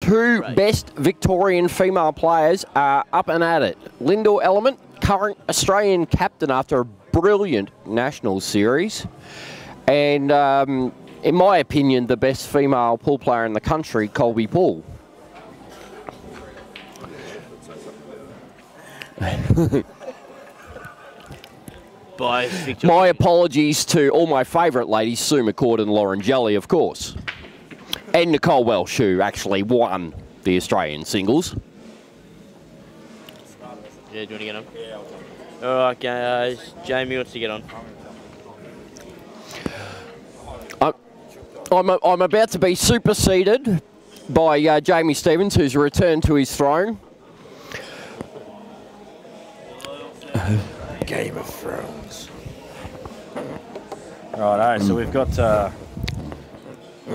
two best Victorian female players are up and at it. Lyndal Ellement, current Australian captain after a brilliant national series. And in my opinion, the best female pool player in the country, Kolbe Poole. My apologies to all my favourite ladies, Sue McCord and Lauren Jelly, of course. And Nicole Welsh, who actually won the Australian singles. Yeah, do you want to get on? Yeah, I'll come. All right, guys. Jamie wants to get on. I'm about to be superseded by Jamie Stevens, who's returned to his throne. Game of Thrones. Righto, so we've got the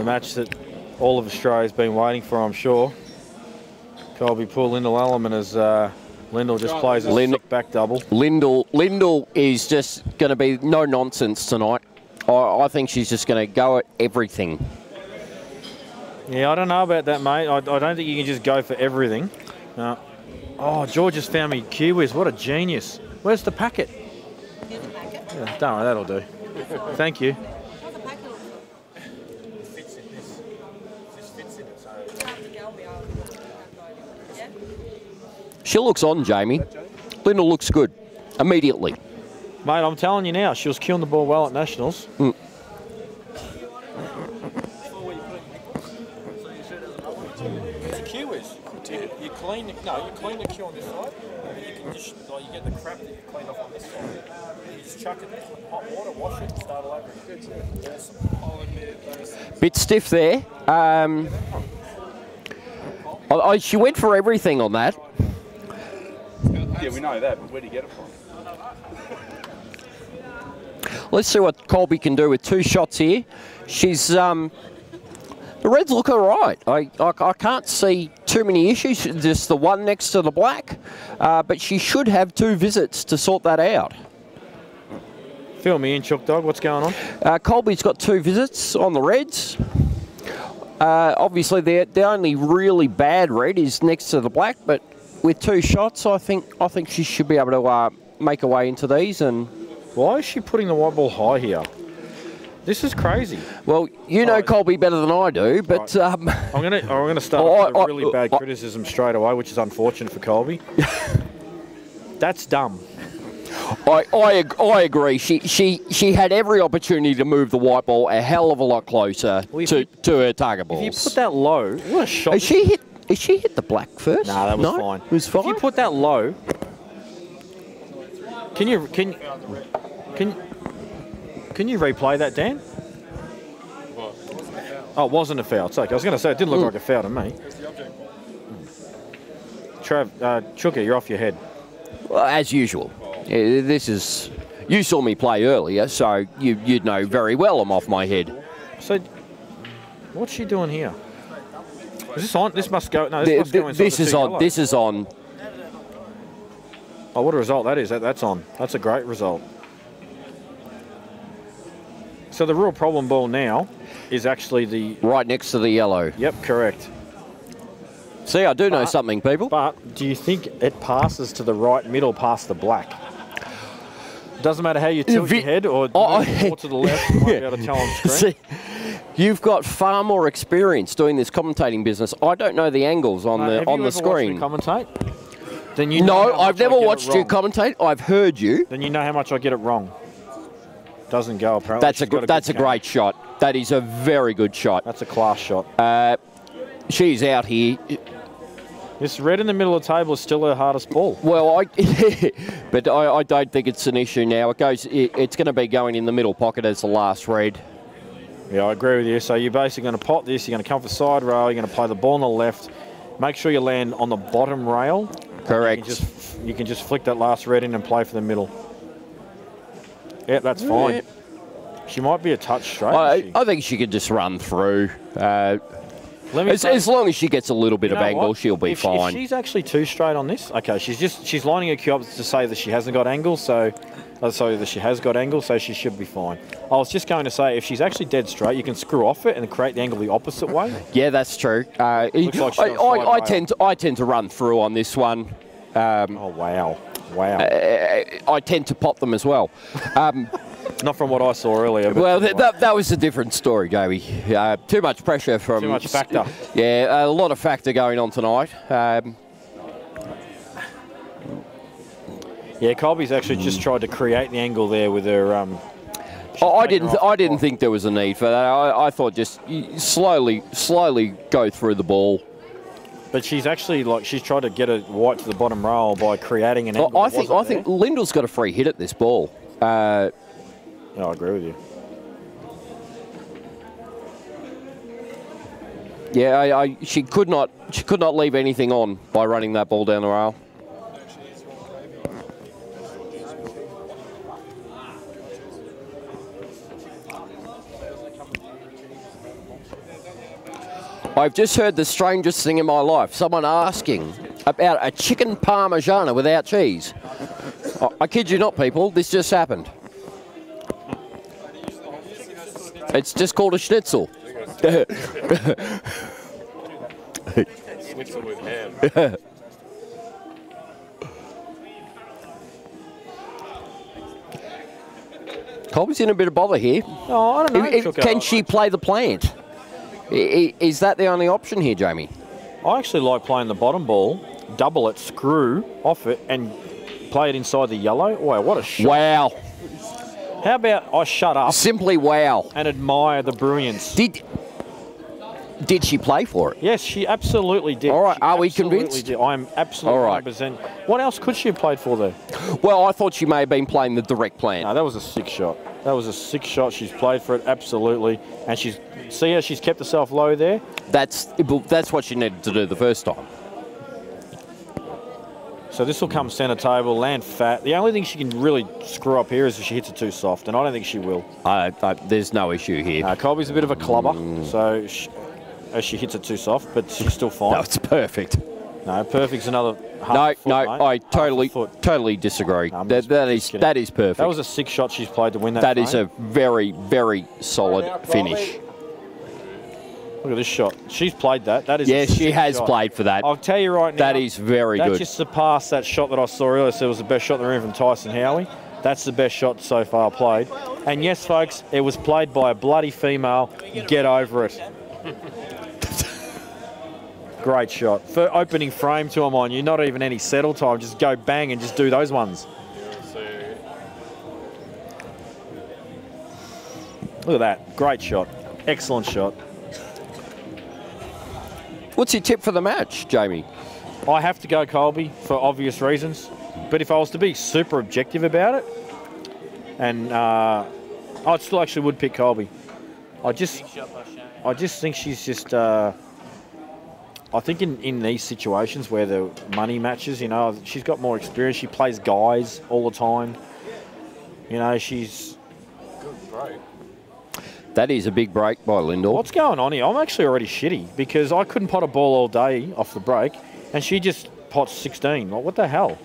match that all of Australia's been waiting for, I'm sure. Kolbe Poole, Lyndal Ellement as Lyndal just plays a sick back double. Lyndal is just going to be no nonsense tonight. I think she's just going to go at everything. Yeah, I don't know about that, mate. I don't think you can just go for everything. Oh, George has found me Kiwis. What a genius. Where's the packet? Here's the packet. Yeah, don't worry, that'll do. Thank you. What's the packet look for? Fits in this. This fits in it, so. Yeah? She looks on, Jamie. Lyndal looks good. Immediately. Mate, I'm telling you now, she was killing the ball well at Nationals. Mm. You clean the queue on this side, and you can just, like, you get the crap that you cleaned off on this side. You just chuck it in hot water, wash it, and start all over again. Awesome. Bit stiff there. She went for everything on that. Yeah, we know that, but where do you get it from? Let's see what Kolbe can do with two shots here. She's the reds look all right. I can't see too many issues, just the one next to the black, but she should have two visits to sort that out. Fill me in, Chook Dog, what's going on? Kolbe's got two visits on the reds. Obviously, the only really bad red is next to the black, but with two shots, I think she should be able to make her way into these. And why is she putting the white ball high here? This is crazy. Well, you know Kolbe better than I do, but right. I'm gonna start with a really bad criticism straight away, which is unfortunate for Kolbe. That's dumb. I agree. She had every opportunity to move the white ball a hell of a lot closer to her target balls. If you put that low, what a shot! Has she hit the black first? Nah, that was fine. It was fine. If you put that low, can you replay that, Dan? Oh, it wasn't a foul. It's okay. I was going to say it didn't look like a foul to me. Trav, Chooker, you're off your head. Well, as usual. Yeah, this is. You saw me play earlier, so you'd know very well I'm off my head. So, what's she doing here? Is this on? This must go. No, this must go inside this is on. This is on. Oh, what a result that is. That's on. That's a great result. So the real problem ball now is actually the... right next to the yellow. Yep, correct. See, I do know something, people. But do you think it passes to the right middle past the black? Doesn't matter how you tilt your head or more to the left, you might be able to tell on screen. See, you've got far more experience doing this commentating business. I don't know the angles on the screen. Have you ever watched me commentate? Then you know no, I've never watched you commentate. I've heard you. Then you know how much I get it wrong. Doesn't go apparently. That's a great shot. That is a very good shot. That's a class shot. She's out here. This red in the middle of the table is still her hardest ball. Well, but I don't think it's an issue now. It's going to be going in the middle pocket as the last red. Yeah, I agree with you. So you're basically going to pot this. You're going to come for side rail. You're going to play the ball on the left. Make sure you land on the bottom rail. Correct. You can just flick that last red in and play for the middle. Yeah, that's fine. She might be a touch straight. I think she could just run through. As long as she gets a little bit of angle, what? she'll be If fine. she's actually too straight on this, okay, she's lining her cue up to say that she hasn't got angle, sorry, that she has got angle, so she should be fine. I was just going to say, if she's actually dead straight, you can screw off it and create the angle the opposite way. Yeah, that's true. Looks like she's on side rail. I tend to run through on this one. Oh, wow. Wow. I tend to pop them as well. Not from what I saw earlier. But Well, anyway. that was a different story, Jamie. Too much pressure from... Too much factor. Yeah, a lot of factor going on tonight. Yeah, Kolbe's actually just tried to create the angle there with her... I didn't think there was a need for that. I thought just slowly go through the ball. But she's actually she's tried to get it right to the bottom rail by creating an angle. I think Lyndal's got a free hit at this ball. Yeah, I agree with you. Yeah, she could not leave anything on by running that ball down the rail. I've just heard the strangest thing in my life. Someone asking about a chicken parmigiana without cheese. I kid you not, people. This just happened. It's just called a schnitzel. Schnitzel with ham. Kolbe's in a bit of bother here. Oh, I don't know. Can she play the plant? Is that the only option here, Jamie? I actually like playing the bottom ball, double it, screw off it, and play it inside the yellow. Wow, what a shot. Wow. How about I shut up Simply wow. and admire the brilliance? Did she play for it? Yes, she absolutely did. All right, She are we absolutely convinced? did. I'm absolutely All right. 100%. What else could she have played for there? Well, I thought she may have been playing the direct plant. No, that was a sick shot. That was a sick shot. She's played for it, absolutely. And see how she's kept herself low there? That's what she needed to do the first time. So this will come centre table, land fat. The only thing she can really screw up here is if she hits it too soft, and I don't think she will. There's no issue here. Kolbe's a bit of a clubber, so she hits it too soft, but she's still fine. No, it's perfect. No, perfect's another half foot, mate. I totally disagree. That is perfect. That was a sick shot she's played to win that That frame. is a very, very solid finish. Look at this shot. She's played that. That is Yes, a she sick has shot. played for that. I'll tell you right now. That is very that good. just surpassed that shot that I saw earlier. So it was the best shot in the room from Tyson Howie. That's the best shot so far played. And yes, folks, it was played by a bloody female. Get over it. Great shot. For opening frame to them on you, not even any settle time. Just go bang and just do those ones. Look at that. Great shot. Excellent shot. What's your tip for the match, Jamie? I have to go Kolbe for obvious reasons. But if I was to be super objective about it, and I still actually would pick Kolbe. I just think she's just... I think in these situations where the money matches, you know, she's got more experience. She plays guys all the time. You know, she's... Good break. That is a big break by Lyndal. What's going on here? I'm actually already shitty because I couldn't pot a ball all day off the break, and she just pots 16. Like, what the hell?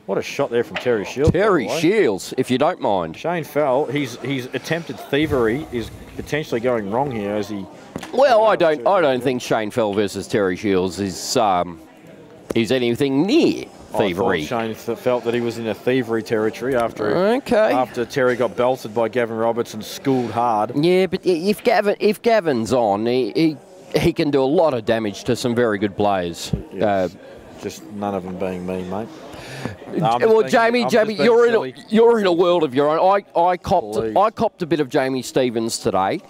What a shot there from Terry Shields. Terry Shields, if you don't mind. Shane Fell, his attempted thievery is potentially going wrong here as he... Well, I don't think Shane Fell versus Terry Shields is anything near thievery. I thought Shane felt that he was in a thievery territory after Terry got belted by Gavin Roberts and schooled hard. Yeah, but if Gavin's on, he can do a lot of damage to some very good players. Yes. Just none of them being me, mate. Well, Jamie, you're in a world of your own. I copped a bit of Jamie Stevens today.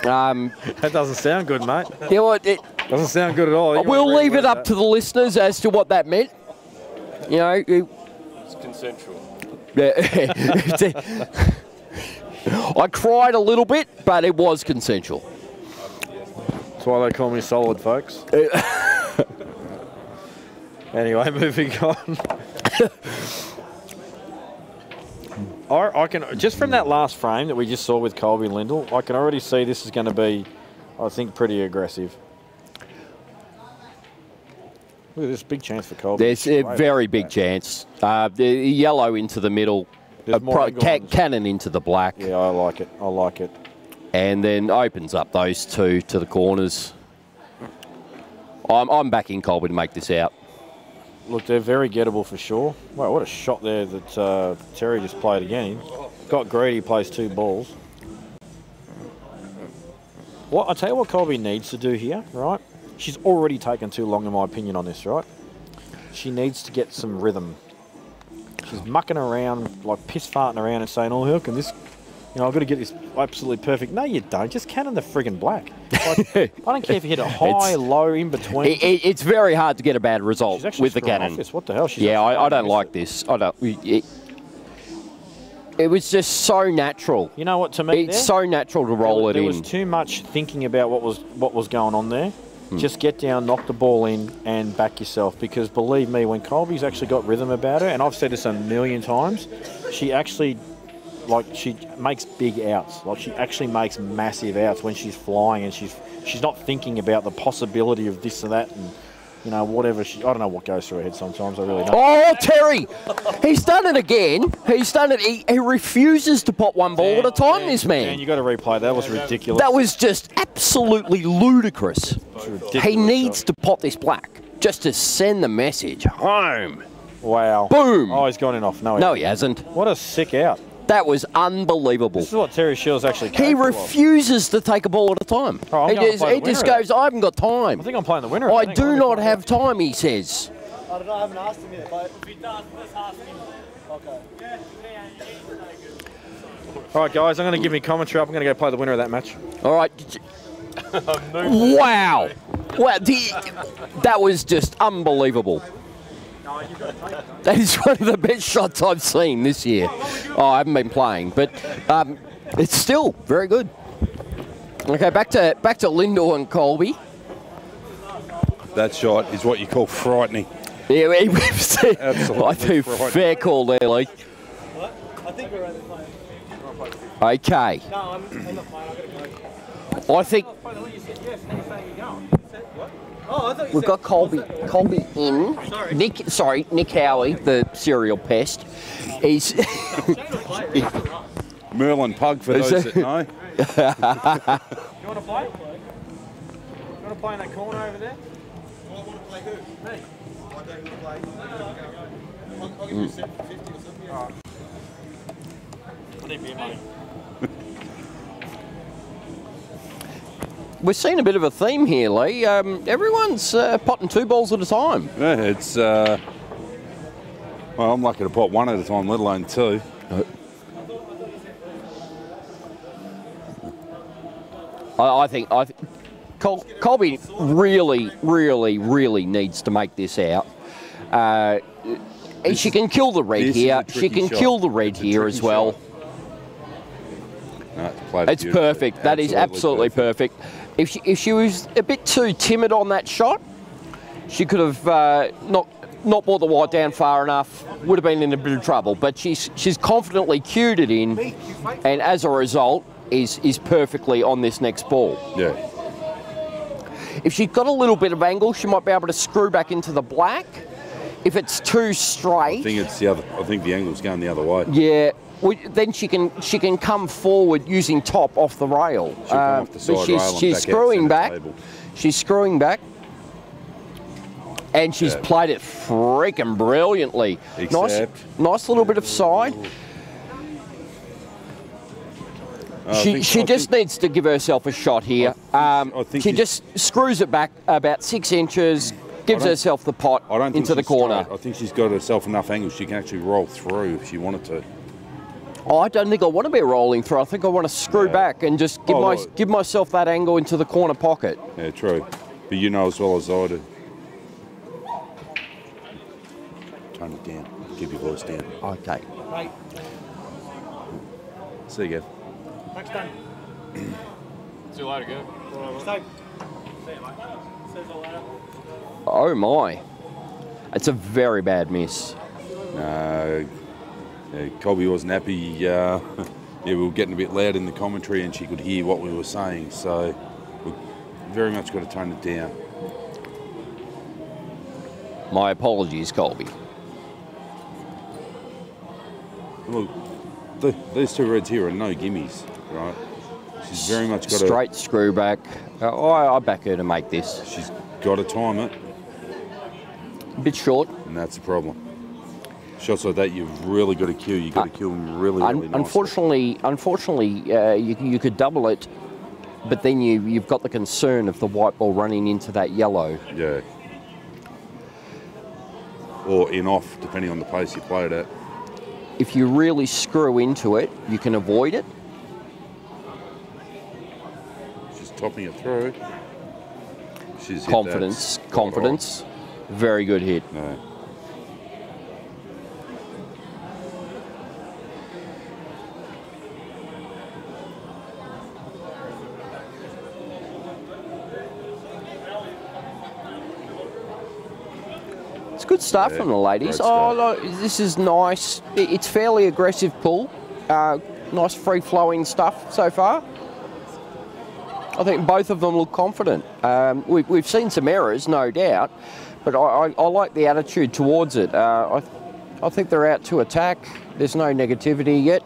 That doesn't sound good, mate. You know what? Doesn't sound good at all. We'll leave it up to the listeners as to what that meant. You know, It's consensual. I cried a little bit, but it was consensual. That's why they call me solid, folks. Anyway, moving on. I can just from that last frame that we just saw with Kolbe and Lyndal, I can already see this is going to be, I think, pretty aggressive. Look at this big chance for Kolbe. There's a very big chance. The yellow into the middle, Kenan into the black. Yeah, I like it. I like it. And then opens up those two to the corners. I'm backing Kolbe to make this out. Look, they're very gettable for sure. Wow, what a shot there that Terry just played again. Got greedy, plays 2 balls. Well, I'll tell you what Kolbe needs to do here, right? She's already taken too long, in my opinion, on this, right? She needs to get some rhythm. She's mucking around, like piss-farting around and saying, oh, how can this... You know, I've got to get this absolutely perfect. No, you don't. Just Kenan the friggin' black. Like, I don't care if you hit a high, low, in between. It's very hard to get a bad result with the Kenan. What the hell? Yeah, I don't like this. I don't. It was just so natural. You know what? To me, it's so natural to roll it in. There was too much thinking about what was going on there. Just get down, knock the ball in, and back yourself. Because believe me, when Kolbe's actually got rhythm about her, and I've said this a million times, she actually. Like, she makes big outs. Like, she actually makes massive outs when she's flying, and she's not thinking about the possibility of this and that, and you know, whatever. I don't know what goes through her head sometimes. I really don't. Oh, Terry! He's done it again. He's done it. He refuses to pop one ball at a time. This man. And you got to replay. That was ridiculous. That was just absolutely ludicrous. He needs to pop this black just to send the message home. Wow. Boom. Oh, he's gone in off. No, he hasn't. What a sick out. That was unbelievable. This is what Terry Shields actually He refuses to take a ball at a time. Oh, he just goes, I haven't got time. I think I'm playing the winner. I do not have time, he says. I don't know, I haven't asked him yet, but if he does, let's ask him. Okay. All right, guys, I'm going to give me commentary up. I'm going to go play the winner of that match. All right. Wow. Wow. That was just unbelievable. That is one of the best shots I've seen this year. Oh, I haven't been playing, but it's still very good. Okay, back to Lyndal and Kolbe. That shot is what you call frightening. Yeah, absolutely. I do fair call there, Lee. What? I think we're only playing. Okay. No, I'm not playing. I've got to go. I think. Oh, I thought you we've got Kolbe in. Sorry. Nick Howie, the serial pest. He's Merlin Pug for those that know. You want to play? You want to play in that corner over there? I want to play who? Me. I don't want to play. I'll give you 750 or something. All right. I need beer money. We're seeing a bit of a theme here, Lee. Everyone's potting 2 balls at a time. Yeah, it's well, I'm lucky to pot 1 at a time, let alone 2. I think Kolbe really needs to make this out. She can kill the red here. She can kill the red here as well. No, it's perfect. That is absolutely perfect. If she was a bit too timid on that shot, she could have not brought the white down far enough. Would have been in a bit of trouble. But she's confidently cued it in, and as a result, is perfectly on this next ball. Yeah. If she's got a little bit of angle, she might be able to screw back into the black. If it's too straight, I think it's the other. I think the angle's going the other way. Yeah. Well, then she can come forward using top off the rail. She'll come off the side rail she's and screwing back. table. She's screwing back. And she's played it freaking brilliantly. Nice little bit of side. She just needs to give herself a shot here. I think she just screws it back about 6 inches, gives herself the pot into the corner. I think she's got herself enough angle she can actually roll through if she wanted to. Oh, I don't think I want to be rolling through. I think I want to screw back and just give myself that angle into the corner pocket. Yeah, true. But you know as well as I do. Tone it down. Keep your voice down. Okay. Right. See you, Gav. Thanks, Dan. See you later, Gav. See you, mate. See you later. Oh, my. It's a very bad miss. No. Kolbe wasn't happy. Yeah, we were getting a bit loud in the commentary and she could hear what we were saying, so we very much got to tone it down. My apologies, Kolbe. Look, these two reds here are no gimmies, right? She's very much got straight screw back. I back her to make this. She's got to time it, A bit short. and that's the problem. Shots like that, you've really got to cue. You've got to cue them really nicely. Unfortunately, you could double it, but then you've got the concern of the white ball running into that yellow. Yeah. Or in off, depending on the pace you play it at. If you really screw into it, you can avoid it. She's topping it through. She's hit Confidence, that. confidence. Very good hit. No. It's good stuff Yeah, from the ladies. great Oh, stuff. look, this is nice. It's fairly aggressive pull. Nice free-flowing stuff so far. I think both of them look confident. We've seen some errors, no doubt, but I like the attitude towards it. I think they're out to attack. There's no negativity yet.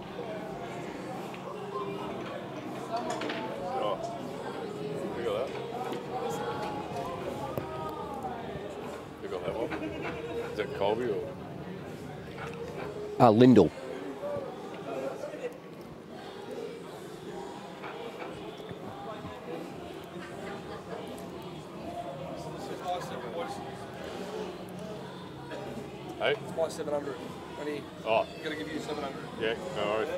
Is that Kolbe or? Lyndal. Hey? It's my 700. Honey, Oh, I'm going to give you 700. yeah, no worries.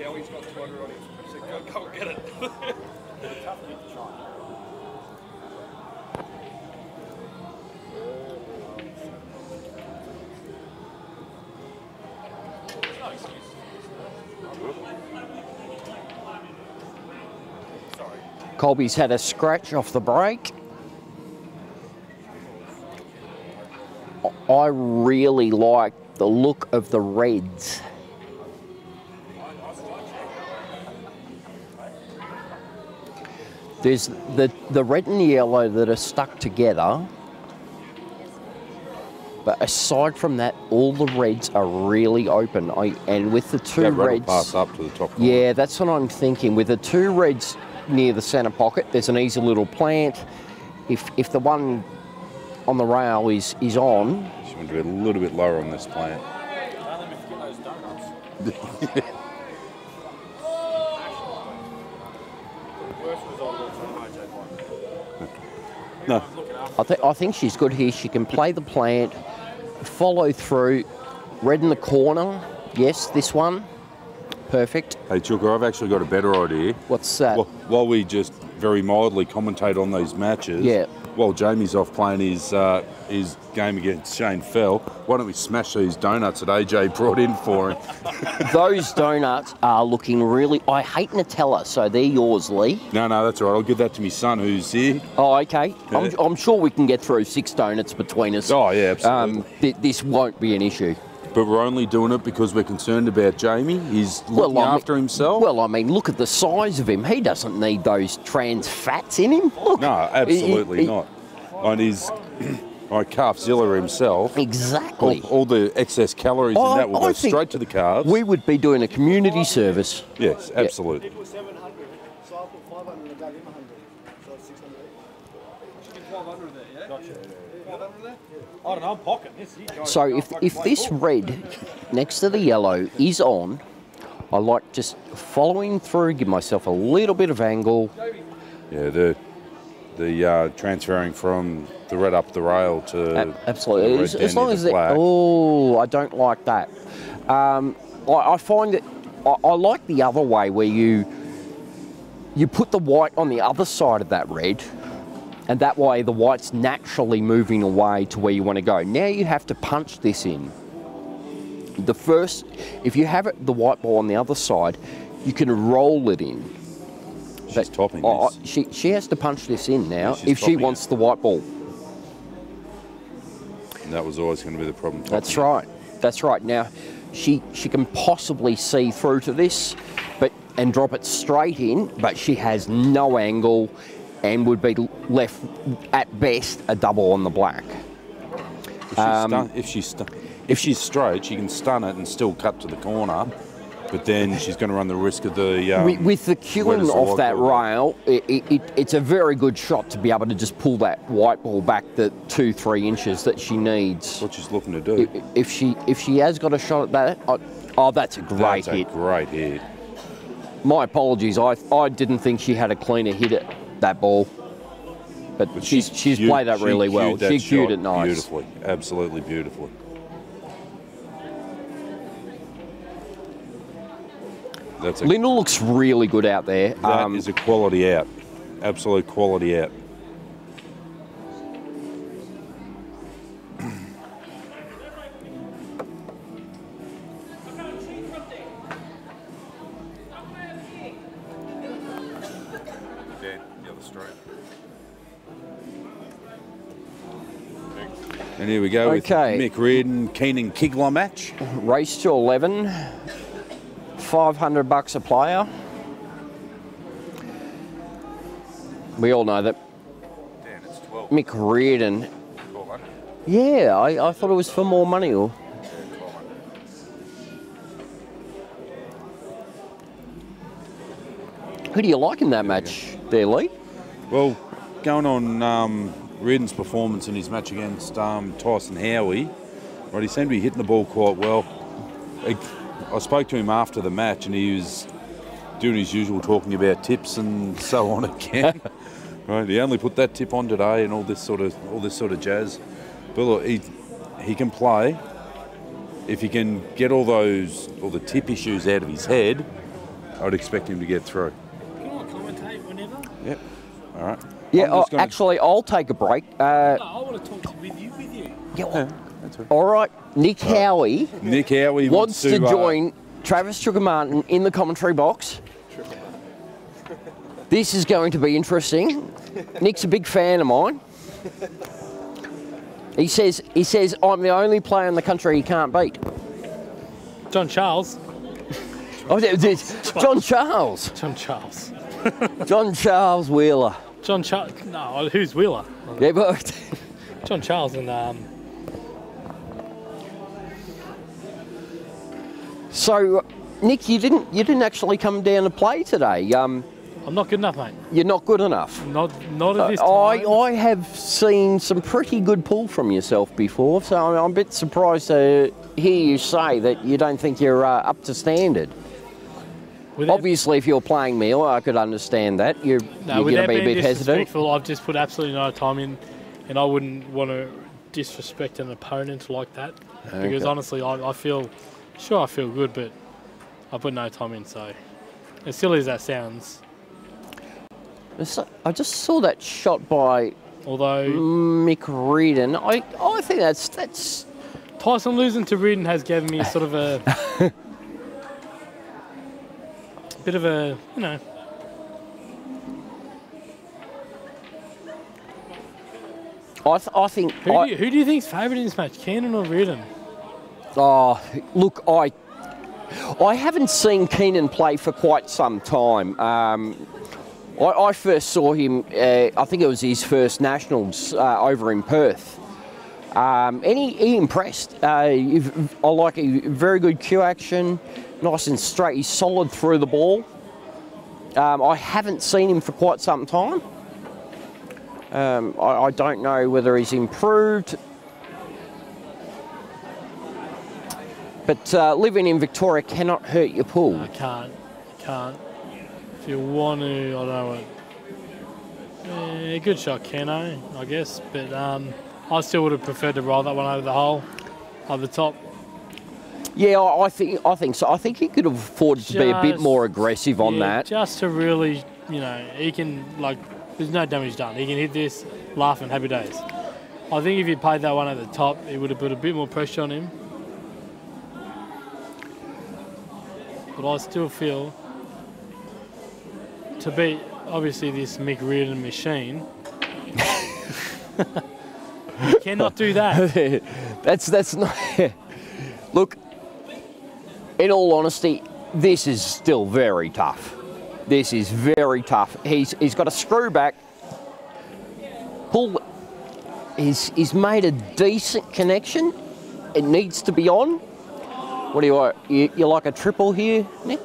Yeah, he's got 200 on him. So go and get it. Kolbe's had a scratch off the break. I really like the look of the reds. There's the red and the yellow that are stuck together. But aside from that, all the reds are really open. And with the two That red will reds... pass up to the top corner. Yeah, that's what I'm thinking. With the two reds near the centre pocket, there's an easy little plant. If the one on the rail is on... She wants to be a little bit lower on this plant. No. I think she's good here. She can play the plant, follow through. Red in the corner. Yes, this one. Perfect. Hey, Chuka, I've actually got a better idea. What's that? While we just very mildly commentate on these matches, Yeah. while Jamie's off playing his game against Shane Fell, why don't we smash these donuts that AJ brought in for him? Those donuts are looking really... I hate Nutella, so they're yours, Lee. No, that's all right. I'll give that to my son who's here. Oh, okay. Yeah. I'm sure we can get through 6 donuts between us. Oh, yeah, absolutely. This won't be an issue. But we're only doing it because we're concerned about Jamie. He's looking after himself. Well, I mean, look at the size of him. He doesn't need those trans fats in him. Look. No, absolutely not. And he's like Calfzilla himself. Exactly. All the excess calories in that will go straight to the carbs. We would be doing a community service. Yes, absolutely. He put 700, so I put 500 and I gave him 100. So it's 600. She get 500 there, yeah? Gotcha. 500 there? I don't know, I'm pocketing this. So if this red next to the yellow is on, I like just following through, give myself a little bit of angle. Yeah, the transferring from the red up the rail to absolutely. the red As down long near as the black. I don't like that. I find that I like the other way where you put the white on the other side of that red, and that way the white's naturally moving away to where you want to go. Now you have to punch this in. If you have the white ball on the other side, you can roll it in. She's topping this. She has to punch this in now she's if she topping wants the white ball. And that was always going to be the problem. That's right. That's right. Now, she can possibly see through to this, and drop it straight in, but she has no angle. and would be left at best a double on the black. If she's straight, she can stun it and still cut to the corner. But then she's going to run the risk of the... with the queuing off that rail, it's a very good shot to be able to just pull that white ball back the 2-3 inches that she needs. What she's looking to do. If she has got a shot at that, oh, that's a great hit. That's a great hit. My apologies, I didn't think she had a cleaner hit at that ball. But she's played that really well. She cued it nice. Beautifully, absolutely beautifully. Lyndal looks really good out there. That is a quality out. Absolute quality out. And here we go with Mick Reardon, Keenan Cigler match. Race to 11. $500 a player. We all know that Mick Reardon. Yeah, I thought it was for more money. Or who do you like in that match there, Lee? Well, going on Reardon's performance in his match against Tyson Howie, right, he seemed to be hitting the ball quite well. I spoke to him after the match, and he was doing his usual talking about tips and so on again. Right, he only put that tip on today, and all this sort of jazz. But look, he can play. If he can get all the tip issues out of his head, I would expect him to get through. Can I commentate whenever? Yep. All right. Yeah. Actually, I'll take a break. No, I want to talk with you. Yeah. All right, Nick Howie wants to join Travis Chukamartin in the commentary box. This is going to be interesting. Nick's a big fan of mine. He says I'm the only player in the country he can't beat. John Charles. Oh, John Charles. John Charles. John Charles Wheeler. John Charles. No, who's Wheeler? Yeah, but John Charles and So, Nick, you didn't actually come down to play today. I'm not good enough, mate. You're not good enough. Not at this time. I have seen some pretty good pull from yourself before, so I'm a bit surprised to hear you say that you don't think you're up to standard. Obviously, if you're playing me, I could understand that. You're going to be a bit hesitant. I've just put absolutely no time in, and I wouldn't want to disrespect an opponent like that. Okay. Because honestly, I feel good, but I put no time in. So, as silly as that sounds. I just saw that shot by Mick Reardon. I think that's Tyson losing to Reardon has given me sort of a bit of a, you know. I think. Who do you think's favourite in this match, Kenan or Reardon? Oh, look, I haven't seen Keenan play for quite some time. I first saw him, I think it was his first Nationals over in Perth. And he impressed. I like a very good cue action, nice and straight. He's solid through the ball. I haven't seen him for quite some time. I don't know whether he's improved. But living in Victoria cannot hurt your pool. No, can't. If you want to, I don't know. Good shot, Kenan, I guess. But I still would have preferred to roll that one over the hole, over the top. Yeah, I think so. I think he could have afforded to be a bit more aggressive on that. Just to really, you know, he can, like, there's no damage done. He can hit this, laugh and happy days. I think if he played that one at the top, it would have put a bit more pressure on him. But I still feel to beat, obviously, this Mick Reardon machine, you cannot do that. That's not. Look, in all honesty, this is still very tough. This is very tough. He's got a screw back. Poole is made a decent connection. It needs to be on. What do you want? You like a triple here, Nick?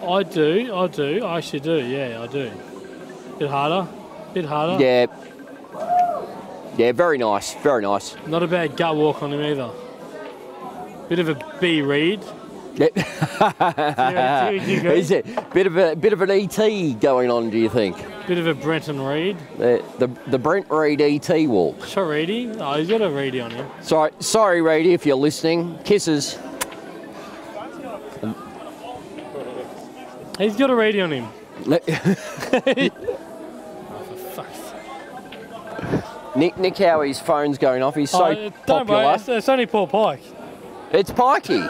I do. I actually do. Yeah, I do. Bit harder. Yeah. Yeah, very nice. Very nice. Not a bad gut walk on him either. Bit of a B read. Yeah. Is it bit of an ET going on? Do you think? Bit of a Brenton Reed. The Brent Reed ET walk. Sure, Reedy? Oh, he's got a Reedy on him. Sorry, Reedy, if you're listening. Kisses. He's got a Reedy on him. Nick Howie's phone's going off. He's so don't popular. worry, it's only Paul Pike. It's Pikey.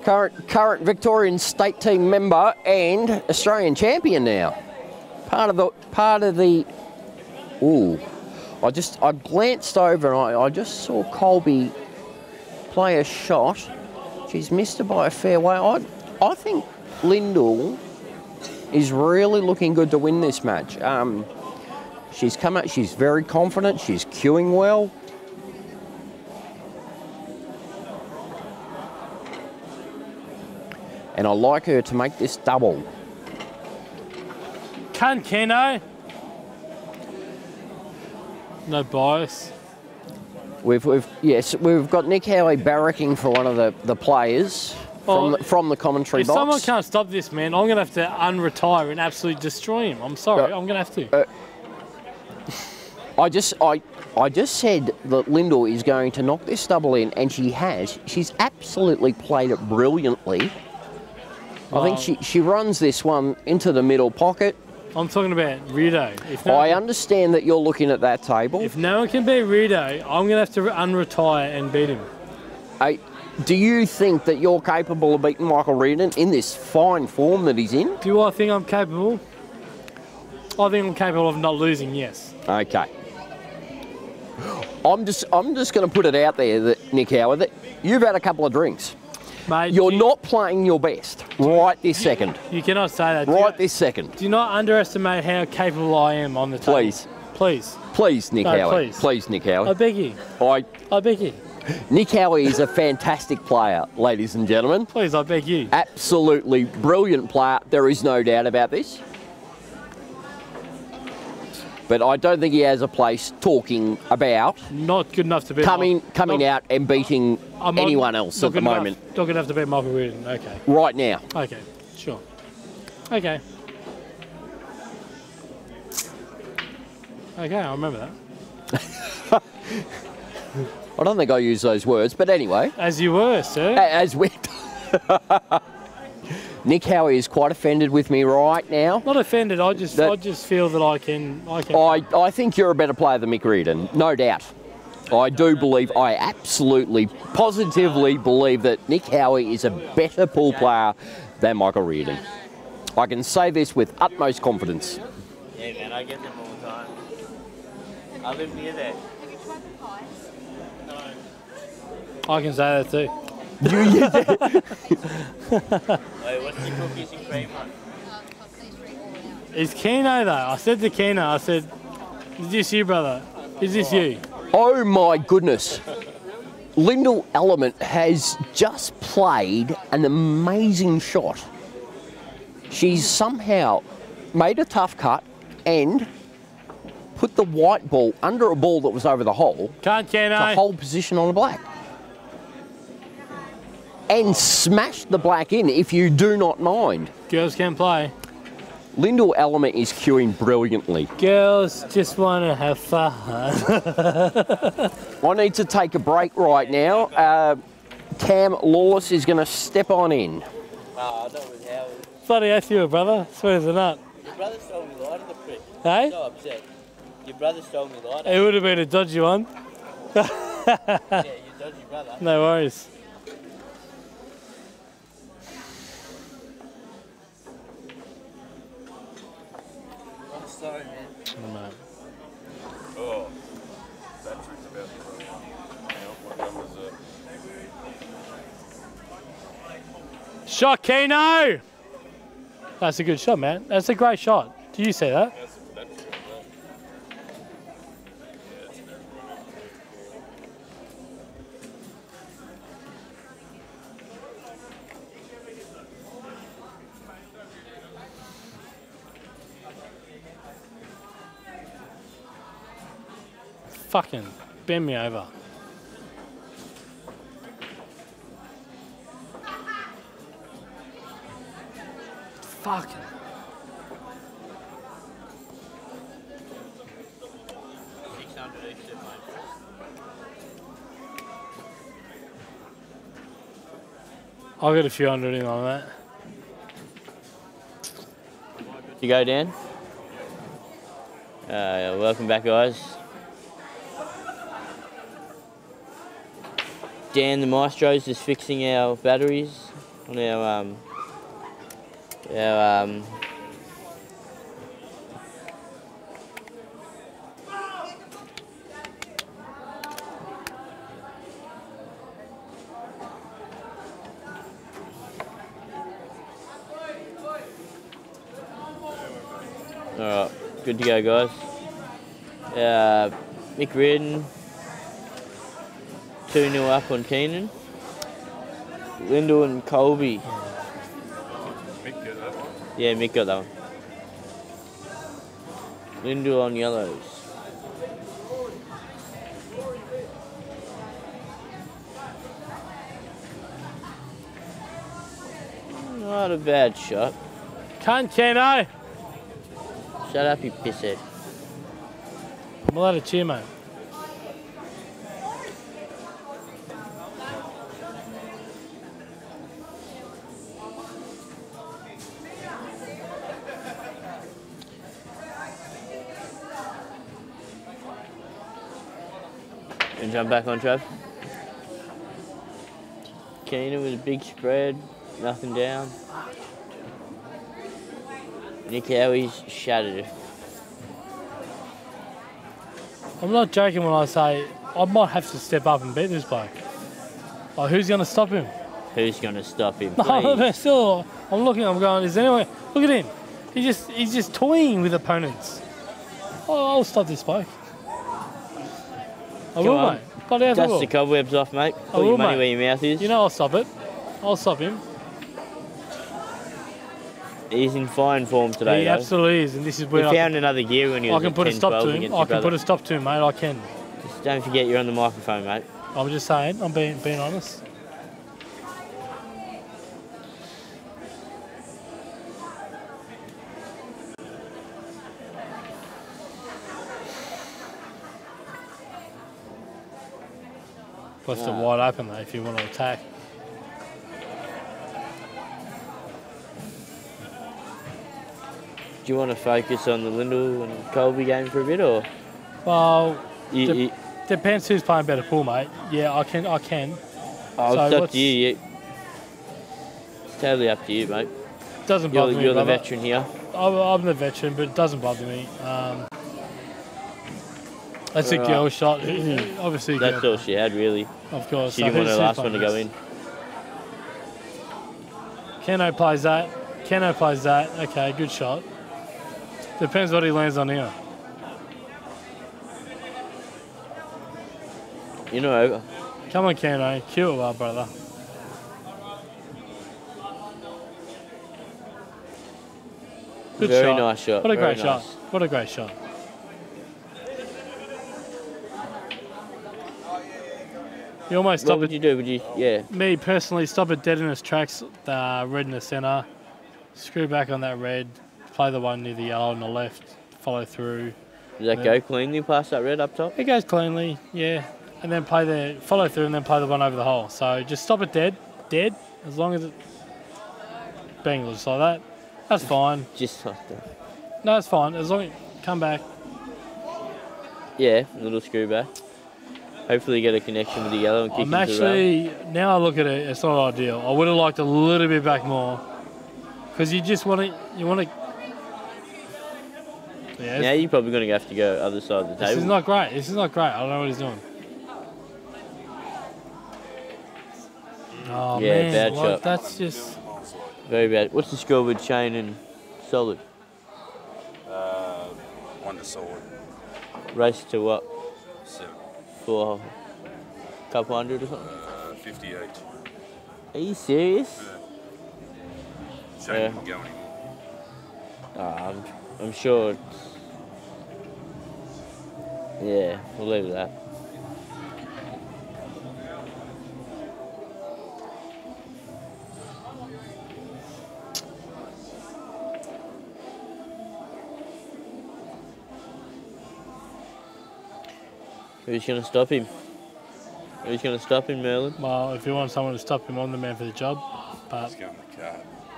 current Victorian state team member and Australian champion now. Part of the. Ooh, I glanced over and I just saw Kolbe play a shot. She's missed it by a fair way. I think Lyndal is really looking good to win this match. She's come out. She's very confident. She's cueing well. And I like her to make this double. Kenan. No bias. We've got Nick Howie barracking for one of the players from the commentary box. If someone can't stop this, man, I'm gonna have to unretire and absolutely destroy him. I'm sorry, I'm gonna have to. I just said that Lyndal is going to knock this double in, and she has. She's absolutely played it brilliantly. I think she runs this one into the middle pocket. I'm talking about Reardon. I understand that you're looking at that table. If no one can beat Reardon, I'm going to have to unretire and beat him. Do you think that you're capable of beating Michael Reardon in this fine form that he's in? Do I think I'm capable? I think I'm capable of not losing, yes. Okay. I'm just going to put it out there that Nick Howard, that you've had a couple of drinks. Mate, you're not playing your best right this second. You cannot say that. This second. Do not underestimate how capable I am on the table. Please, Nick Howard. Please, Nick Howard. I beg you. I beg you. Nick Howard is a fantastic player, ladies and gentlemen. Please, I beg you. Absolutely brilliant player. There is no doubt about this. But I don't think he has a place talking about not good enough to beat coming out and beating anyone else at the moment. Not good enough to beat Michael Reardon. Okay. Right now. Okay. Sure. Okay. Okay, I remember that. I don't think I used those words, but anyway. As you were, sir. As we. Nick Howie is quite offended with me right now. Not offended. I just feel that I can. I think you're a better player than Mick Reardon, no doubt. I do believe. I absolutely, positively believe that Nick Howie is a better pool player than Michael Reardon. I can say this with utmost confidence. Yeah, man, I get them all the time. I live near there. Have you tried the pies? No. I can say that too. Wait, what's the cookies and cream one? It's Keenan though. I said to Keenan, I said, is this you, brother? Is this you? Oh my goodness. Lyndal Ellement has just played an amazing shot. She's somehow made a tough cut and put the white ball under a ball that was over the hole to hold position on the black. And smash the black in, if you do not mind. Girls can play. Lyndal Ellement is cueing brilliantly. Girls just want to have fun. I need to take a break right now. Cam Lawless is going to step on in. Oh, that was Howard. Bloody oath you, brother. Swear as a nut. Your brother stole me lighter, the prick. Hey? I'm so upset. Your brother stole me lighter. It would have been a dodgy one. Yeah, you dodgy brother. No worries. Sorry, man. Oh, battery's about to run out. What number's Shot, Keno! That's a good shot, man. That's a great shot. Do you say that? How's the production of that? Yeah, it's an everybody. Fucking bend me over. Fucking. I'll get a few hundred in on that. You go, Dan. Welcome back, guys. Dan, the maestro's just fixing our batteries on our Alright, good to go, guys. Reardon 2-0 up on Keenan. Lyndal and Kolbe. Mick got that one. Yeah, Mick got that one. Lyndal on yellows. Not a bad shot. Cunt, Keno! Shut up, you pisshead. I'm allowed to cheer, mate. And jump back on, Trav. Keenan with a big spread, nothing down. Nick Howie's shattered it. I'm not joking when I say I might have to step up and beat this bloke. Like, who's going to stop him? Who's going to stop him? No, Please. but still, I'm looking, I'm going, is there anyone? Look at him. He's just toying with opponents. Oh, I'll stop this bloke. I will, on. mate. Bloody hell, I Dust will. the cobwebs off, mate. I Put will, your money mate. where your mouth is. You know I'll stop it. I'll stop him. He's in fine form today, He though. absolutely is, and this is We where found another gear when he I was can at put a 10, stop 12 to him. against I your can put brother. a stop to him, mate. I can. Just don't forget you're on the microphone, mate. I'm just saying. I'm being honest. Left it wide open though if you want to attack. Do you want to focus on the Lyndal and Kolbe game for a bit, or Well, you, depends who's playing better pool, mate. Yeah, I can. oh, So it's up what's- to you. It's totally up to you, mate. Doesn't You're, bother me. you're the brother. veteran here. I'm the veteran, but it doesn't bother me. That's a Right. girl shot. Obviously, a That's girl, all she had, really. of course. She didn't want her who's last one to playing go this? in. Keno plays that. Keno plays that. Okay, good shot. Depends what he lands on here. You know, Come on, Keno. Cue it well, brother. Good very shot. nice shot. What a very great shot. nice. What a great shot. You almost What stop would it. you do? Would you? Yeah. Me personally, stop it dead in its tracks, the red in the centre, screw back on that red, play the one near the yellow on the left, follow through. Does that go cleanly past that red up top? It goes cleanly, yeah, and then follow through and then play the one over the hole. So just stop it dead, as long as it bangles like that. That's fine. Just like that. No, it's fine. As long as come back. Yeah, a little screw back. Hopefully you get a connection with the yellow and kick I'm into the rail. actually, now I look at it, it's not ideal. I would have liked a little bit back more. Because you just want to, yeah, Now you're probably going to have to go other side of the this table. is not great. This is not great. I don't know what he's doing. Oh, Yeah, man. bad like, shot. That's just, Very bad. What's the score with Shane and Solid? one decide. Race to what? 7. For a couple hundred or something? 50 each. Are you serious? Shame Yeah. you didn't go anymore. I'm sure it's... Yeah, we'll leave it at that. Who's going to stop him? Who's going to stop him, Merlin? Well, if you want someone to stop him, I'm the man for the job. But Let's go in the car.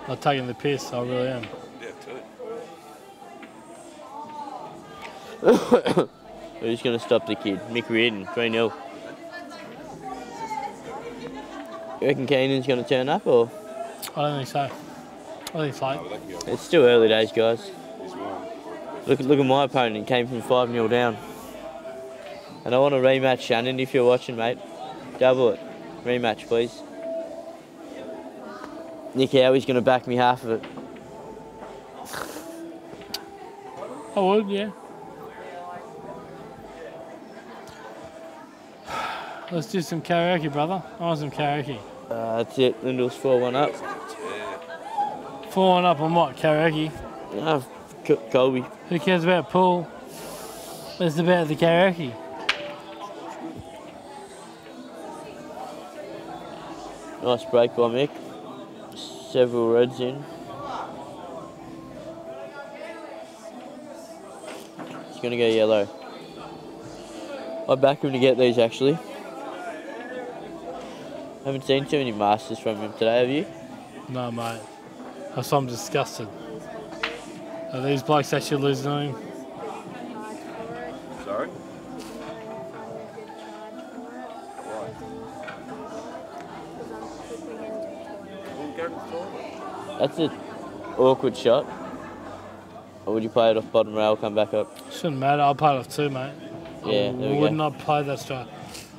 I'm taking the piss, I really am. Yeah, too. Who's going to stop the kid? Mick Reardon, 3-0. You reckon Keenan's going to turn up, or? I don't think so. I think it's late. It's still early days, guys. He's won. Look at my opponent. He came from 5-0 down. And I want to rematch, Shannon, if you're watching, mate. Double it. Rematch, please. Nick Howie's going to back me half of it. I would, yeah. Let's do some karaoke, brother. I want some karaoke. That's it. Lyndal's 4-1 up. 4-1 up on what? Karaoke? Kolbe. Who cares about Poole? It's about the karaoke. Nice break by Mick. Several reds in. He's going to go yellow. I back him to get these, actually. Haven't seen too many masters from him today, have you? No, mate. That's why I'm disgusted. Are these blokes actually losing on him? Sorry? That's an awkward shot. Or would you play it off bottom rail, come back up? Shouldn't matter. I'll play it off too, mate. Yeah, there we would go. not play that straight.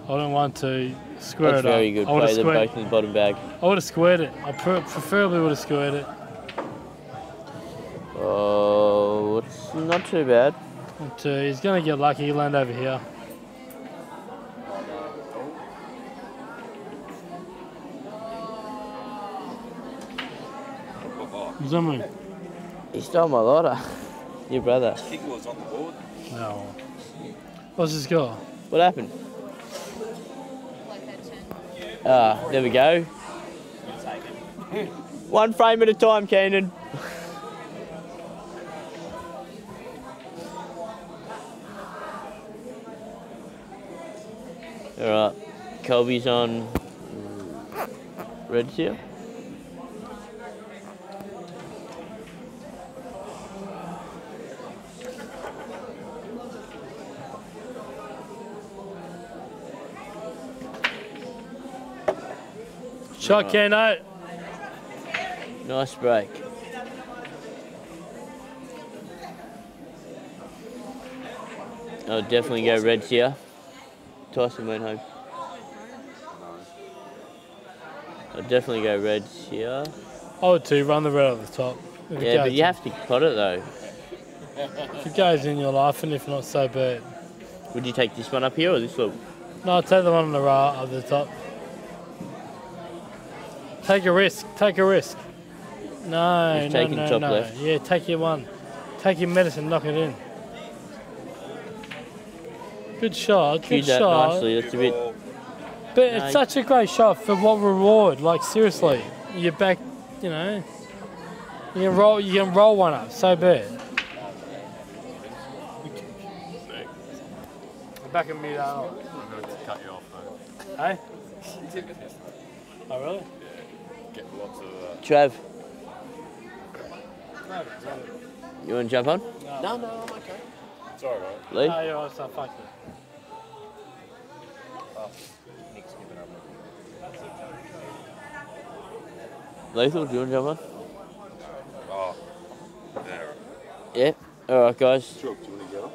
I don't want to square That's it up. very good. I would Play have them both in the bottom bag. I would have squared it. I preferably would have squared it. Oh, it's not too bad. But, he's going to get lucky. He'll land over here. Zoom. He stole my lighter. Your brother. Cigler's on the board. No. What's the score? What happened? There we go. One frame at a time, Kenan. Alright, Kolbe's on reds here. Shot, Kenan. Nice break. I'll definitely go reds here. Tyson went home. I'll definitely go reds here. I would too. Run the red at the top. If it Yeah, but goes you in. have to pot it though. If it goes in, you're laughing. If not, so bad. Would you take this one up here or this one? No, I'll take the one on the right at the top. Take a risk. Take a risk. No, He's no, taking no, top no. left. Yeah, take your one. Take your medicine. Knock it in. Good shot. Cue Good that shot. nicely. That's a bit. But No. it's such a great shot for what reward? Like seriously, you're back. You know, you can roll. You can roll one up. So bad. Back in mid. I'm going to cut you off though. Hey. Oh really? Get lots of. Trav, you want to jump on? No, I'm okay. It's alright. Lee? No, you're all so fuck it. Nick's giving up. Lethal, do you want to jump on? Oh, there. Yeah. All right, guys. Sure, do you want to get up?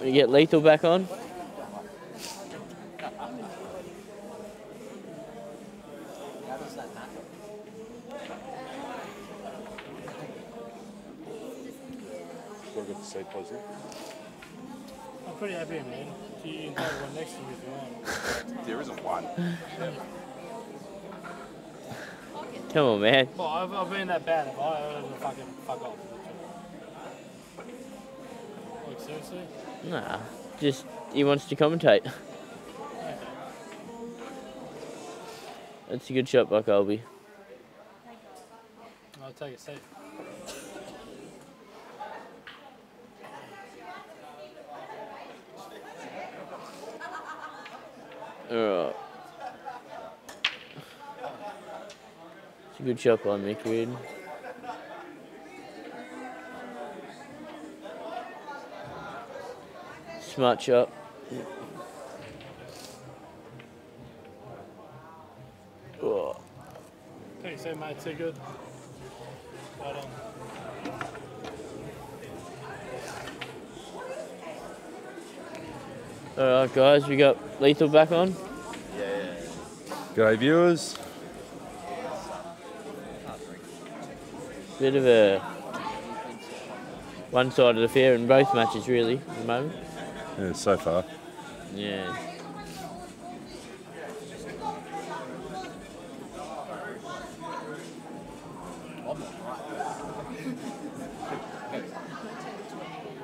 We get Lethal back on. got the seat, please. I'm pretty happy, man. You can take one next to me if you want. There isn't one. Come on, man. Well, I've been that bad. If I fucking fuck off. Like, seriously? Nah, just he wants to commentate. Okay. That's a good shot by Kolbe. I'll take a seat. Alright. It's a good shot by Mick Reardon. Smart shot. Oh. Take a seat, mate. Too good. Right on. Alright guys, we got Lethal back on. G'day viewers. Bit of a one-sided affair in both matches really at the moment. Yeah, so far. Yeah.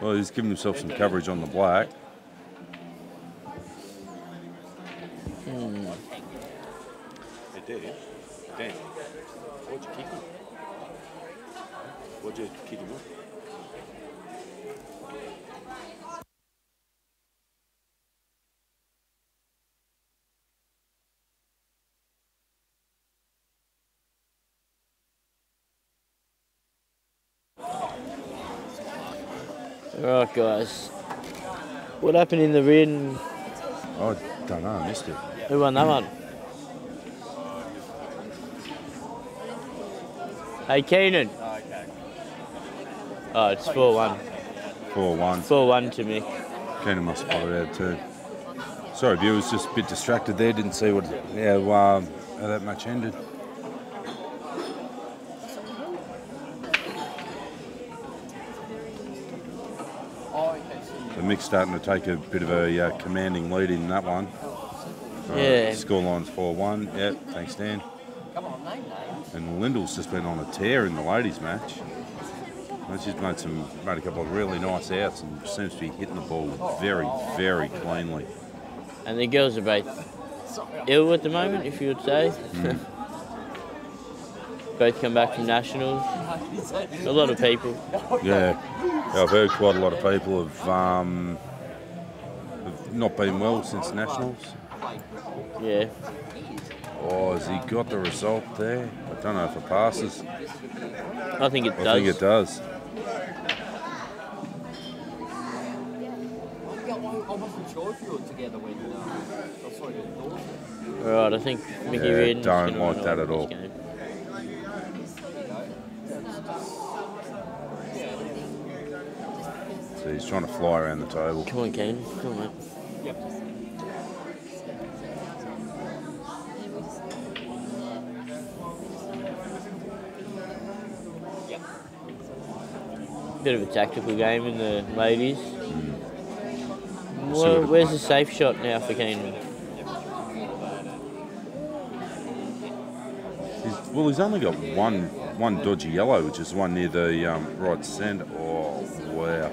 Well, he's given himself some coverage on the black. Hey, Dave. Dan, what'd you kick him? What'd you kick him off? Alright guys. What happened in the Reardon? I don't know, I missed it. Who won that one? Hey Keenan. Oh, it's 4-1. 4-1. 4-1 to me. Keenan must have put it out too. Sorry, viewers, just a bit distracted there. Didn't see how that match ended. The Mick's starting to take a bit of a commanding lead in that one. Yeah. Scoreline's 4-1. Yep, thanks Dan. And Lyndal's just been on a tear in the ladies' match. She's made a couple of really nice outs and seems to be hitting the ball very, very cleanly. And the girls are both ill at the moment, if you would say. Both come back from nationals. A lot of people. Yeah, I've heard quite a lot of people have not been well since nationals. Yeah. Oh, has he got the result there? I don't know if it passes. I think it does. I think it does. Right, I think Mickey Reardon's don't gonna like that at all. game. So he's trying to fly around the table. Come on, Kenan. Come on, mate. Bit of a tactical game in the ladies. Well, where's the safe shot now for Kenan? He's only got one dodgy yellow, which is one near the right centre. Oh, wow.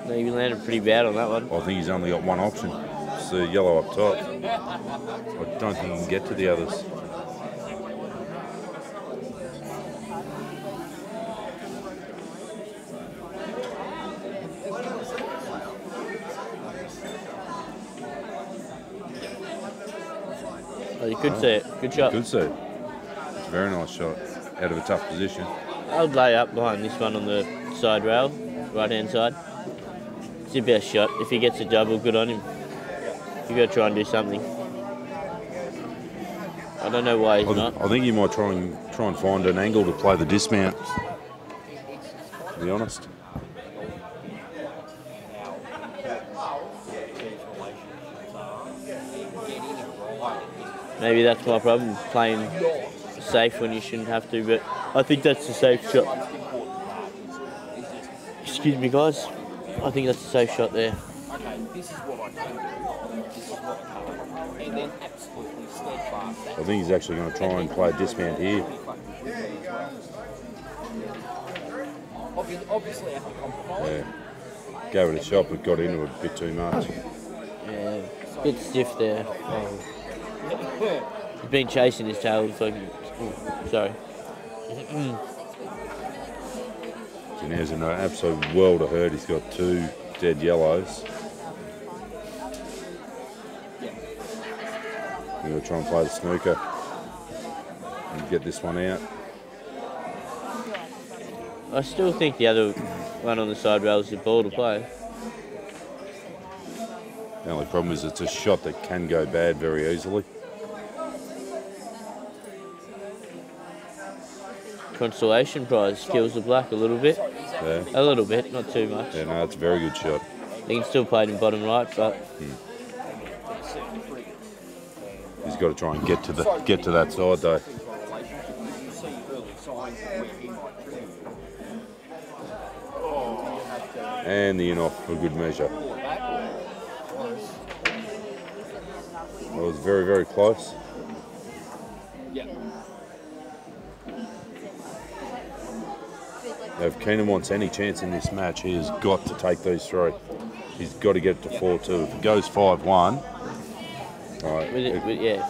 No, you landed pretty bad on that one. I think he's only got one option. It's the yellow up top. I don't think he can get to the others. Oh, you could see it. Good shot. Could see it. It's a very nice shot. Out of a tough position. I would lay up behind this one on the side rail, right hand side. It's your best shot. If he gets a double, good on him. You've got to try and do something. I don't know why he's not. I think he might try and find an angle to play the dismount, to be honest. Maybe that's my problem, playing safe when you shouldn't have to, but I think that's the safe shot. Excuse me, guys. I think that's a safe shot there. Okay, this is what I can do. This is what I can't. And then absolutely steadfast. I think he's actually going to try and play a dismount here. Obviously, have to compromise. Yeah. Gave it a shot, but got into it a bit too much. Yeah, bit stiff there. He's been chasing his tail. Fucking. Sorry. So now he's in an absolute world of hurt. He's got 2 dead yellows. I'm going to try and play the snooker and get this one out. I still think the other one on the side rail is the ball to play. The only problem is it's a shot that can go bad very easily. Consolation prize kills the black a little bit. Yeah. A little bit, not too much. Yeah, no, it's a very good shot. He can still play it in bottom right, but He's got to try and get to that side though. And the in off for good measure. That was very, very close. If Keenan wants any chance in this match, he has got to take these 3. He's got to get it to 4-2. If it goes 5-1,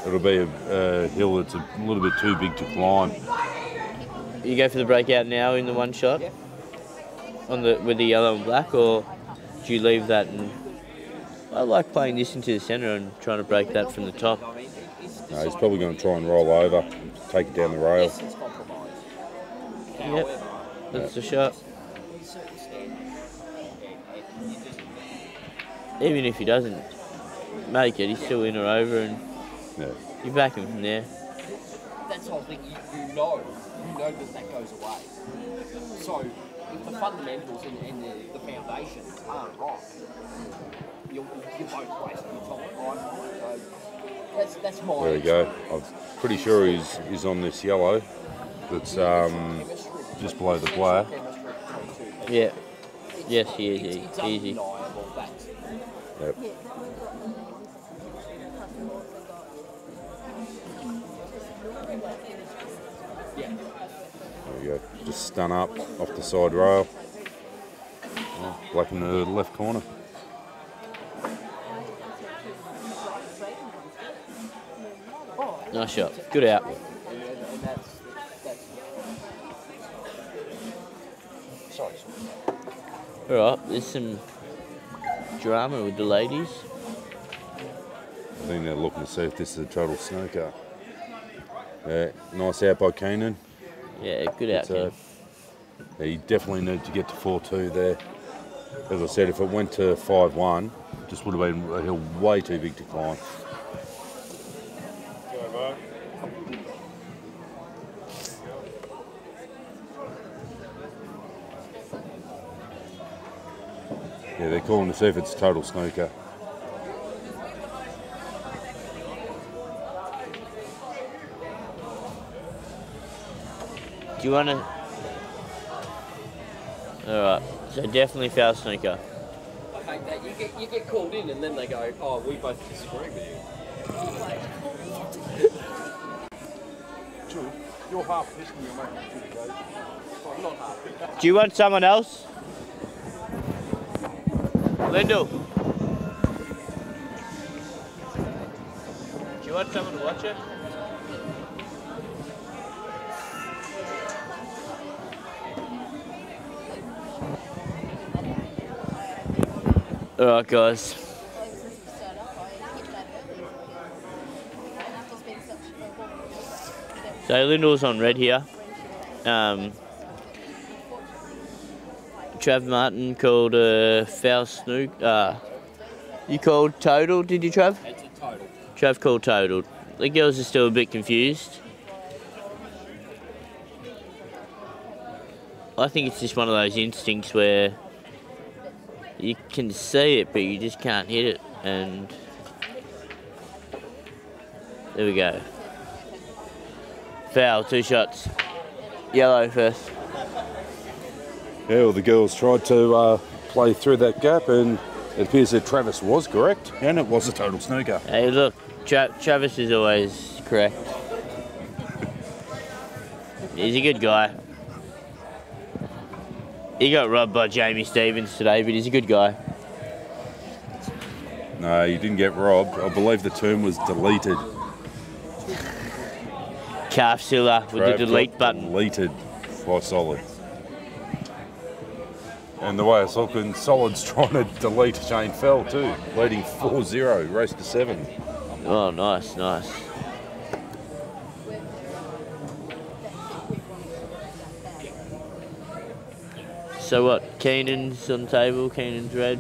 it'll be a hill that's a little bit too big to climb. you go for the breakout now in the one shot on with the yellow and black, or do you leave that? And I like playing this into the centre and trying to break that from the top. No, he's probably going to try and roll over, take it down the rail. Yep, that's the shot. Even if he doesn't make it, he's still in or over, and you back him from there. That's the whole thing. You know that goes away. So if the fundamentals and the foundations aren't right, you're both wasting your time. So that's my. There we go. I'm pretty sure he's on this yellow. That's just below the black. Yeah. Yes, he is. Easy. Yep. There we go. Just stun up off the side rail. Oh, black in the left corner. Nice shot. Good out. Alright, there's some drama with the ladies. I think they're looking to see if this is a total snooker. Yeah, nice out by Kenan. Yeah, good out, Kenan. He definitely needed to get to 4-2 there. As I said, if it went to 5-1, just would have been a hill way too big to climb. Yeah, they're calling to see if it's total snooker. Do you want to... Alright, so definitely foul snooker. I hate that. You get called in and then they go, oh, we both disagree with you. You're half pissed and you're making it go. I'm not half pissed. Do you want someone else? Lyndal. Do you want someone to watch it? Alright guys. So Lyndal's on red here. Trav Martin called a foul snook. You called total, did you, Trav? It's a total. Trav called total. The girls are still a bit confused. I think it's just one of those instincts where you can see it, but you just can't hit it. And there we go. Foul, 2 shots. Yellow first. Yeah, well, the girls tried to play through that gap, and it appears that Travis was correct, and it was a total snooker. Hey, look, Travis is always correct. He's a good guy. He got robbed by Jamie Stevens today, but he's a good guy. No, you didn't get robbed. I believe the term was deleted. Calf Silla with the delete button. Deleted by Solid. And the way it's looking, Solid's trying to delete Shane Fell too, leading 4-0, race to 7. Oh, nice, nice. So what? Keenan's on the table. Keenan's red.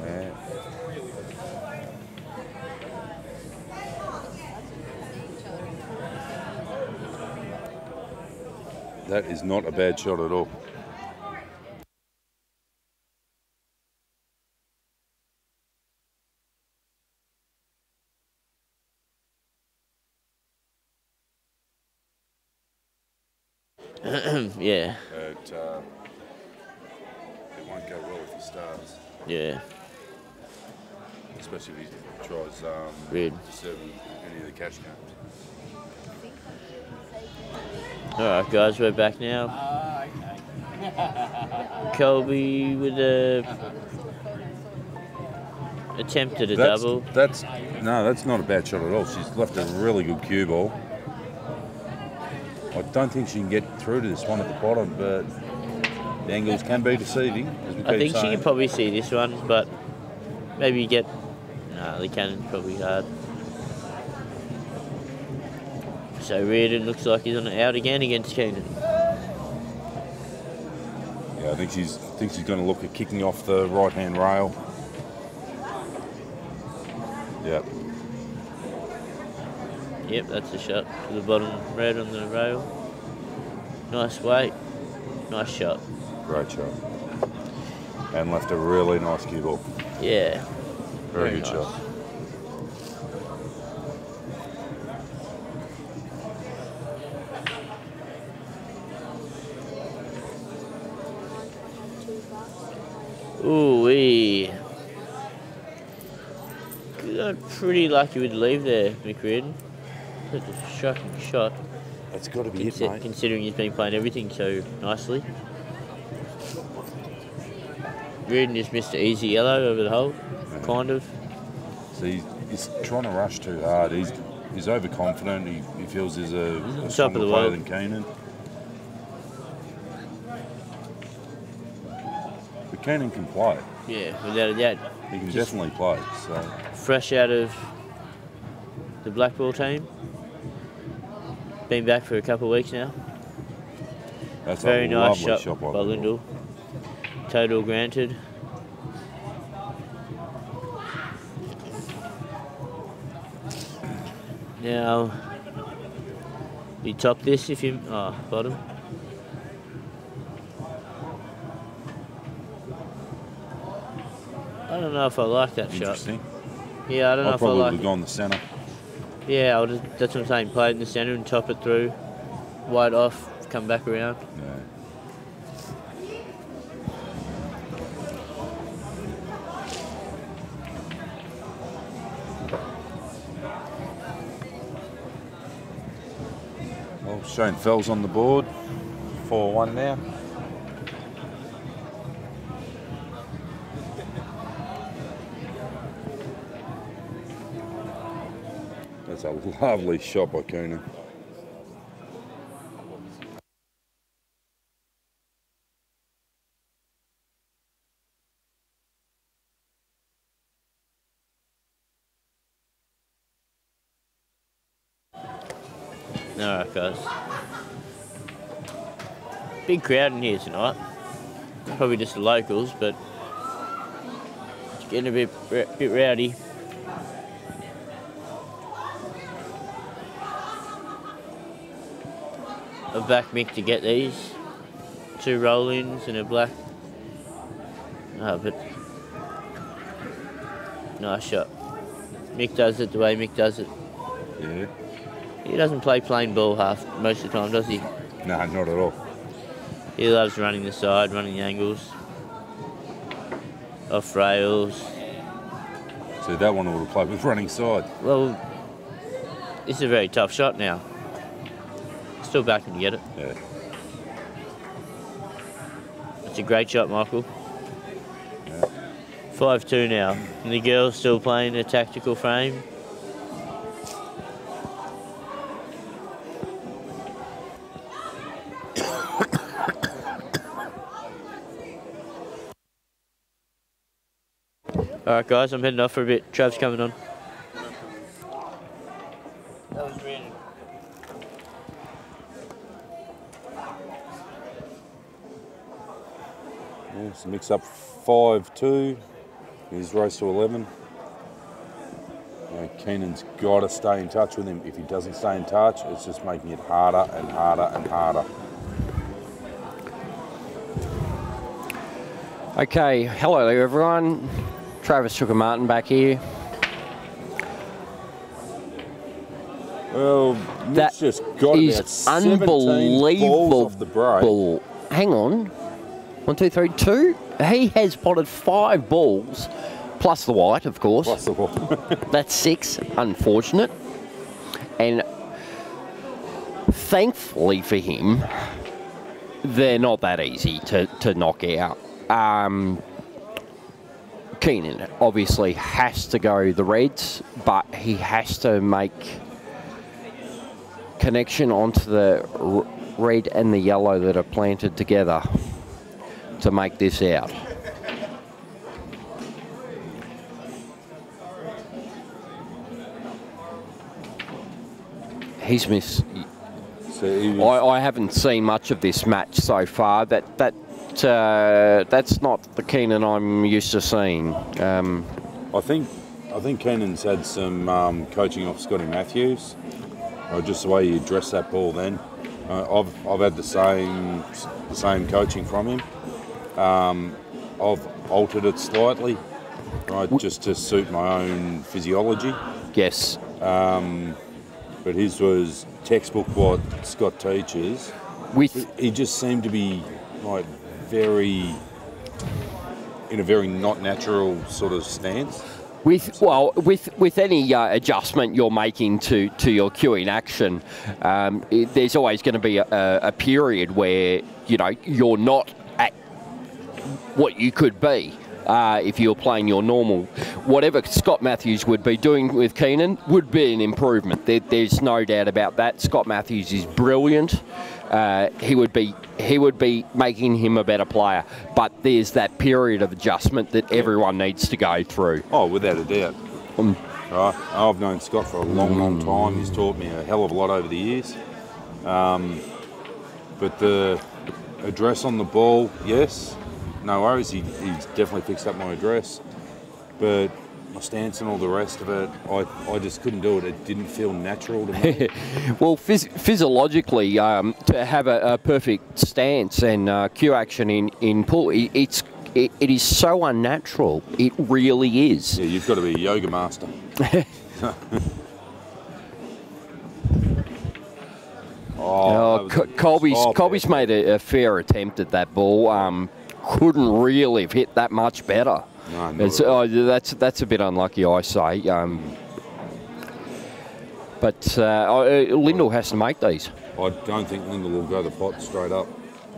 Yeah. That is not a bad shot at all. Yeah. It won't go well if he starts. Yeah. Especially if he tries Red. to serve any of the cash games. Alright guys, we're back now. Kolbe with a attempt at a double. That's not a bad shot at all. She's left a really good cue ball. I don't think she can get through to this one at the bottom, but the angles can be deceiving, as we keep I think saying. she can probably see this one, but maybe get... No, the cannon's probably hard. So Reardon looks like he's on the out again against Kenan. Yeah, I think she's going to look at kicking off the right-hand rail. Yep. Yep, that's a shot to the bottom red on the rail. Nice weight, nice shot. Great shot. And left a really nice cue ball. Yeah. Very good nice. shot. Ooh-wee. Got pretty lucky with the leave there, Reardon. Such a shocking shot. That's got to be it, mate. Considering he's been playing everything so nicely. Reardon just missed an easy yellow over the hole, kind of. So he's trying to rush too hard. He's overconfident. He feels he's a stronger player than Kenan. But Kenan can play. Yeah, without a doubt. He can definitely play. So fresh out of the Blackball team. Been back for a couple of weeks now. that's Very a nice lovely shot by Lyndal. Lyndal. Total granted. Now, you top this if you... Oh, bottom. I don't know if I like that shot. Interesting. Yeah, I don't know I'll if I probably like have it. gone the centre. Yeah, that's what I'm saying. Play it in the centre and top it through. Wide off, come back around. Yeah. Well, Shane Fell's on the board. 4-1 now. That's a lovely shot by Kenan. Alright guys. Big crowd in here tonight. Probably just the locals, but it's getting a bit rowdy. I've backed Mick to get these. 2 roll-ins and a black. But nice shot. Mick does it the way Mick does it. Yeah. He doesn't play plain ball most of the time, does he? No, not at all. He loves running the side, running the angles. Off rails. So that one would have played with running side. Well, this is a very tough shot now. Still backing to get it. Yeah. It's a great shot, Michael. 5-2 now. And the girl's still playing a tactical frame. Alright guys, I'm heading off for a bit. Trav's coming on. That was Reardon. Yeah, so mix up 5-2. He's race to 11. Keenan's got to stay in touch with him. If he doesn't stay in touch, it's just making it harder and harder and harder. Okay, hello everyone. Travis Chuka-Martin back here. Well, That just got is about 17 unbelievable. balls off the break. Hang on. 1, 2, 3, 2. He has potted 5 balls, plus the white, of course. Plus the ball. That's 6, unfortunate. And thankfully for him, they're not that easy to knock out. Keenan obviously has to go the reds, but he has to make connection onto the red and the yellow that are planted together to make this out. He's missed. So I haven't seen much of this match so far. That's not the Keenan I'm used to seeing. I think Keenan's had some coaching off Scotty Matthews. Just the way he addressed that ball then. I've had the same coaching from him. I've altered it slightly, right, just to suit my own physiology. Yes. But his was textbook what Scott teaches. He just seemed to be like in a very not natural sort of stance. With any adjustment you're making to your cueing action, there's always going to be a period where you're not at what you could be if you're playing your normal. Whatever Scott Matthews would be doing with Keenan would be an improvement. There's no doubt about that. Scott Matthews is brilliant. He would be making him a better player. But there's that period of adjustment that everyone needs to go through. Oh, without a doubt. Right. I've known Scott for a long, long time. He's taught me a hell of a lot over the years. But the address on the ball, yes, no worries. He's definitely fixed up my address. But my stance and all the rest of it, I just couldn't do it. It didn't feel natural to me. Well, physiologically, to have a perfect stance and cue action in Poole, it is so unnatural. It really is. Yeah, you've got to be a yoga master. Kolbe's made a fair attempt at that ball. Couldn't really have hit that much better. No, that's a bit unlucky, I say. But Lyndal has to make these. I don't think Lyndal will go the pot straight up.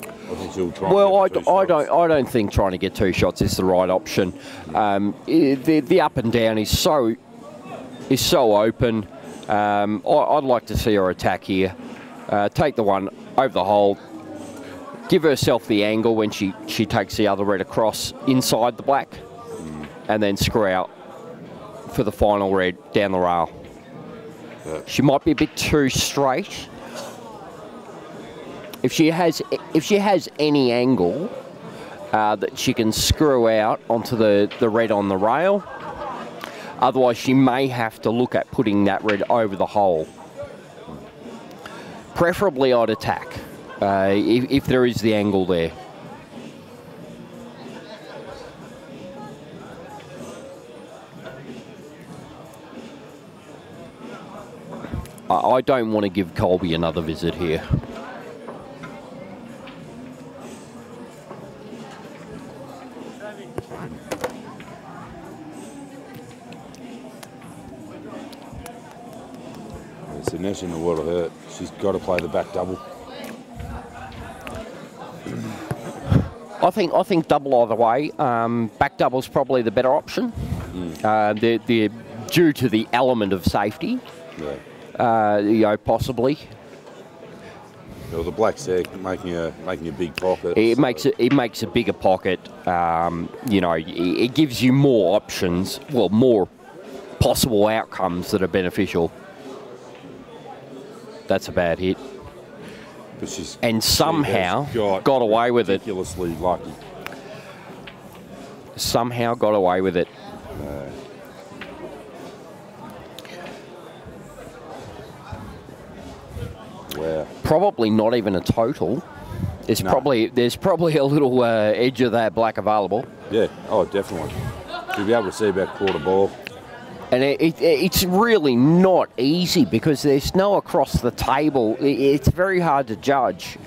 I think he'll try. Well, I and get 2 shots. don't think trying to get 2 shots is the right option. The up and down is so open. I'd like to see her attack here. Take the one over the hole. Give herself the angle when she takes the other red across inside the black, and then screw out for the final red down the rail. Yeah. She might be a bit too straight. If she has any angle that she can screw out onto the red on the rail, otherwise she may have to look at putting that red over the hole. Preferably I'd attack. If there is the angle there. I don't want to give Kolbe another visit here. now she's in the world of hurt. She's got to play the back double. I think double either way. Back double's probably the better option. They're due to the element of safety. Yeah. You know, possibly. Well, the black sack making a big pocket. It makes a bigger pocket. You know, it gives you more options. Well, more possible outcomes that are beneficial. That's a bad hit. And somehow got away with it. Ridiculously lucky. Somehow got away with it. Wow. Probably not even a total. There's probably a little edge of that black available. Yeah. Oh, definitely. You'll be able to see about quarter ball. And it's really not easy because there's no across the table. It's very hard to judge.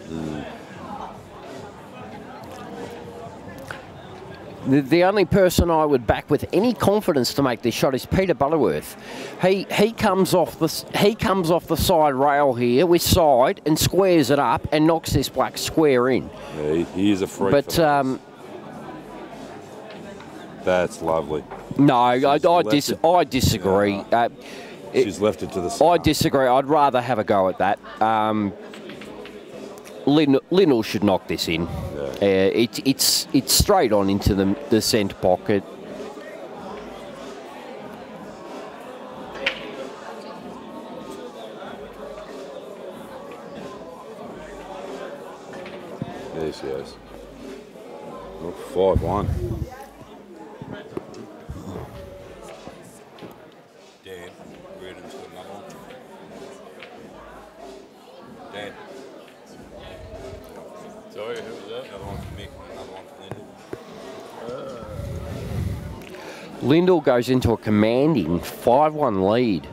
The only person I would back with any confidence to make this shot is Peter Butterworth. He comes off the side rail here with side and squares it up and knocks this black square in. Yeah, he is a freak. But that's lovely. No, I disagree. She's left it to the side. I disagree. I'd rather have a go at that. Lyndal should knock this in. Yeah. It's straight on into the centre pocket. There she is. 5-1. Dan, Reardon's got another one. Dan. Sorry, who was that? Another one for Mick, another one for Lyndal. Lyndal goes into a commanding 5-1 lead.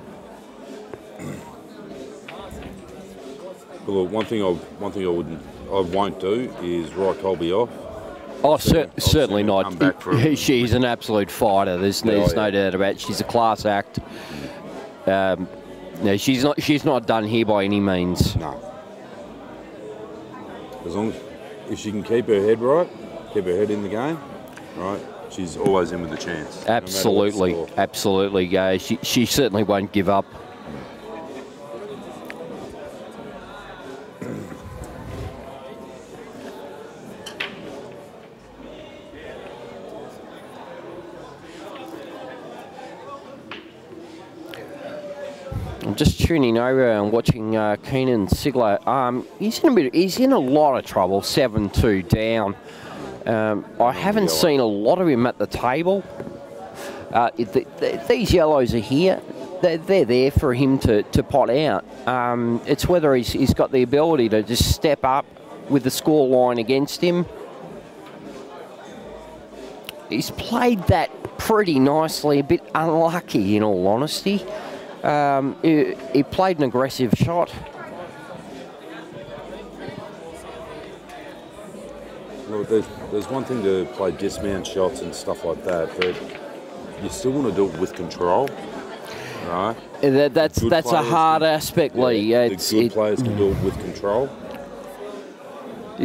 Well, look, one thing I won't do is write Kolbe off. Oh, certainly not. She's an absolute fighter. There's no doubt about it. She's a class act. No, she's not done here by any means. No. As long as if she can keep her head right, keep her head in the game, right, she's always in with a chance. Absolutely, no absolutely. She certainly won't give up. I'm just tuning over and watching Keenan Cigler. He's in a lot of trouble. 7-2 down. I haven't seen a lot of him at the table. These yellows are here. They're there for him to pot out. It's whether he's got the ability to just step up with the score line against him. He's played that pretty nicely. A bit unlucky, in all honesty. He played an aggressive shot. Well, there's one thing to play dismount shots and stuff like that, but you still want to do it with control, right? That's a hard aspect, Lee. The good players can do it with control.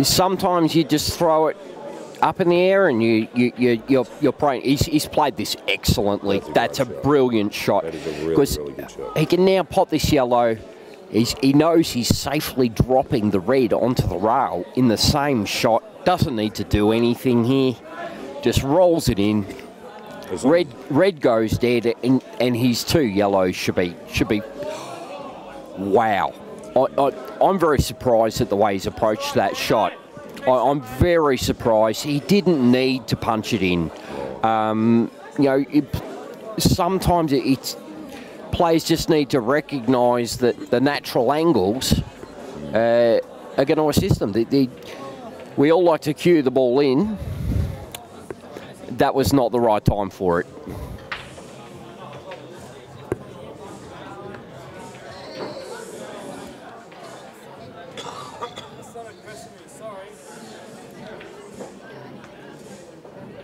Sometimes you just throw it up in the air and you're praying. He's played this excellently. That's a brilliant shot. That is a really good shot. He can now pot this yellow. He knows he's safely dropping the red onto the rail in the same shot. Doesn't need to do anything here. Just rolls it in. Red goes dead, and his two yellows should be. Wow. I'm very surprised at the way he's approached that shot. I'm very surprised. He didn't need to punch it in. You know, sometimes players just need to recognise that the natural angles are going to assist them. We all like to cue the ball in. That was not the right time for it.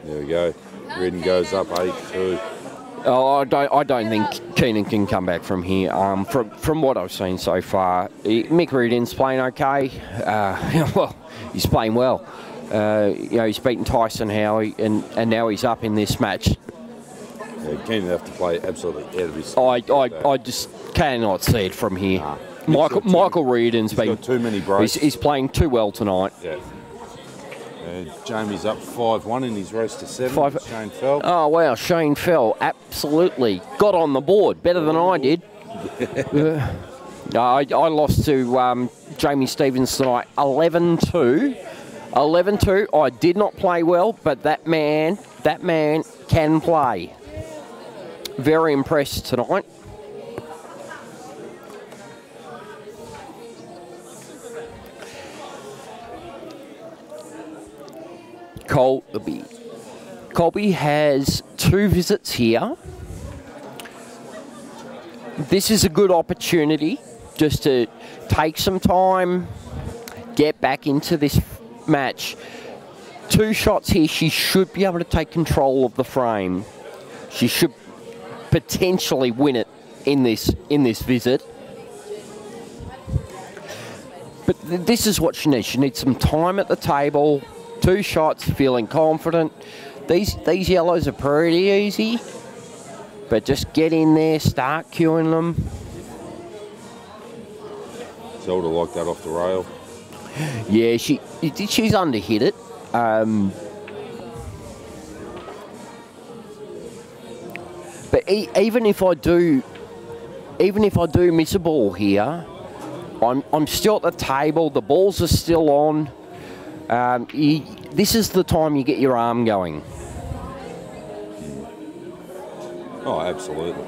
There we go. Reardon goes up 8-2. Oh, I don't think Keenan can come back from here. From what I've seen so far, Mick Reardon's playing okay. Well, he's playing well. You know, he's beaten Tyson Howie, and now he's up in this match. Yeah, Keenan have to play absolutely out of his. I just cannot see it from here. Nah. Michael Reardon's got too many breaks. He's playing too well tonight. Yeah. Jamie's up 5-1 in his race to 7. Shane Fell. Oh wow, Shane Fell absolutely got on the board better than I did. I lost to Jamie Stevens tonight, 11-2. 11-2. I did not play well, but that man can play. Very impressed tonight. Kolbe. Kolbe has 2 visits here. This is a good opportunity just to take some time, get back into this match. 2 shots here, she should be able to take control of the frame. She should potentially win it in this visit. But this is what she needs. She needs some time at the table. 2 shots, feeling confident. These yellows are pretty easy, but just get in there, start queuing them. Zelda like that off the rail. Yeah, she's underhit it. But even if I do miss a ball here, I'm still at the table. The balls are still on. This is the time you get your arm going. Oh, absolutely.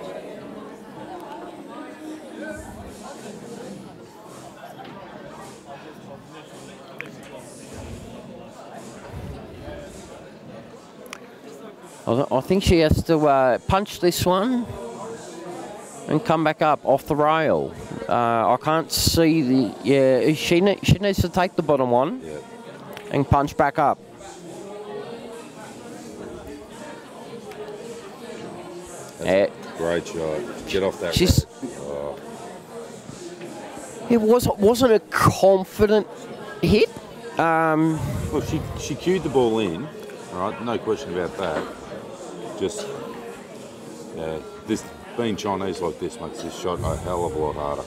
I think she has to punch this one and come back up off the rail. I can't see the... Yeah, she needs to take the bottom one. Yeah. And punch back up. Great shot. Get off that. Oh. It wasn't a confident hit. Well, she cued the ball in, right? No question about that. Just this being Chinese like this makes this shot a hell of a lot harder.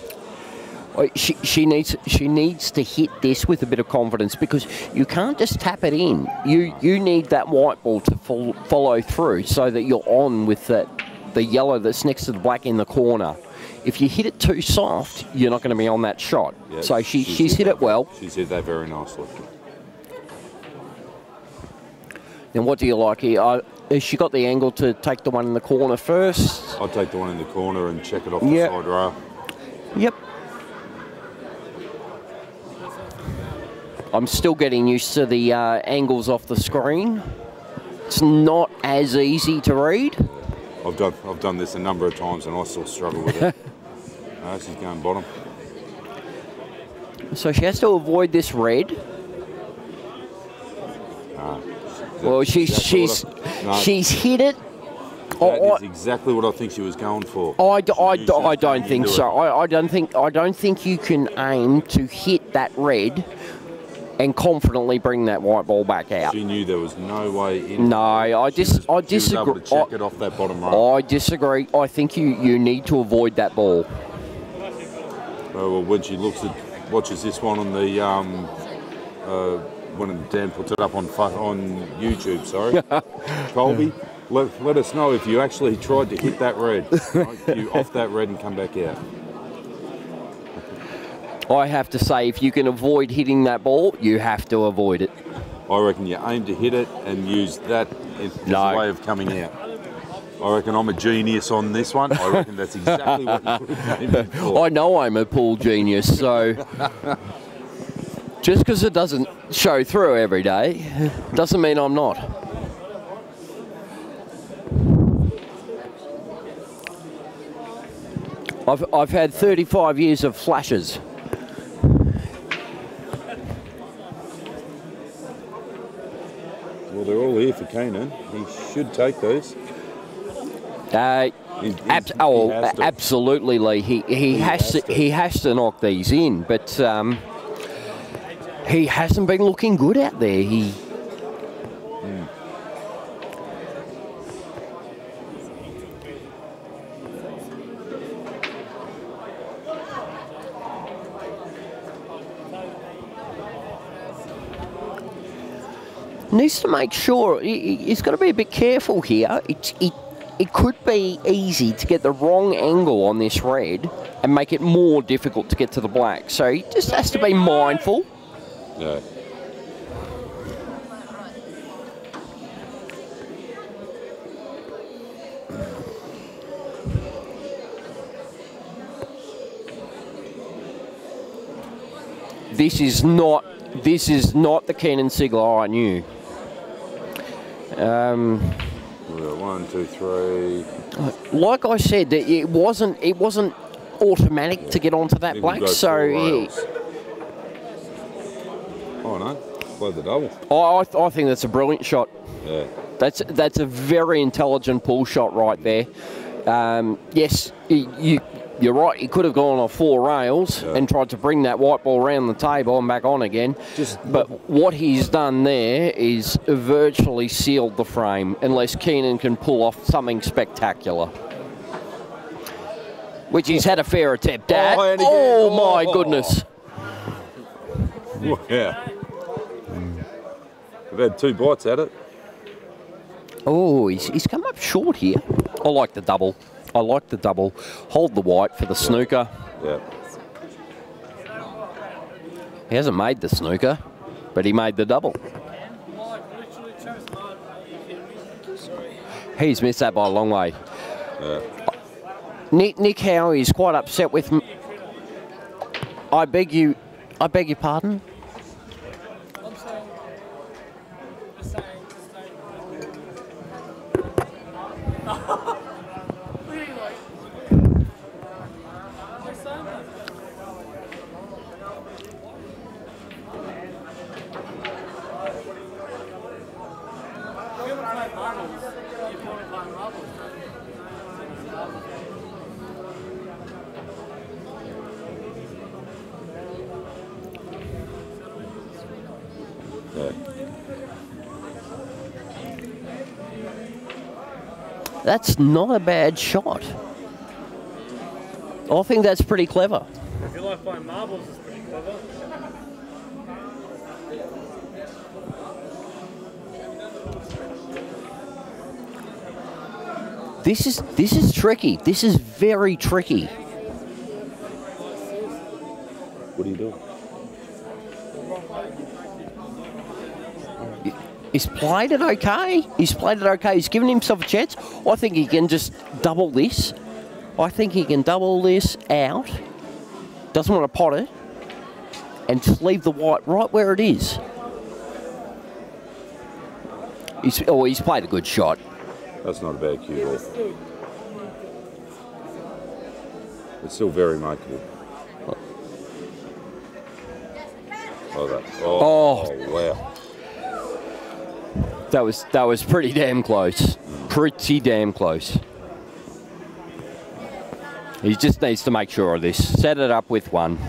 She needs to hit this with a bit of confidence, because you can't just tap it in. You need that white ball to follow through so that you're on with the yellow that's next to the black in the corner. If you hit it too soft, you're not going to be on that shot. Yeah, so she's hit it well. She's hit that very nicely. Then what do you like here? Has she got the angle to take the one in the corner first? I'll take the one in the corner and check it off the side rail. Yep. I'm still getting used to the angles off the screen. It's not as easy to read. I've done this a number of times and I still struggle with it. No, she's going bottom. So she has to avoid this red. Well, she's hit it. That is exactly what I think she was going for. I don't think so. I don't think you can aim to hit that red and confidently bring that white ball back out. She knew there was no way in. No, I disagree. She was able to check it off that bottom row. I disagree. I think you need to avoid that ball. Well, when she watches this one on the when Dan puts it up on YouTube, sorry, Kolbe, let us know if you actually tried to hit that red. Right? You off that red and come back out. I have to say, if you can avoid hitting that ball, you have to avoid it. I reckon you aim to hit it and use that as a way of coming out. I reckon I'm a genius on this one. I reckon that's exactly what you would have aimed for. I know I'm a pool genius, so just because it doesn't show through every day doesn't mean I'm not. I've had 35 years of flashes. Well, they're all here for Kenan. He should take these. Absolutely, Lee. He has to knock these in, but he hasn't been looking good out there. Needs to make sure he's got to be a bit careful here. It could be easy to get the wrong angle on this red and make it more difficult to get to the black. So he just has to be mindful. Yeah. This is not the Kenan Cigler I knew. 1, 2, 3. Like I said, it wasn't automatic to get onto that black. So oh no, play the double. I think that's a brilliant shot. Yeah. That's a very intelligent pull shot right there. Yes, you're right. He could have gone off 4 rails and tried to bring that white ball around the table and back on again. But what he's done there is virtually sealed the frame, unless Keenan can pull off something spectacular. Which he's had a fair attempt at. Oh my goodness. Yeah. We've had 2 bites at it. Oh, he's come up short here. I like the double. Hold the white for the snooker. Yeah. He hasn't made the snooker, but he made the double. He's missed that by a long way. Yeah. Nick Howe is quite upset with me. I beg your pardon? That's not a bad shot. I think that's pretty clever. If you like playing marbles, it's pretty clever. This is tricky. This is very tricky. What are you doing? He's played it okay. He's given himself a chance. I think he can just double this. I think he can double this out. Doesn't want to pot it. And just leave the white right where it is. He's played a good shot. That's not a bad cue ball. It's still very makeable. Oh, wow. That was pretty damn close. Pretty damn close. He just needs to make sure of this. Set it up with 1.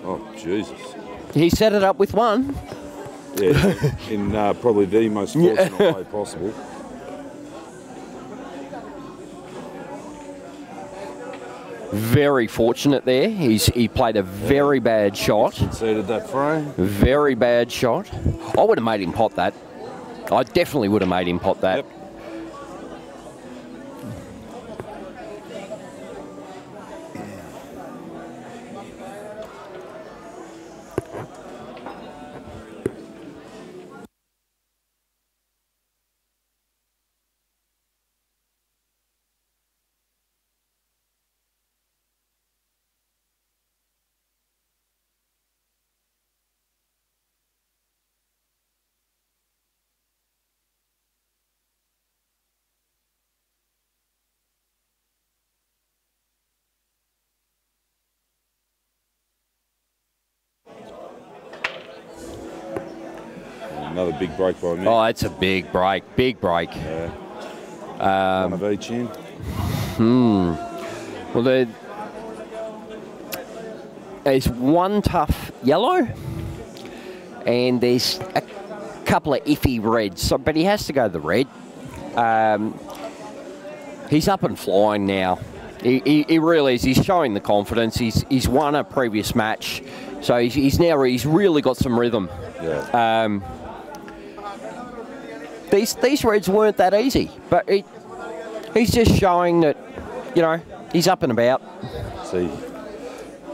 Oh, Jesus. He set it up with 1. Yeah, in probably the most fortunate way possible. Very fortunate there. He played a very bad shot. Conceded that frame. Very bad shot. I would have made him pot that. I definitely would have made him pot that. Yep. Another big break by me. Oh, it's a big break. Big break. Yeah. One of each in. Well, there's one tough yellow, and there's a couple of iffy reds. So, but he has to go the red. He's up and flying now. He really is. He's showing the confidence. He's won a previous match, so he's really got some rhythm. Yeah. These reds weren't that easy, but he's just showing that, you know, he's up and about. See,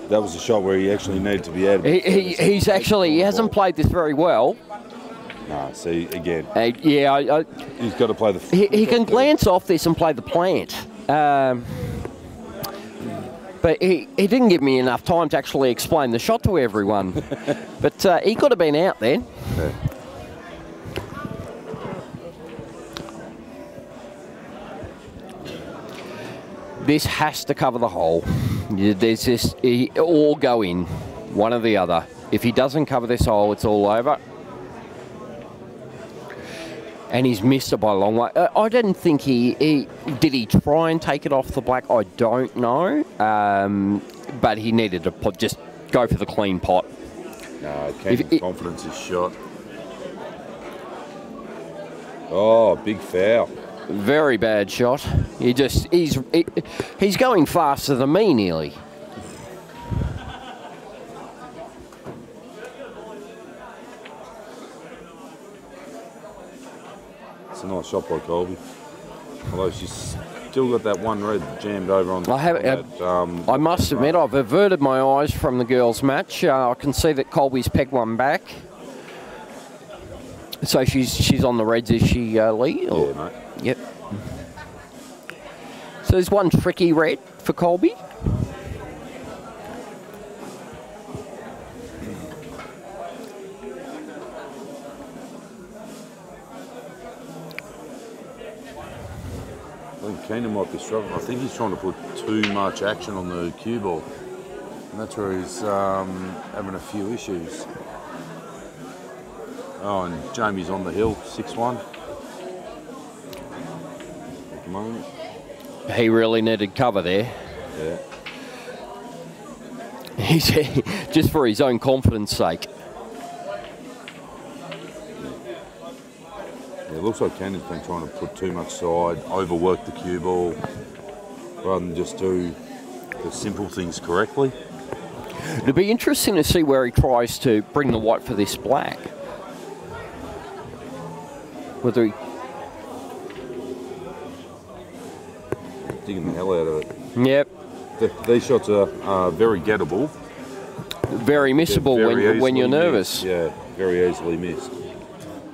that was a shot where he actually needed to be out. He hasn't played this very well. No, see, again. He's got to play the... He can glance off this and play the plant. But he didn't give me enough time to actually explain the shot to everyone. But he could have been out then. Yeah. This has to cover the hole. There's just, or go in, one or the other. If he doesn't cover this hole, it's all over. And he's missed it by a long way. I didn't think did he try and take it off the black? I don't know. But he needed to just go for the clean pot. No, Kenan's confidence is shot. Oh, big foul. Very bad shot. He's going faster than me nearly. It's a nice shot by Kolbe. Although she's still got that one red jammed over on. I must admit, I've averted my eyes from the girls' match. I can see that Kolbe's pegged one back. So she's on the reds, is she, Lee? Or? Yeah, mate. Yep. So there's one tricky red for Kolbe. I think Kenan might be struggling. I think he's trying to put too much action on the cue ball. And that's where he's having a few issues. Oh, and Jamie's on the hill, 6-1. At the moment. He really needed cover there. Yeah. He's just for his own confidence sake. Yeah, it looks like Kenan's been trying to put too much side, overwork the cue ball, rather than just do the simple things correctly. It'll be interesting to see where he tries to bring the white for this black. Whether he... Digging the hell out of it. Yep. These shots are very gettable. Very missable when you're nervous. Yeah, very easily missed.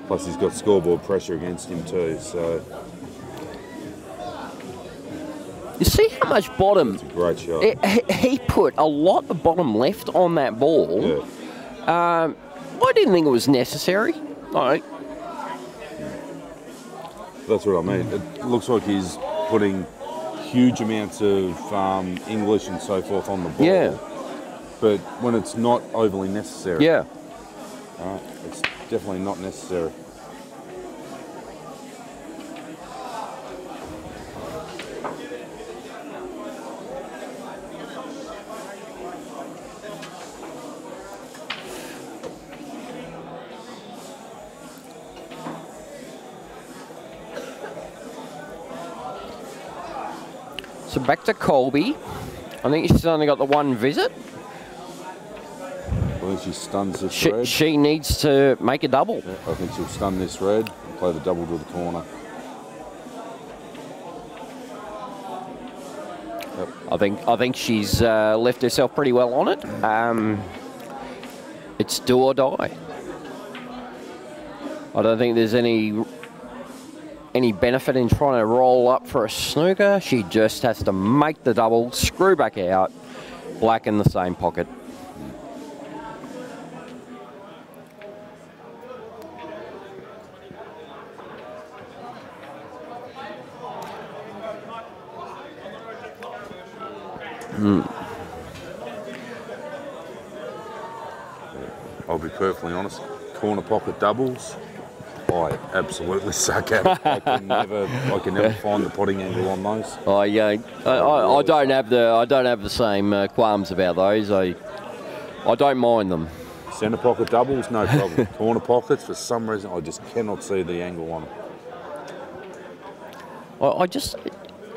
Plus he's got scoreboard pressure against him too, so... You see how much bottom... It's a great shot. He put a lot of bottom left on that ball. Yeah. I didn't think it was necessary. No. That's what I mean. It looks like he's putting huge amounts of English and so forth on the ball. Yeah. But when it's not overly necessary. Yeah. It's definitely not necessary. So back to Kolbe. I think she's only got the one visit. I think she stuns this red. She needs to make a double. Yeah, I think she'll stun this red and play the double to the corner. Yep. I think she's left herself pretty well on it. It's do or die. I don't think there's any benefit in trying to roll up for a snooker. She just has to make the double, screw back out, black in the same pocket. I'll be perfectly honest, corner pocket doubles I absolutely suck at it. I can never find the potting angle on those. I don't have the same qualms about those. I don't mind them. Centre pocket doubles, no problem. Corner pockets, for some reason, I just cannot see the angle on them.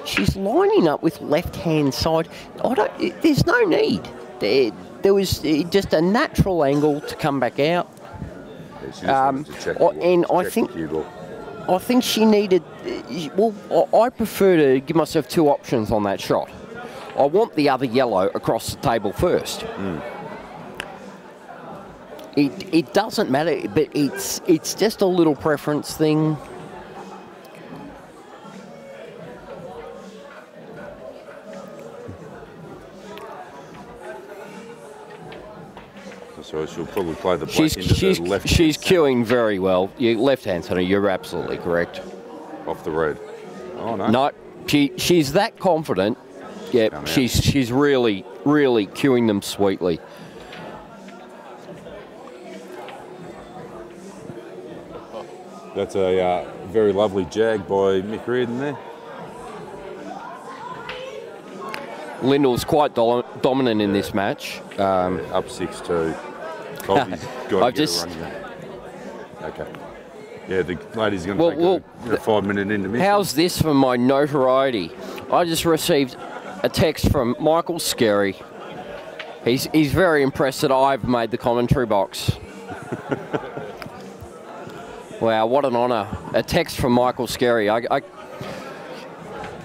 She's lining up with left-hand side. There's no need. There was just a natural angle to come back out. I think she needed. Well, I prefer to give myself two options on that shot. I want the other yellow across the table first. Mm. It doesn't matter, but it's just a little preference thing. So she'll probably play the black into the left. She's queuing very well. Left-hand center, you're absolutely correct. Off the red. Oh no. No, she's that confident. Yeah, she's really queuing them sweetly. That's a very lovely jag by Mick Reardon there. Lyndal's quite dominant in this match. Up 6-2. Kolbe's got to get a run again. Okay. Yeah, the lady's going to take a 5-minute intermission. How's this for my notoriety? I just received a text from Michael Skerry. He's very impressed that I've made the commentary box. Wow, what an honour. A text from Michael Skerry.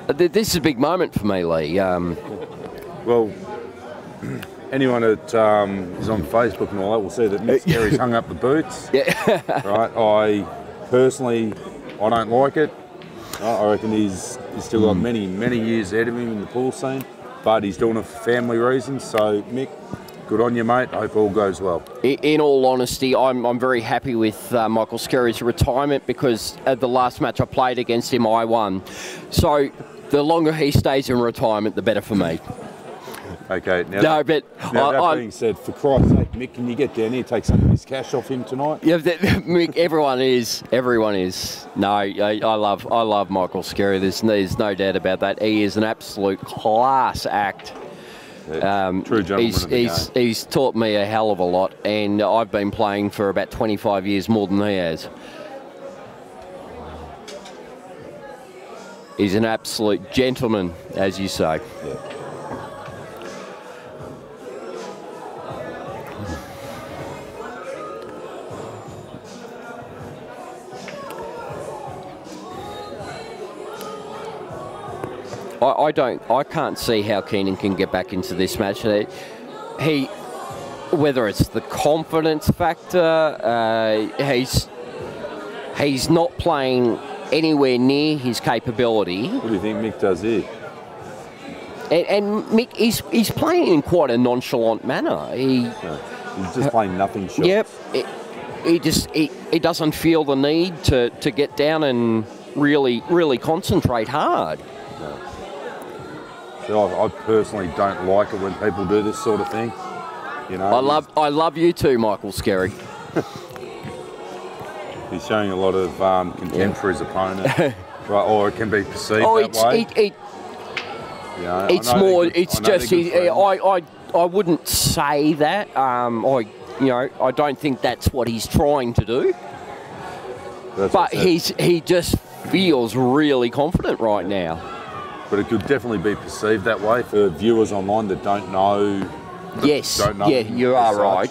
This is a big moment for me, Lee. Well, anyone that is on Facebook and all that will see that Mick Skerry's hung up the boots. Yeah. Right. I personally, I don't like it. I reckon he's still got many years ahead of him in the pool scene, but he's doing it for family reasons. So, Mick, good on you, mate. I hope all goes well. In all honesty, I'm very happy with Michael Skerry's retirement because at the last match I played against him, I won. So the longer he stays in retirement, the better for me. Okay. Now, that being said, for Christ's sake, Mick, can you get down here and take some of his cash off him tonight? Yeah, Mick, everyone is. No, I love Michael Skerry. There's no doubt about that. He is an absolute class act. Yeah, true gentleman. He's taught me a hell of a lot, and I've been playing for about 25 years more than he has. He's an absolute gentleman, as you say. Yeah. I can't see how Keenan can get back into this match. Whether it's the confidence factor, he's not playing anywhere near his capability. What do you think Mick does here? And Mick, he's playing in quite a nonchalant manner. He's just playing nothing shots. Yep. He doesn't feel the need to get down and really concentrate hard. No. So I personally don't like it when people do this sort of thing. You know. I love you too, Michael Skerry. He's showing a lot of contempt for his opponent, right? Or it can be perceived that way. I wouldn't say that. I don't think that's what he's trying to do. But he just feels really confident right now. But it could definitely be perceived that way for viewers online that don't know. Yes, yeah, you are right.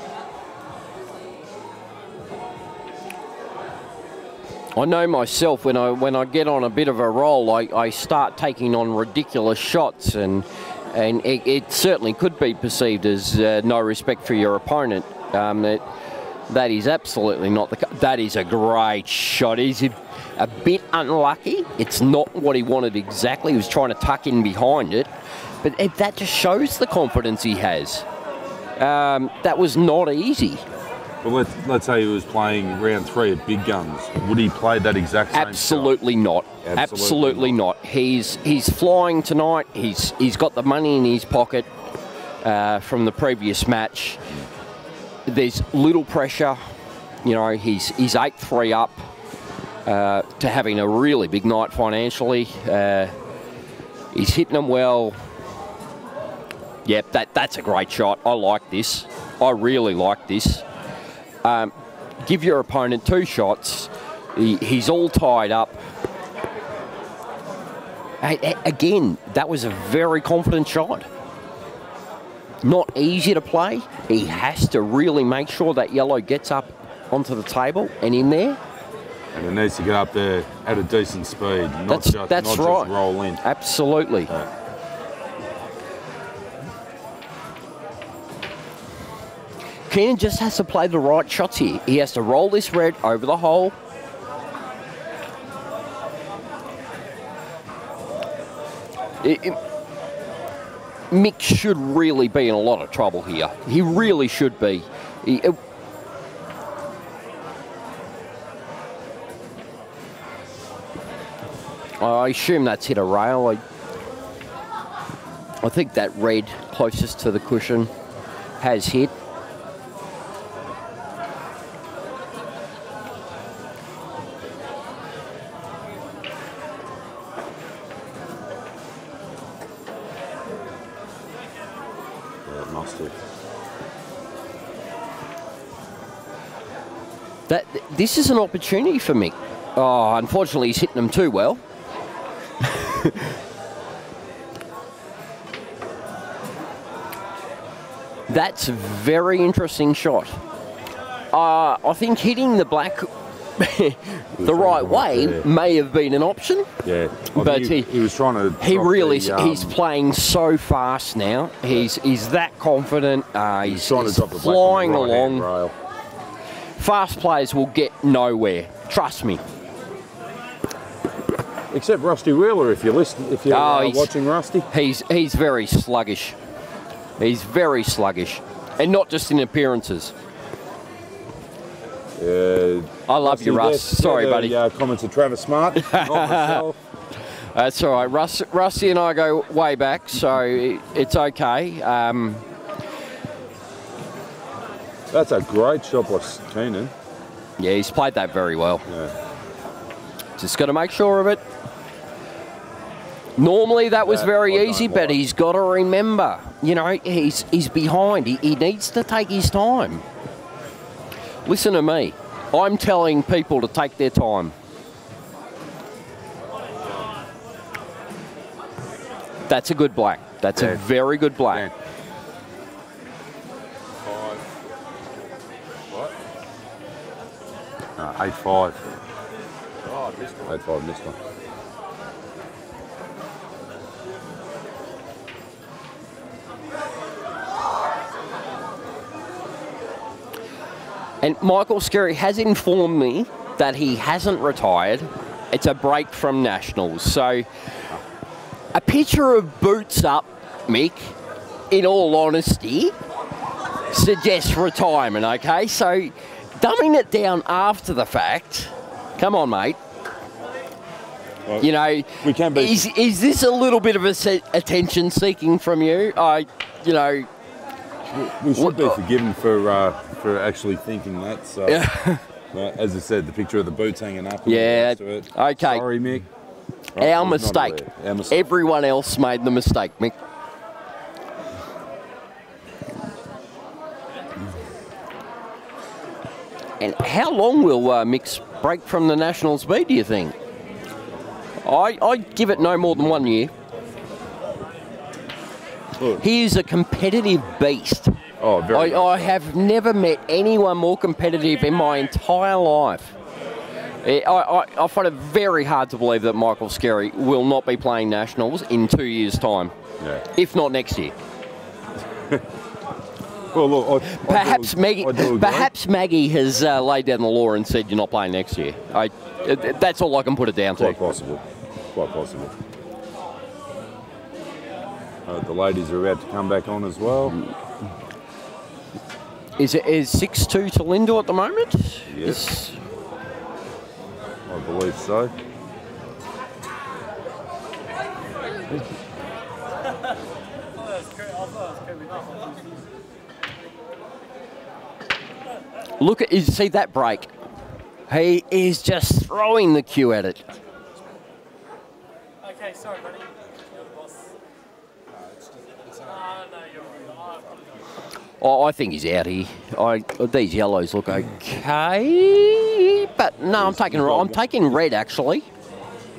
I know myself when I get on a bit of a roll, I start taking on ridiculous shots, and it certainly could be perceived as no respect for your opponent. That is absolutely not the case. That is a great shot. He's a bit unlucky. It's not what he wanted exactly. He was trying to tuck in behind it, but that just shows the confidence he has. That was not easy. Well, let's say he was playing round 3 at Big Guns. Would he play that exact same Absolutely shot? Not. Absolutely not. He's flying tonight. He's got the money in his pocket from the previous match. There's little pressure. You know, he's 8-3 up. to having a really big night financially. He's hitting them well. Yep, that's a great shot. I like this. I really like this. Give your opponent 2 shots. He's all tied up. Again, that was a very confident shot. Not easy to play. He has to really make sure that yellow gets up onto the table and in there. And it needs to get up there at a decent speed, not That's just right. roll in. Absolutely. Kenan just has to play the right shots here. He has to roll this red over the hole. Mick should really be in a lot of trouble here. He really should be. I assume that's hit a rail. I think that red closest to the cushion has hit. This is an opportunity for Mick. Oh, unfortunately, he's hitting them too well. That's a very interesting shot. I think hitting the black the right way may have been an option. Yeah, but he was trying to. He really, he's playing so fast now. He's that confident. He's flying along. Fast players will get nowhere. Trust me. Except Rusty Wheeler, if you're listening, if you're watching Rusty. He's very sluggish. He's very sluggish, and not just in appearances. I love you, Russ. Sorry, buddy. Comments of Travis Smart, not myself. That's all right. Rusty and I go way back, so it's okay. That's a great shot by Keenan. Yeah, he's played that very well. Yeah. Just got to make sure of it. Normally that was very easy, but he's got to remember, you know, he's behind. He needs to take his time. Listen to me. I'm telling people to take their time. That's a good black. That's a very good black. 5. What? 8-5. Oh, I missed one. 8-5, missed one. And Michael Skerry has informed me that he hasn't retired. It's a break from Nationals. So a picture of boots up, Mick, in all honesty, suggests retirement, okay? So dumbing it down after the fact, come on, mate. Well, you know, we can be. Is this a little bit of attention seeking from you? You know, we should be forgiven for actually thinking that. So, as I said, the picture of the boots hanging up. Yeah. To it. Okay. Sorry, Mick. Right, Our mistake. Everyone else made the mistake, Mick. And how long will Mick's break from the Nationals be, do you think? I'd give it no more than 1 year. Look. He is a competitive beast. Oh, very much. I have never met anyone more competitive in my entire life. I find it very hard to believe that Michael Skerry will not be playing Nationals in 2 years' time, if not next year. Well, look, perhaps Maggie has laid down the law and said you're not playing next year. That's all I can put it down to. Quite possible. Quite possible. The ladies are about to come back on as well. Is 6-2 to Lyndal at the moment? Yes. I believe so. Look at see that break. He is just throwing the cue at it. Okay, sorry, buddy. You're the boss. No, you're right. Oh, I think he's out here. These yellows look okay, but no, I'm taking red actually.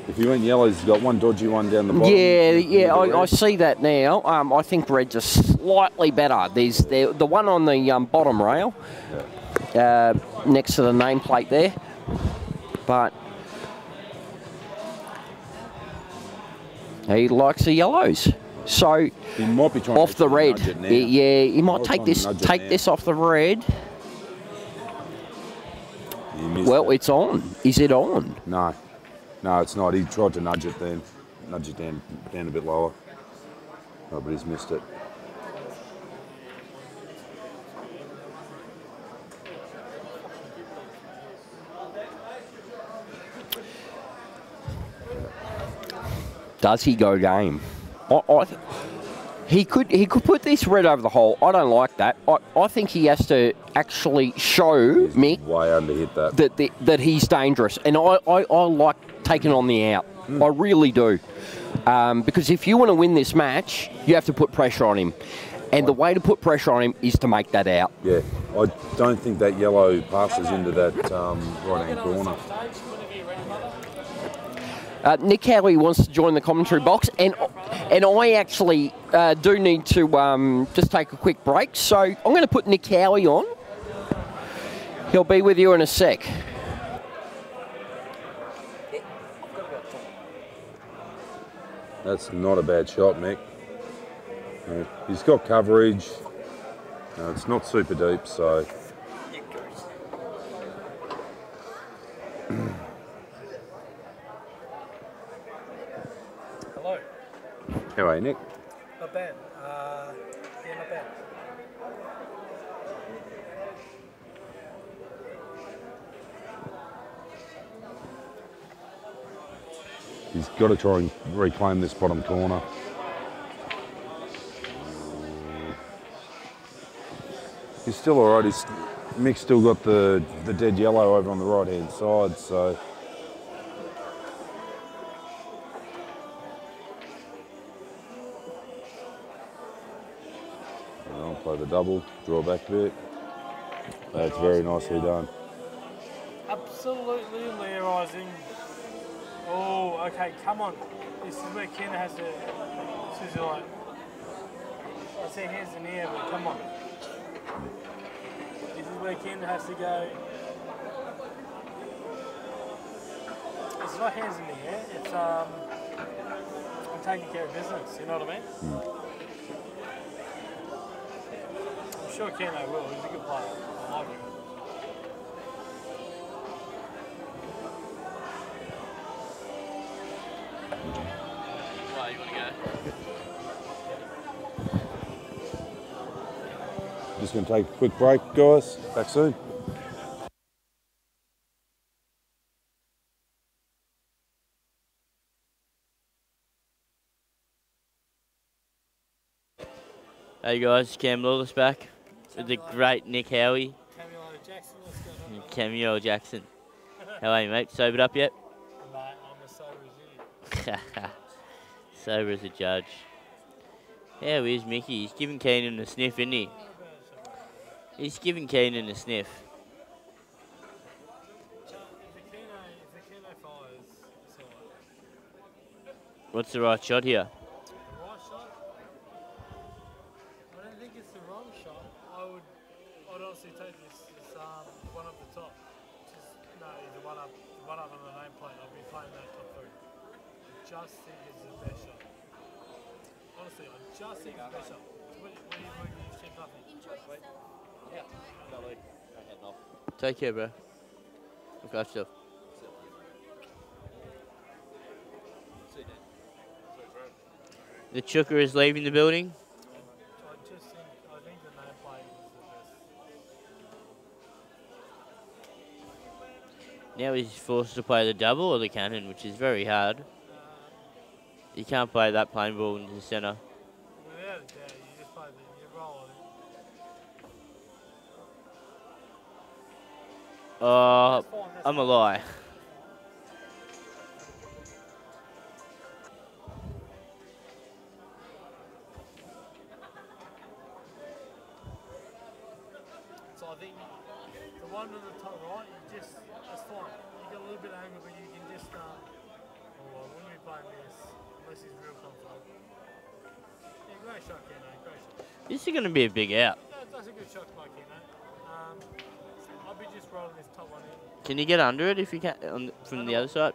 If you went yellows, he's got one dodgy one down the bottom. Yeah, I see that now. I think reds are slightly better. There's the one on the bottom rail, next to the nameplate there, but he likes the yellows. So he might be trying off to the red. nudge it now. Yeah, he might take trying to this off the red. Well, it. it's on. Is it on? No, it's not. He tried to nudge it then, nudge it down a bit lower. Oh, but he's missed it. Does he go game? He could put this red over the hole. I don't like that. I think he has to actually show Mick way underhit that that he's dangerous, and I like taking on the out. I really do, because if you want to win this match, you have to put pressure on him, and the way to put pressure on him is to make that out. Yeah, I don't think that yellow passes into that right-hand corner. Nick Howley wants to join the commentary box, and I actually do need to just take a quick break. So I'm going to put Nick Howley on. He'll be with you in a sec. That's not a bad shot, Mick. He's got coverage. It's not super deep, so. Hello. How are you, Nick? Not bad. Yeah, not bad. He's got to try and reclaim this bottom corner. He's still all right. Mick's still got the dead yellow over on the right-hand side, so. I'll play the double, draw back a bit. That's very nicely done. Absolutely layerising. Oh, okay, come on. This is where Kenan has to. This is like. I see hands in the air, but come on. This is where Kenan has to go. It's not hands in the air, it's I'm taking care of business, you know what I mean? I'm sure Kenan will, he's a good player. I like him. Right, you want to go? Just going to take a quick break, guys. Back soon. Hey guys, Cam Lawless back with the great Nick Howie. Cameo Jackson. How are you, mate? Sobered up yet? Mate, I'm as sober as you. Sober as a judge. How is Mickey? He's giving Keenan a sniff, isn't he? He's giving Keenan a sniff. What's the right shot here? I'd honestly take this one up the top. No, the one up on the nameplate. I'll be playing that top three. I just think it's the best shot. Honestly, I just think it's the best shot. What do you think, Duffy? Yeah. Take care, bro. Look after yourself. The Chooker is leaving the building. I think the nameplate is the best. Now he's forced to play the double or the cannon, which is very hard. You can't play that plain ball into the centre. Without a doubt, you just play you roll it. I'm a lie. So I think the one on the top right, that's fine. You got a little bit of angle, but you can just, I wouldn't be playing this unless he's real comfortable. Yeah, great shot, Kenan, great shot. This is going to be a big out. That's a good shot by Kenan. I'll be just rolling this top one in. Can you get under it if you can from the other side?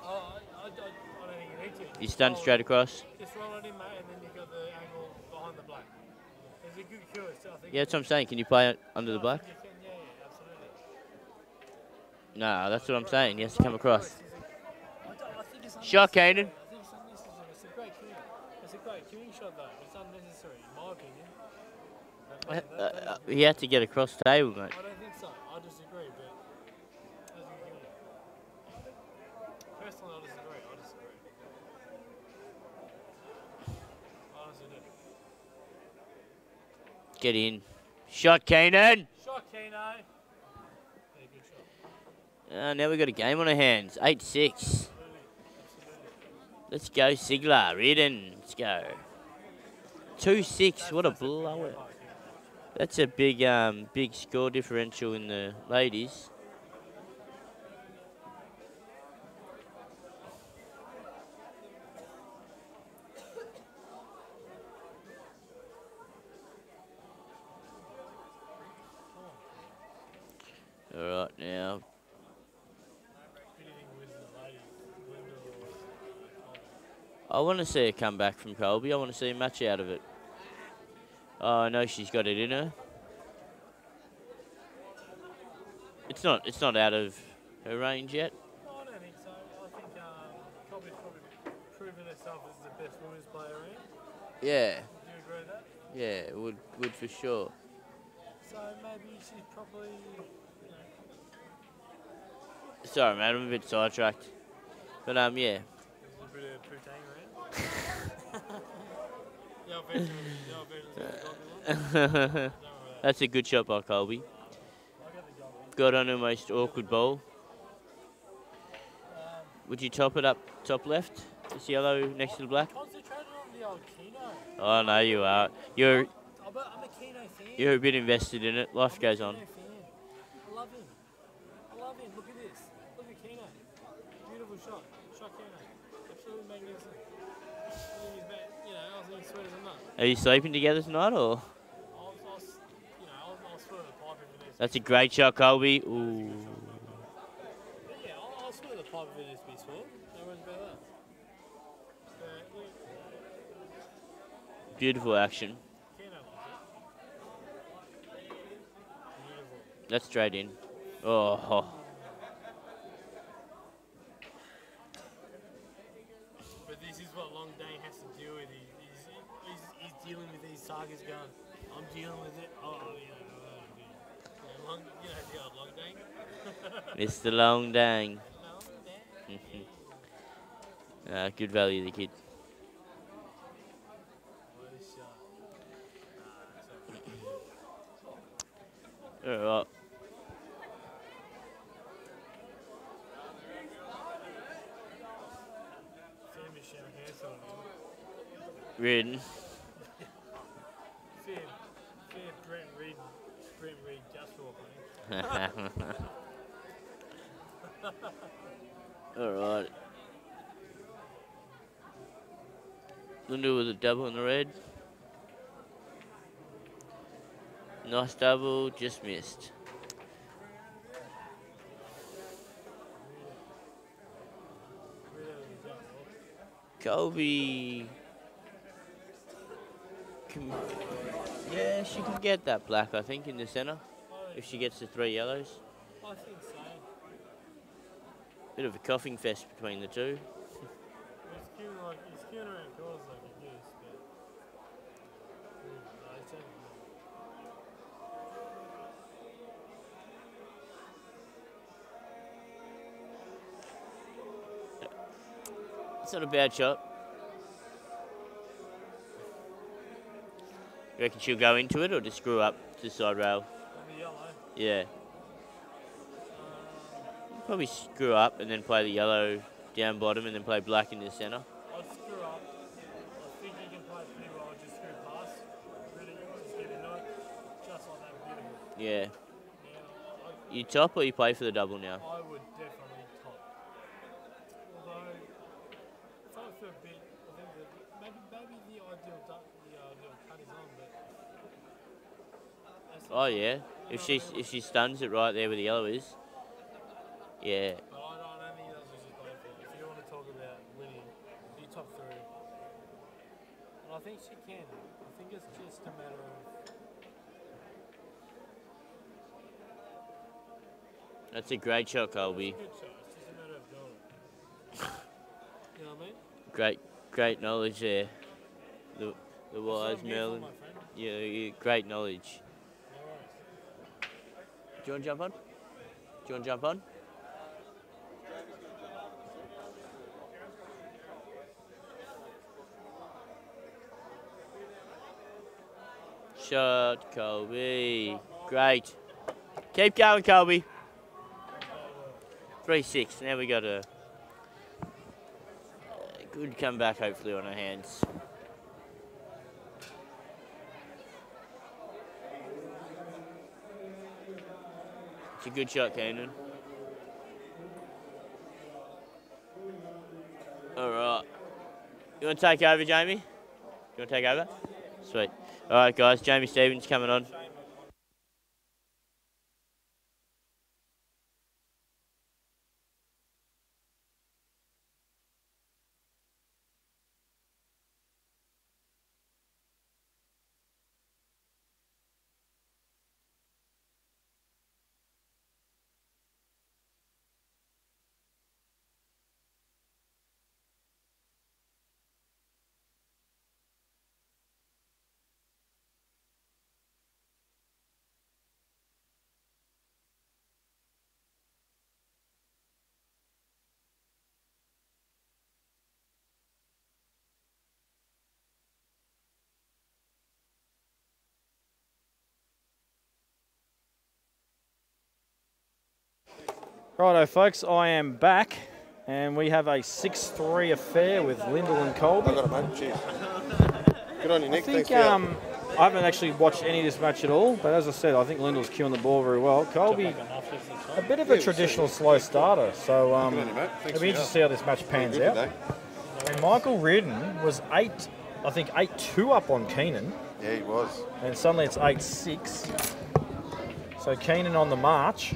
I don't think you need to. You stand straight across? Just roll it in, mate, and then you got the angle behind the black. There's a good cue, so I think. Yeah, that's what I'm saying. Can you play it under the black? You can, yeah, absolutely. No, that's what I'm saying. He has to come across. I think it's Shot, Kenan. I think it's unnecessary. It's a great queuing. It's a great queuing shot, though. It's unnecessary, in my opinion. He had to get across the table, mate. I don't think so. I disagree, but that's a good queuing. Personally, I disagree. I honestly do. Get in. Shot, Kenan. Shot, Kenan. Yeah, good shot. Now we've got a game on our hands. 8-6. Let's go, Cigler. Reardon. Let's go. 2-6. What a blowout. That's a big, big score differential in the ladies. All right, now. I want to see her come back from Kolbe. I want to see a match out of it. Oh, I know she's got it in her. It's not out of her range yet. No, I don't think so. I think Kolbe's probably proven herself as the best women's player in. Yeah. Do you agree with that? Yeah, it would for sure. So maybe she's probably, Sorry, mate, I'm a bit sidetracked. But yeah. There's a bit of Putang around. That's a good shot by Kolbe. Got on her most awkward ball. Would you top it up top left? This yellow next to the black? Concentrated on the old Keno. Oh no, you are. You're I'm a Keno fan. you're a bit invested in it. Life goes on. I love him. Look at this. Look at Keno. Beautiful shot. Shot Keno. Absolutely magnificent. I think he's sweet as a nut. Are you sleeping together tonight or? I'll swear the pipe if it needs. That's a great shot, Kolbe. Ooh. Yeah, I'll swear the pipe if it needs to be sworn. No worries about that. Beautiful action. Keno. Beautiful. That's straight in. Oh. But this is what Long Dane has to deal with. He's dealing with these sagas going, I'm dealing with it. The old Long Dane. Mr. Long Dang. Good value, the kid. All right. Reardon. Fair Brent Reed just walking. All right. Lyndal with a double in the red. Nice double, just missed. Kolbe. Yeah, she can get that black, I think, in the centre. If she gets the 3 yellows. I think so. Bit of a coughing fest between the two. He's queuing around corners like he used, but It's not a bad shot. You reckon she'll go into it or just screw up to the side rail? on the yellow. Yeah. Probably screw up and then play the yellow down bottom and then play black in the centre. I'd screw up. I think he can play pretty well. I'd just screw past. Really just get into it. Just like that, beautiful. Yeah. Now, You top or you play for the double now? I would definitely top. Although, if I for a bit, I think that maybe the ideal little cut is on, but that's Oh yeah. If she stuns it right there where the yellow is. Yeah. No, I don't think that's what she's playing for. If you want to talk about winning, you top through. And I think she can. I think it's just a matter of. That's a great shot, Kolbe. It's a good shot. It's just a matter of doing it. You know what I mean? Great knowledge there. The wise It's not Merlin. my friend. Yeah, great knowledge. No worries. Do you want to jump on? Do you want to jump on? Shot, Kolbe. Great. Keep going, Kolbe. 3-6. Now we got a good comeback, hopefully, on our hands. It's a good shot, Keenan. All right. You want to take over, Jamie? You want to take over? Sweet. All right, guys. Jamie Stevens coming on. Righto, folks, I am back, and we have a 6-3 affair with Lyndal and Kolbe. I got it, mate. Cheers. Good on you, Nick. I think Thanks for your I haven't actually watched any of this match at all, but as I said, I think Lyndal's queuing the ball very well. Kolbe, a bit of a traditional slow starter, so Good on you, mate. Thanks it'll for be your interesting to see how this match pans out. today. And Michael Reardon was 8-2 up on Keenan, Yeah, he was. and suddenly it's 8-6. So Keenan on the march.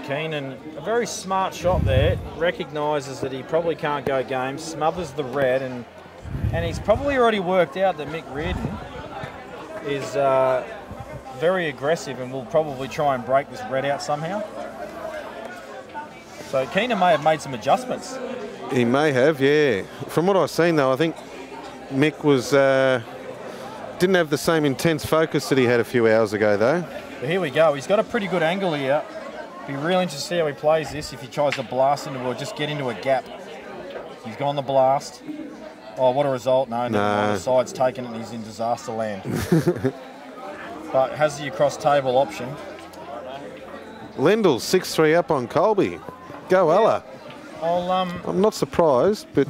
Keenan, a very smart shot there, recognises that he probably can't go game, smothers the red, and he's probably already worked out that Mick Reardon is very aggressive and will probably try and break this red out somehow. So Keenan may have made some adjustments. He may have, yeah. From what I've seen, though, I think Mick was didn't have the same intense focus that he had a few hours ago, though. But here we go. He's got a pretty good angle here. Be really interested to see how he plays this, if he tries to blast into or just get into a gap. He's gone the blast. Oh, what a result. No, the side's taken it and he's in disaster land. But has the across table option. Lyndal 6-3 up on Kolbe. Go Ella. I'm not surprised, but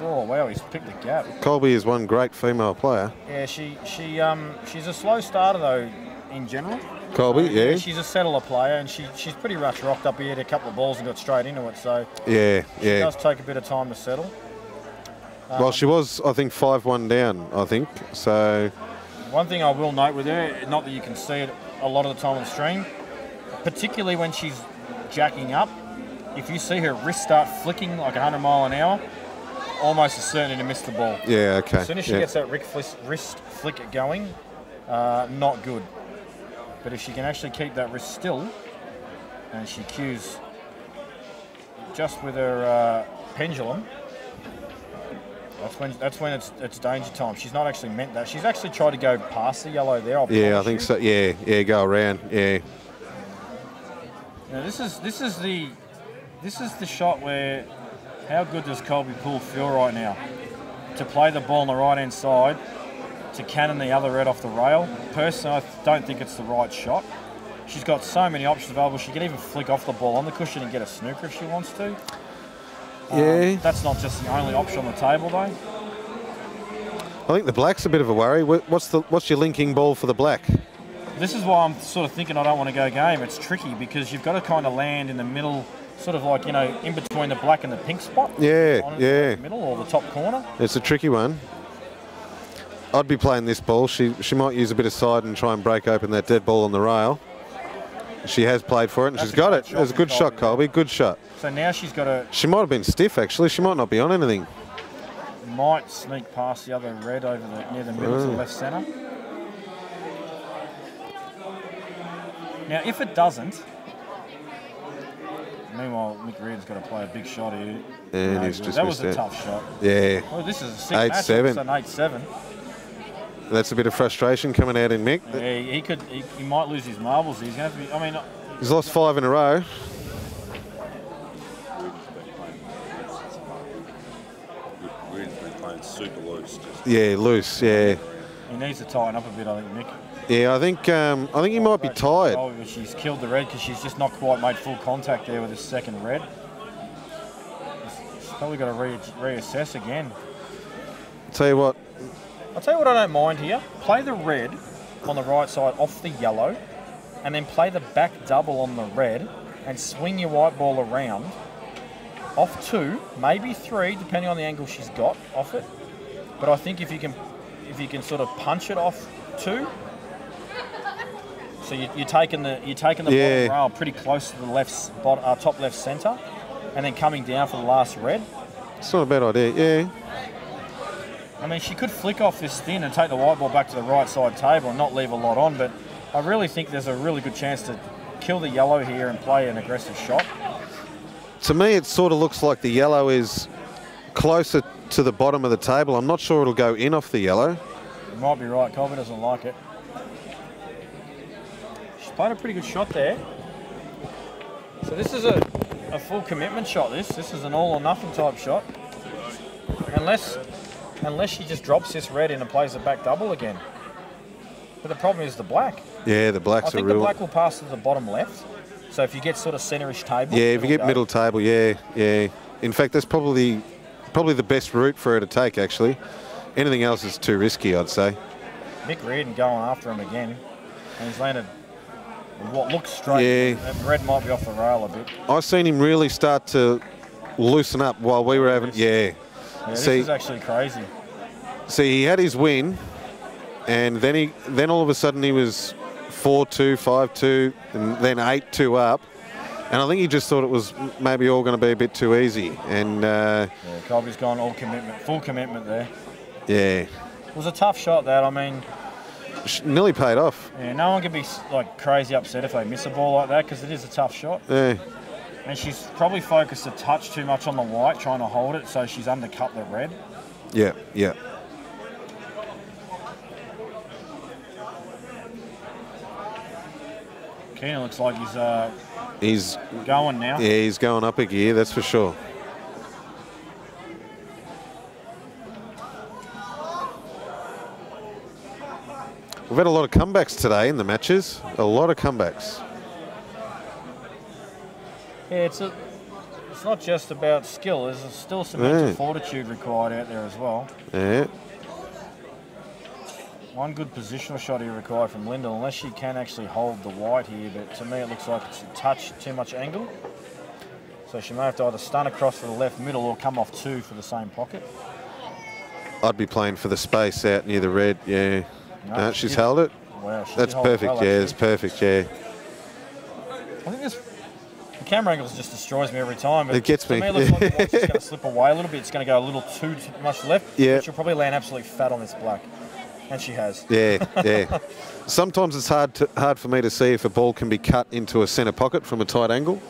Oh wow, he's picked the gap. Kolbe is one great female player. Yeah, she's a slow starter though in general. Kolbe, yeah. She's a settler player, and she's pretty much rocked up here, had a couple of balls and got straight into it. So Yeah, she yeah. does take a bit of time to settle. Well, she was, I think, 5-1 down, I think. So One thing I will note with her, not that you can see it a lot of the time on the stream, particularly when she's jacking up, if you see her wrist start flicking like 100 mile an hour, almost a certainty to miss the ball. yeah, okay. As soon as she gets that wrist flick going, not good. But if she can actually keep that wrist still, and she cues just with her pendulum, that's when it's danger time. She's not actually meant that. She's actually tried to go past the yellow there. Yeah, I think so. Yeah, go around. Yeah. Now this is the shot where how good does Kolbe Poole feel right now to play the ball on the right hand side to cannon the other red off the rail. Personally, I don't think it's the right shot. She's got so many options available. She can even flick off the ball on the cushion and get a snooker if she wants to. Yeah. That's not just the only option on the table, though. I think the black's a bit of a worry. What's your linking ball for the black? This is why I'm sort of thinking I don't want to go game. It's tricky because you've got to kind of land in the middle, sort of like, you know, in between the black and the pink spot. Yeah, yeah. The middle or the top corner. It's a tricky one. I'd be playing this ball. She might use a bit of side and try and break open that dead ball on the rail. She has played for it and she's got it. It was a good shot, Kolbe. Good shot. So now she's got to... She might have been stiff, actually. She might not be on anything. Might sneak past the other red over near the middle to the left centre. Now, if it doesn't... Meanwhile, Mick Reardon's got to play a big shot here. And he's just that was missed a tough shot. Yeah. Well, this is a 6 8-7. match. It's an 8-7. That's a bit of frustration coming out in Mick. Yeah, he might lose his marbles. He's going to be... I mean... He's lost 5 in a row. Reardon's been playing super loose. Yeah, loose, yeah. He needs to tighten up a bit, I think, Mick. Yeah, I think he might be tired. Oh, she's killed the red because she's just not quite made full contact there with the second red. She's probably got to reassess again. Tell you what. I'll tell you what I don't mind here. Play the red on the right side off the yellow and then play the back double on the red and swing your white ball around off 2, maybe 3, depending on the angle she's got off it. But I think if you can sort of punch it off 2, so you're taking the bottom rail pretty close to the top left centre, and then coming down for the last red. It's not a bad idea, yeah. I mean, she could flick off this thin and take the white ball back to the right side table and not leave a lot on, but I really think there's a really good chance to kill the yellow here and play an aggressive shot. To me, it sort of looks like the yellow is closer to the bottom of the table. I'm not sure it'll go in off the yellow. You might be right. Kolbe doesn't like it. She's played a pretty good shot there. So this is a full commitment shot, this. This is an all or nothing type shot. Unless she just drops this red in and plays a back double again. But the problem is the black. Yeah, the black's a real... I think the black will pass to the bottom left. So if you get sort of centre-ish table... Yeah, if you get middle table, yeah. In fact, that's probably the best route for her to take, actually. Anything else is too risky, I'd say. Mick Reardon going after him again. And he's landed what looks straight. Yeah. And red might be off the rail a bit. I've seen him really start to loosen up while we were having... Yeah, this is actually crazy. See, he had his win, and then all of a sudden he was 4-2, 5-2, and then 8-2 up. And I think he just thought it was maybe all going to be a bit too easy. And Kolbe's gone all commitment, full commitment there. Yeah. It was a tough shot, that. I mean... Nearly paid off. Yeah, no one can be like crazy upset if they miss a ball like that because it is a tough shot. Yeah. And she's probably focused a touch too much on the white, trying to hold it, so she's undercut the red. Yeah, yeah. Keenan looks like he's going now. Yeah, he's going up a gear, that's for sure. We've had a lot of comebacks today in the matches. A lot of comebacks. Yeah, it's not just about skill. There's still some mental fortitude required out there as well. Yeah. One good positional shot here required from Lyndal, unless she can actually hold the white here, but to me it looks like it's a touch too much angle. So she may have to either stun across for the left middle or come off 2 for the same pocket. I'd be playing for the space out near the red, yeah. No, she's held it. Wow, that's perfect, well, yeah, it's perfect, yeah. I think the camera angles just destroys me every time. But it gets me. To me, it looks like the white's just going to slip away a little bit. It's going to go a little too much left. Yeah. But she'll probably land absolutely fat on this black. And she has. Yeah, yeah. Sometimes it's hard for me to see if a ball can be cut into a centre pocket from a tight angle.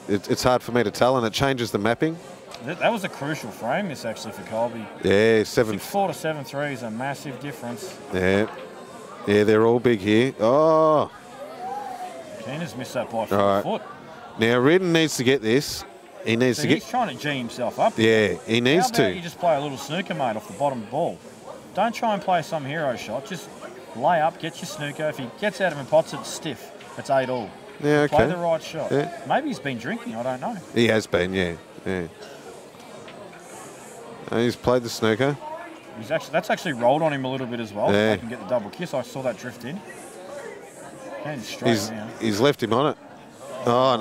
It's hard for me to tell, and it changes the mapping. That was a crucial frame, this actually, for Kolbe. Yeah, 6-4 to 7-3 is a massive difference. Yeah. Yeah, they're all big here. Oh. Keenan's missed that by a foot. Now, Reardon needs to get this. He needs to get... He's trying to G himself up. Yeah, he needs to. You just play a little snooker, mate, off the bottom ball. Don't try and play some hero shot. Just lay up, get your snooker. If he gets out of him pots, it's stiff. It's 8-all. Yeah, okay. Play the right shot. Yeah. Maybe he's been drinking. I don't know. He has been, yeah. He's played the snooker. That's actually rolled on him a little bit as well. Yeah. So he can get the double kiss. I saw that drift in. And straight now. He's left him on it. Oh,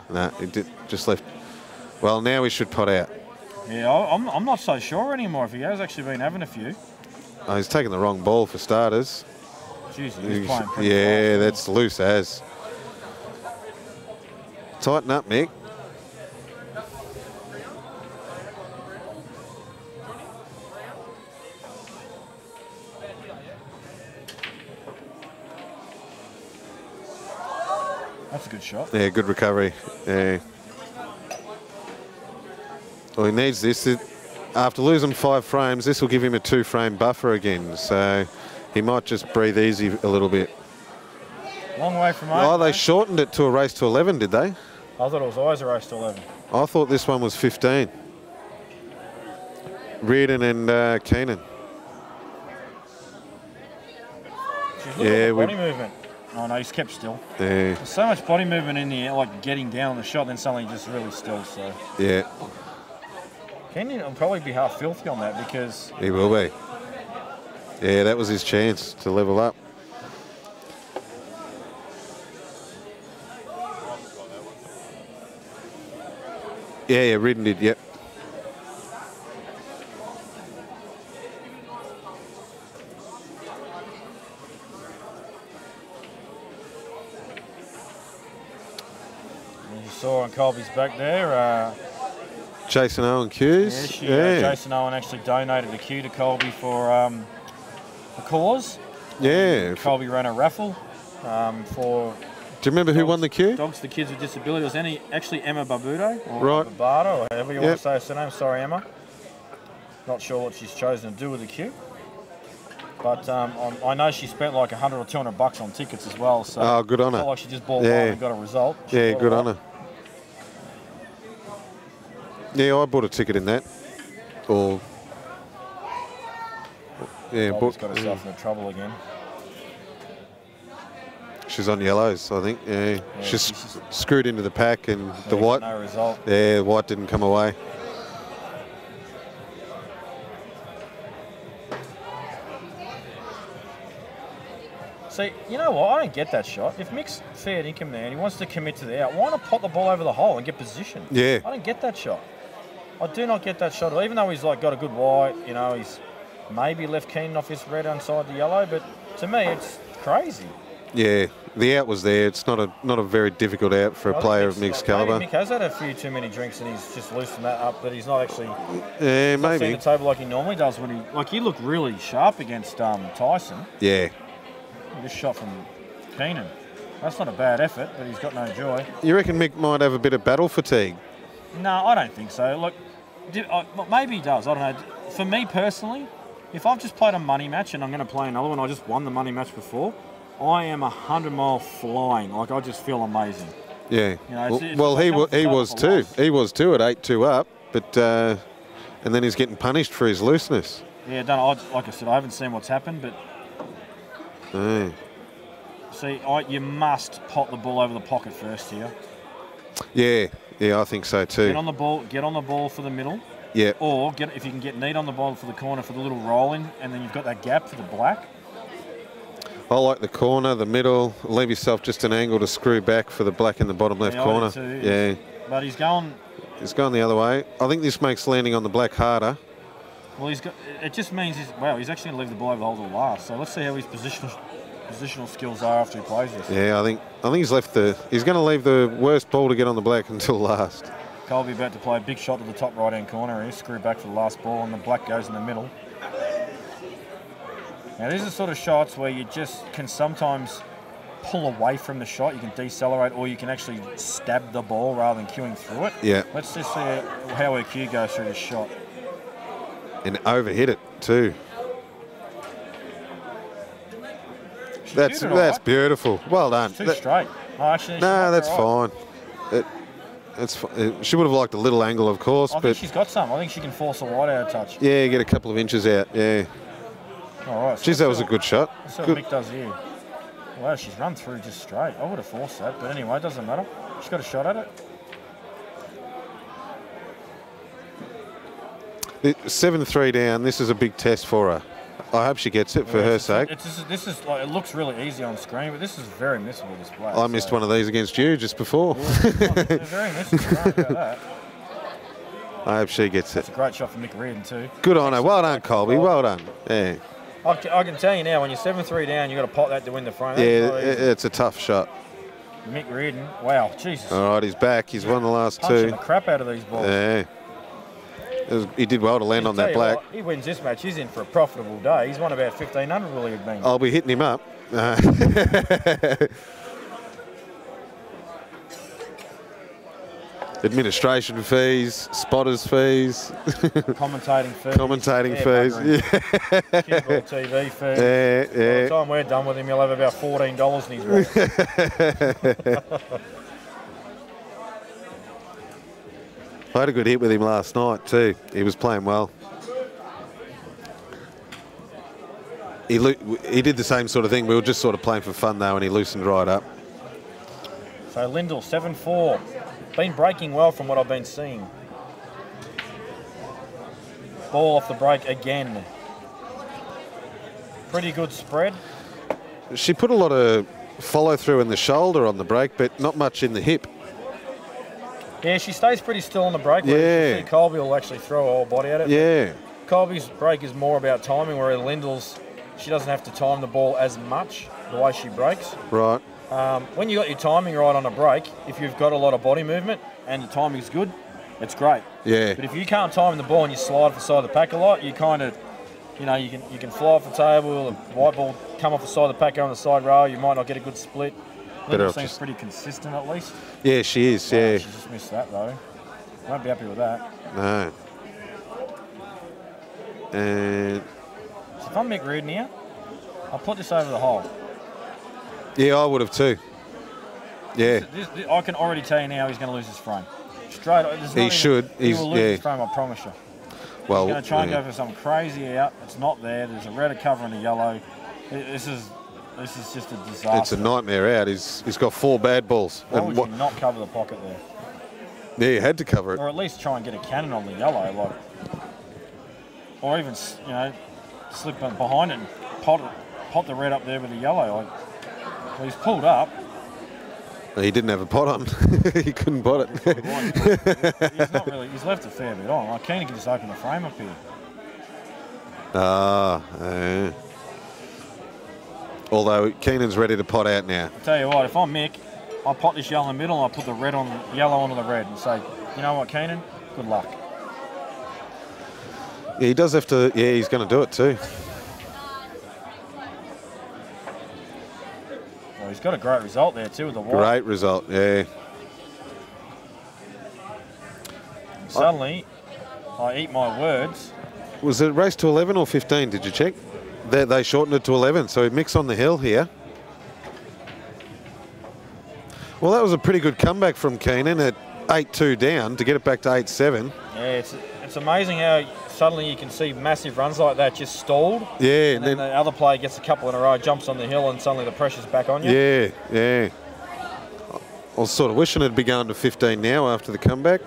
no. He just left. Well, now we should pot out. Yeah, I'm not so sure anymore if he has actually been having a few. Oh, he's taking the wrong ball for starters. Jeez, he's playing pretty yeah, fast. that's loose as. Tighten up, Mick. That's a good shot. Yeah, good recovery. Yeah. Well, he needs this. After losing 5 frames, this will give him a 2-frame buffer again. So he might just breathe easy a little bit. Long way from 8. Oh, they shortened it to a race to 11, did they? I thought it was always a race to 11. I thought this one was 15. Reardon and Keenan. Look at the body movement. Oh no, he's kept still. Yeah. There's so much body movement in the air, like getting down on the shot, then suddenly just really still. So Yeah. Keenan will probably be half filthy on that because He will be. Yeah, that was his chance to level up. Yeah, Reardon did, yep. you saw on Kolbe's back there. Jason Owen Hughes. Jason Owen actually donated a cue to Kolbe for a cause. Yeah. Kolbe ran a raffle for. Do you remember who won the queue? Dogs for Kids with Disability. It was actually Emma Barbudo, or Right. Barbudo, or however you want to say her surname. Sorry, Emma. Not sure what she's chosen to do with the queue. But I know she spent like $100 or $200 on tickets as well. So oh, good on her. It's not like she just bought one and got a result. Yeah, good on her. Yeah, I bought a ticket in that. Or yeah, Kolbe's got herself into trouble again. She's on yellows, I think. Yeah, she's screwed into the pack and the white. No result. Yeah, the white didn't come away. See, you know what? I don't get that shot. If Mick's fair income there and he wants to commit to the out, why not pot the ball over the hole and get position? Yeah. I don't get that shot. I do not get that shot. Even though he's like got a good white, you know, he's maybe left Keenan off his red inside the yellow, but to me it's crazy. Yeah, the out was there. It's not a very difficult out for a player of Mick's calibre. Maybe Mick has had a few too many drinks and he's just loosened that up, but he's not actually Yeah, not seeing maybe. the table like he normally does when he looked really sharp against Tyson. Yeah. This shot from Keenan. That's not a bad effort, but he's got no joy. You reckon Mick might have a bit of battle fatigue? No, I don't think so. Look, maybe he does. I don't know. For me personally, if I've just played a money match and I'm going to play another one, I just won the money match before, I am 100-mile flying. Like, I just feel amazing. Yeah. You know, he was too. He was too at 8-2 up, but and then he's getting punished for his looseness. Yeah, like I said, I haven't seen what's happened, but see, you must pot the ball over the pocket first here. Yeah, I think so too. Get on the ball for the middle. Yeah. Or if you can get neat on the ball for the corner for the little rolling, and then you've got that gap for the black. I like the corner, the middle. Leave yourself just an angle to screw back for the black in the bottom left corner. Yeah. But he's going the other way. I think this makes landing on the black harder. Well, it just means he's actually going to leave the ball over the hole to the last. So let's see how his positional skills are after he plays this. Yeah, I think he's he's going to leave the worst ball to get on the black until last. Kolbe about to play a big shot to the top right-hand corner here, screw back for the last ball, and the black goes in the middle. Now, these are sort of shots where you just can sometimes pull away from the shot. You can decelerate, or you can actually stab the ball rather than queuing through it. Yeah. Let's just see how her cue goes through this shot. And overhit it too. That's beautiful. Well done. It's too straight. Oh, actually, no, that's fine. She would have liked a little angle, of course. I think she's got some. I think she can force a wide out touch. Yeah, get a couple of inches out. Yeah. All right. Geez, that was a good shot. That's what Good. Mick does here. Wow, she's run through just straight. I would have forced that, but anyway, it doesn't matter. She's got a shot at it. 7-3 down. This is a big test for her. I hope she gets it for her sake. This is like, it looks really easy on screen, but this is very missable display. I missed one of these against you just before. Yeah, they're very missable. Don't worry about that. I hope she gets it. It's a great shot from Mick Reardon too. Good on her. Well done, Kolbe. Well done. Yeah. I can tell you now, when you're 7-3 down, you've got to pot that to win the frame. Yeah, it's a tough shot. Mick Reardon, wow, Jesus. All right, he's back. He's won the last Punching two. the crap out of these balls. Yeah. He did well to land on that black. What, he wins this match. He's in for a profitable day. He's won about 1,500, will he have been? I'll be hitting him up. Administration fees, spotters fees. Commentating fees. Commentating fees. Yeah. CueballTV fees. Yeah, By the time we're done with him, he'll have about $14 in his wallet. I had a good hit with him last night too. He was playing well. He did the same sort of thing. We were just sort of playing for fun though, and he loosened right up. So Lyndal, 7-4. Been breaking well from what I've been seeing. Ball off the break again. Pretty good spread. She put a lot of follow through in the shoulder on the break, but not much in the hip. Yeah, she stays pretty still on the break. Yeah. Kolbe will actually throw her whole body at it. Yeah. Kolbe's break is more about timing, whereas Lyndal's, she doesn't have to time the ball as much the way she breaks. Right. When you got your timing right on a break, if you've got a lot of body movement and the timing's good, it's great. Yeah. But if you can't time the ball and you slide off the side of the pack a lot, you kind of, you know, you can fly off the table, the white ball come off the side of the pack, go on the side rail, you might not get a good split. Lyndal seems pretty consistent at least. Yeah, she is, yeah. She just missed that though. Won't be happy with that. No. And So if I'm Mick Reardon here, I'll put this over the hole. yeah, I would have too. Yeah. This, I can already tell you now he's going to lose his frame. Straight. He should. He will lose his frame, I promise you. Well, He's going to try and go for some crazy out. It's not there. There's a red cover and a yellow. This is just a disaster. it's a nightmare out. He's got 4 bad balls. Why would you not cover the pocket there? Yeah, you had to cover it. Or at least try and get a cannon on the yellow, like, or even, you know, slip behind it and pot the red up there with the yellow. Like, well, he's pulled up. He didn't have a pot on. He couldn't pot it. He's not really. He's left a fair bit on. Like, Kenan can just open the frame up here. Although Keenan's ready to pot out now. I'll tell you what, if I'm Mick, I'll pot this yellow in the middle and I'll put the yellow onto the red and say, you know what, Kenan, good luck. Yeah, he does have to. Yeah, he's going to do it too. Well, he's got a great result there too with the white. Great result, yeah. Suddenly, I eat my words. Was it race to 11 or 15, did you check? They shortened it to 11, so Mick's on the hill here. Well, that was a pretty good comeback from Kenan at 8-2 down to get it back to 8-7. Yeah, it's amazing how suddenly you can see massive runs like that just stalled. Yeah. And then the other player gets a couple in a row, jumps on the hill, and suddenly the pressure's back on you. Yeah, yeah. I was sort of wishing it'd be going to 15 now after the comeback.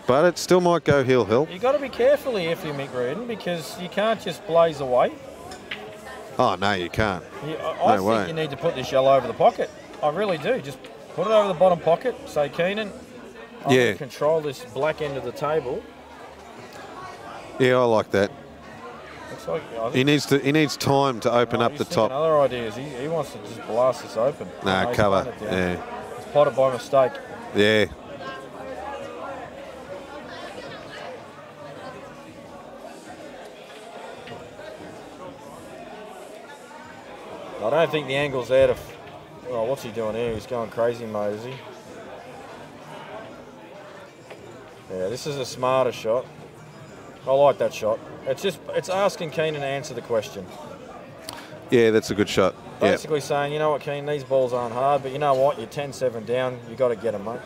But it still might go hill. You've got to be careful here if you're Mick Reardon, because you can't just blaze away. Oh, no, you can't. I think you need to put this yellow over the pocket. I really do. Just put it over the bottom pocket. Say, Kenan, I'm going to control this black end of the table. Yeah, I like that. Looks like, he needs time to open up the top. Other ideas. He wants to just blast this open. Nah, cover. Yeah. He's potted by mistake. Yeah. I don't think the angle's there to... Oh, what's he doing here? He's going crazy mode, is he? Yeah, this is a smarter shot. I like that shot. It's asking Kenan to answer the question. Yeah, that's a good shot. Basically saying, you know what, Kenan, these balls aren't hard, but you know what, you're 10-7 down, you got to get them, mate.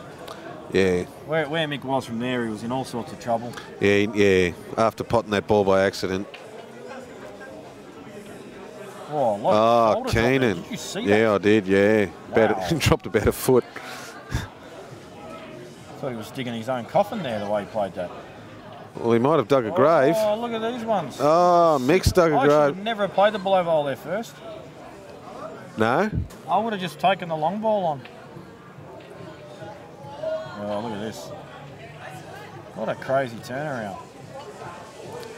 Yeah. Where Mick was from there, he was in all sorts of trouble. Yeah, after potting that ball by accident. Oh, a lot of shoulder drop there. Keenan. Did you see Yeah, that? I did, yeah. Wow. Dropped about a foot. Thought he was digging his own coffin there the way he played that. Well, he might have dug a grave. Oh, look at these ones. Oh, Mick's dug a I grave. should never have played the below over hole there first. No? I would have just taken the long ball on. Oh, look at this. What a crazy turnaround.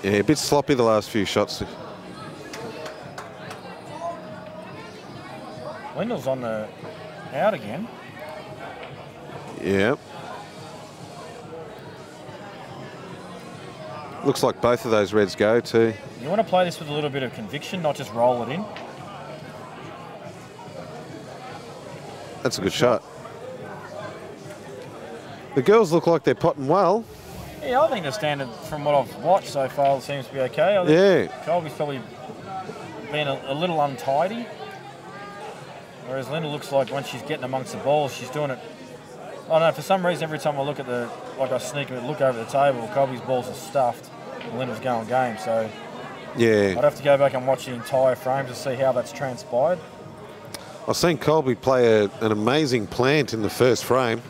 Yeah, a bit sloppy the last few shots. Lyndal's on the out again. Yeah. Looks like both of those reds go too. You want to play this with a little bit of conviction, not just roll it in. That's a good shot. The girls look like they're potting well. Yeah, I think the standard from what I've watched so far seems to be okay. I think Kolbe's probably been a little untidy. Whereas Lyndal looks like when she's getting amongst the balls, she's doing it. I don't know, for some reason every time I look at I sneak a look over the table, Kolbe's balls are stuffed and Lyndal's going game. So yeah, I'd have to go back and watch the entire frame to see how that's transpired. I've seen Kolbe play an amazing plant in the first frame.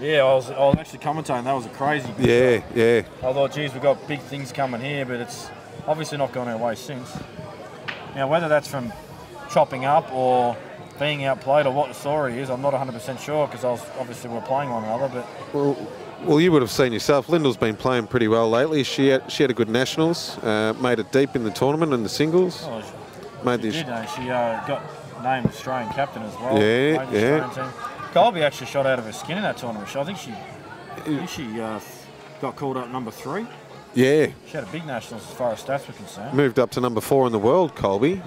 Yeah, I was actually commentating. That was a crazy. Yeah, yeah. I thought, geez, we've got big things coming here, but it's obviously not gone our way since. Now, whether that's from chopping up or being outplayed or what the story is, I'm not 100% sure because obviously we're playing one another. But well, you would have seen yourself. Lyndal's been playing pretty well lately. She had a good nationals, made it deep in the tournament and the singles. Oh, made she did. She got named Australian captain as well. Yeah, yeah. Kolbe actually shot out of her skin in that tournament. I think she got called up number 3. Yeah. She had a big nationals as far as stats were concerned. Moved up to number 4 in the world, Kolbe.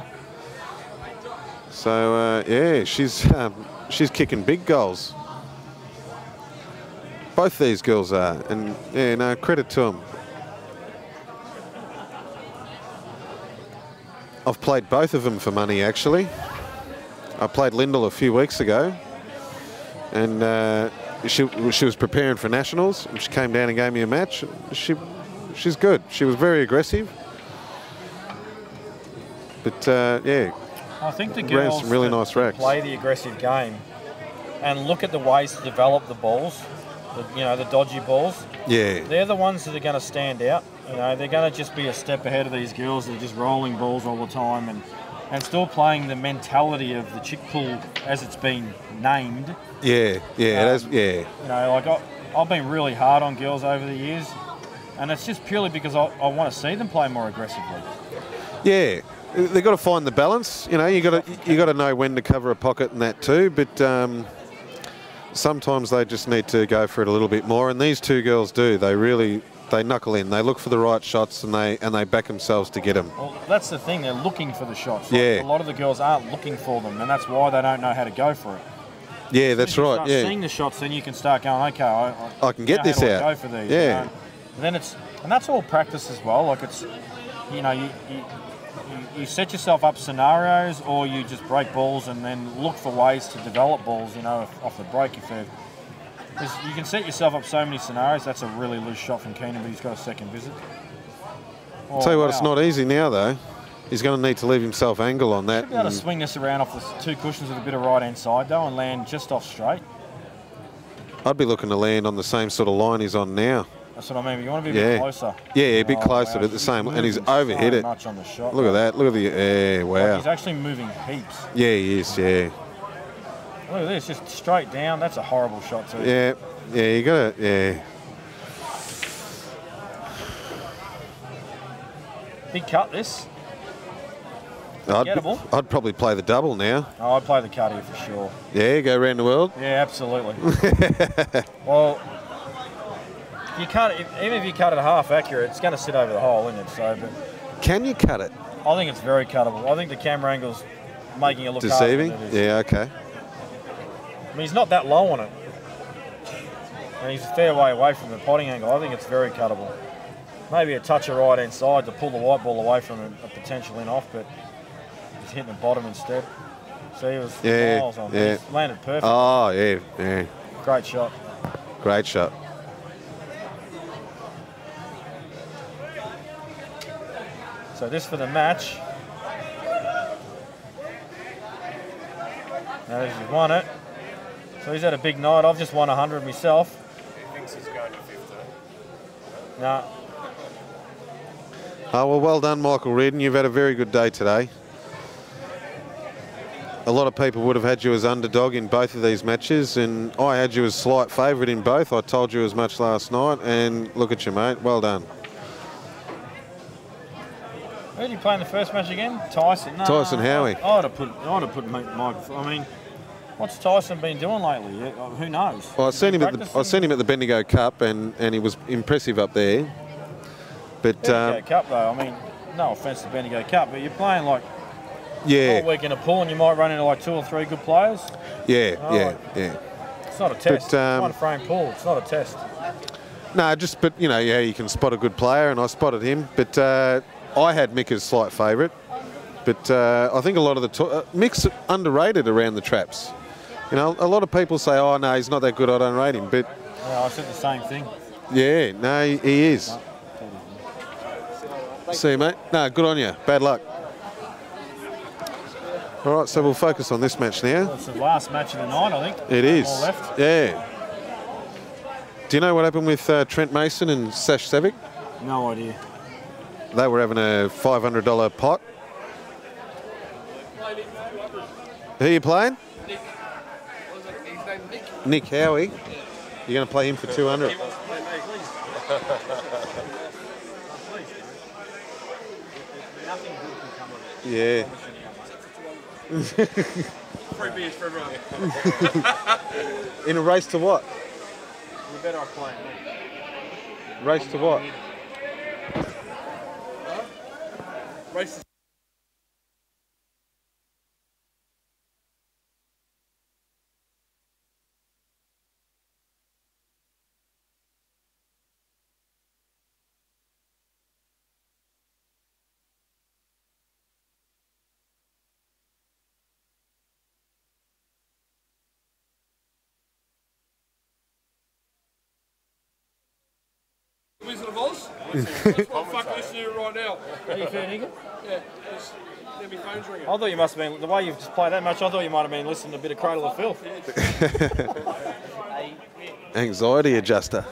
So yeah, she's kicking big goals. Both these girls are, and yeah, no credit to them. I've played both of them for money actually. I played Lyndal a few weeks ago. And she was preparing for nationals. And she came down and gave me a match. She's good. She was very aggressive. But yeah, I think the ran girls some really nice racks. Play the aggressive game and look at the ways to develop the balls. The dodgy balls. Yeah. They're the ones that are going to stand out. They're going to just be a step ahead of these girls that are just rolling balls all the time and still playing the mentality of the chick pool as it's been named. Yeah, yeah. I've been really hard on girls over the years, and it's just purely because I want to see them play more aggressively. Yeah, they've got to find the balance. You got to know when to cover a pocket and that too. But sometimes they just need to go for it a little bit more, and these two girls do. They knuckle in. They look for the right shots and they back themselves to get them. Well, that's the thing. They're looking for the shots. Yeah. A lot of the girls aren't looking for them, and that's why they don't know how to go for it. Yeah, that's right. Start yeah. seeing the shots, then you can start going, okay, I can get this out. Go for these. Yeah. And then and that's all practice as well. Like it's, you set yourself up scenarios, or you just break balls and then look for ways to develop balls. Off the break because you can set yourself up so many scenarios. That's a really loose shot from Kenan, but he's got a second visit. Tell you what, it's not easy now though. He's going to need to leave himself angle on that. Should be able to swing this around off the 2 cushions with a bit of right hand side though and land just off straight. I'd be looking to land on the same sort of line he's on now. That's what I mean. But you want to be a bit closer. Yeah, a bit closer to the same, and he's overhit it. Much on the shot, Look at that. Look at the wow. He's actually moving heaps. Yeah, he is. Yeah. Look at this, just straight down. That's a horrible shot too. Yeah, you got to. Yeah. Big cut this. I'd probably play the double now. Oh, I'd play the cut here for sure. Yeah, go around the world. Yeah, absolutely. Well, even if you cut it half accurate, it's going to sit over the hole, isn't it? So, but can you cut it? I think it's very cuttable. I think the camera angle's making it look deceiving. Yeah, okay. I mean, he's not that low on it, and he's a fair way away from the potting angle. I think it's very cuttable. Maybe a touch of right hand side to pull the white ball away from a potential in off, but he's hitting the bottom instead. See, it was miles on. Yeah. He's landed perfect. Oh, yeah. Great shot. Great shot. So this for the match. He's won it. So he's had a big night. I've just won 100 myself. He thinks he's going to 50. No. Oh, well done, Michael Reardon. You've had a very good day today. A lot of people would have had you as underdog in both of these matches, and I had you as slight favourite in both. I told you as much last night, and look at you, mate. Well done. Who did you play in the first match again? Tyson. No, Tyson Howie. I'd have put Michael. I mean, what's Tyson been doing lately? Who knows? Well, I seen him at the Bendigo Cup, and he was impressive up there. But Bendigo Cup though, I mean, no offence to Bendigo Cup, but you're playing like yeah, all week in a pool, and you might run into like 2 or 3 good players. Yeah, Oh, yeah. It's not a test. But, It's one frame pool. It's not a test. No, but you know, yeah, you can spot a good player, and I spotted him. But I had Mick as slight favourite. But I think a lot of the Mick's underrated around the traps. You know, a lot of people say, "Oh no, he's not that good. I don't rate him." But Yeah, I said the same thing. yeah, no, he is. See you, mate. No, good on you. Bad luck. All right, so we'll focus on this match now. Well, it's the last match of the night, I think. It is. All left. Yeah. Do you know what happened with Trent Mason and Sash Savic? No idea. They were having a $500 pot. Who are you playing? Nick. What was it? His name Nick? Nick Howie. You're going to play him for 200. He wants to play me. Yeah. Free beers for everyone. In a race to what? You're better off playing me. Race to what? Race. Wizard of Oz. That's what I'm fucking listening to right now. Are you fair, Nigga? Yeah, my phone's ringing. I thought you must have been, the way you've just played that much, I thought you might have been listening to a bit of Cradle of Filth. Anxiety adjuster.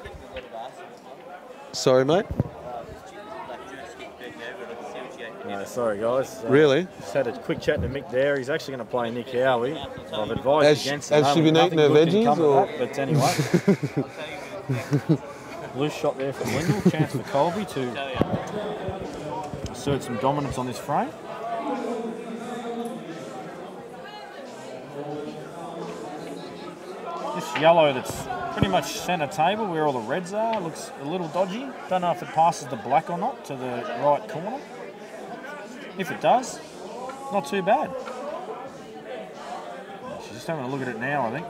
Sorry, mate. No, sorry guys. Really? Just had a quick chat to Mick there. He's actually going to play Nick Howie. I've advised against it. Has she been eating her Nothing good can veggies, come of or? that, but anyway. Loose shot there from Lyndal. Chance for Kolbe to assert some dominance on this frame. This yellow that's pretty much centre table where all the reds are looks a little dodgy. Don't know if it passes the black or not to the right corner. If it does, not too bad. She's just having a look at it now, I think.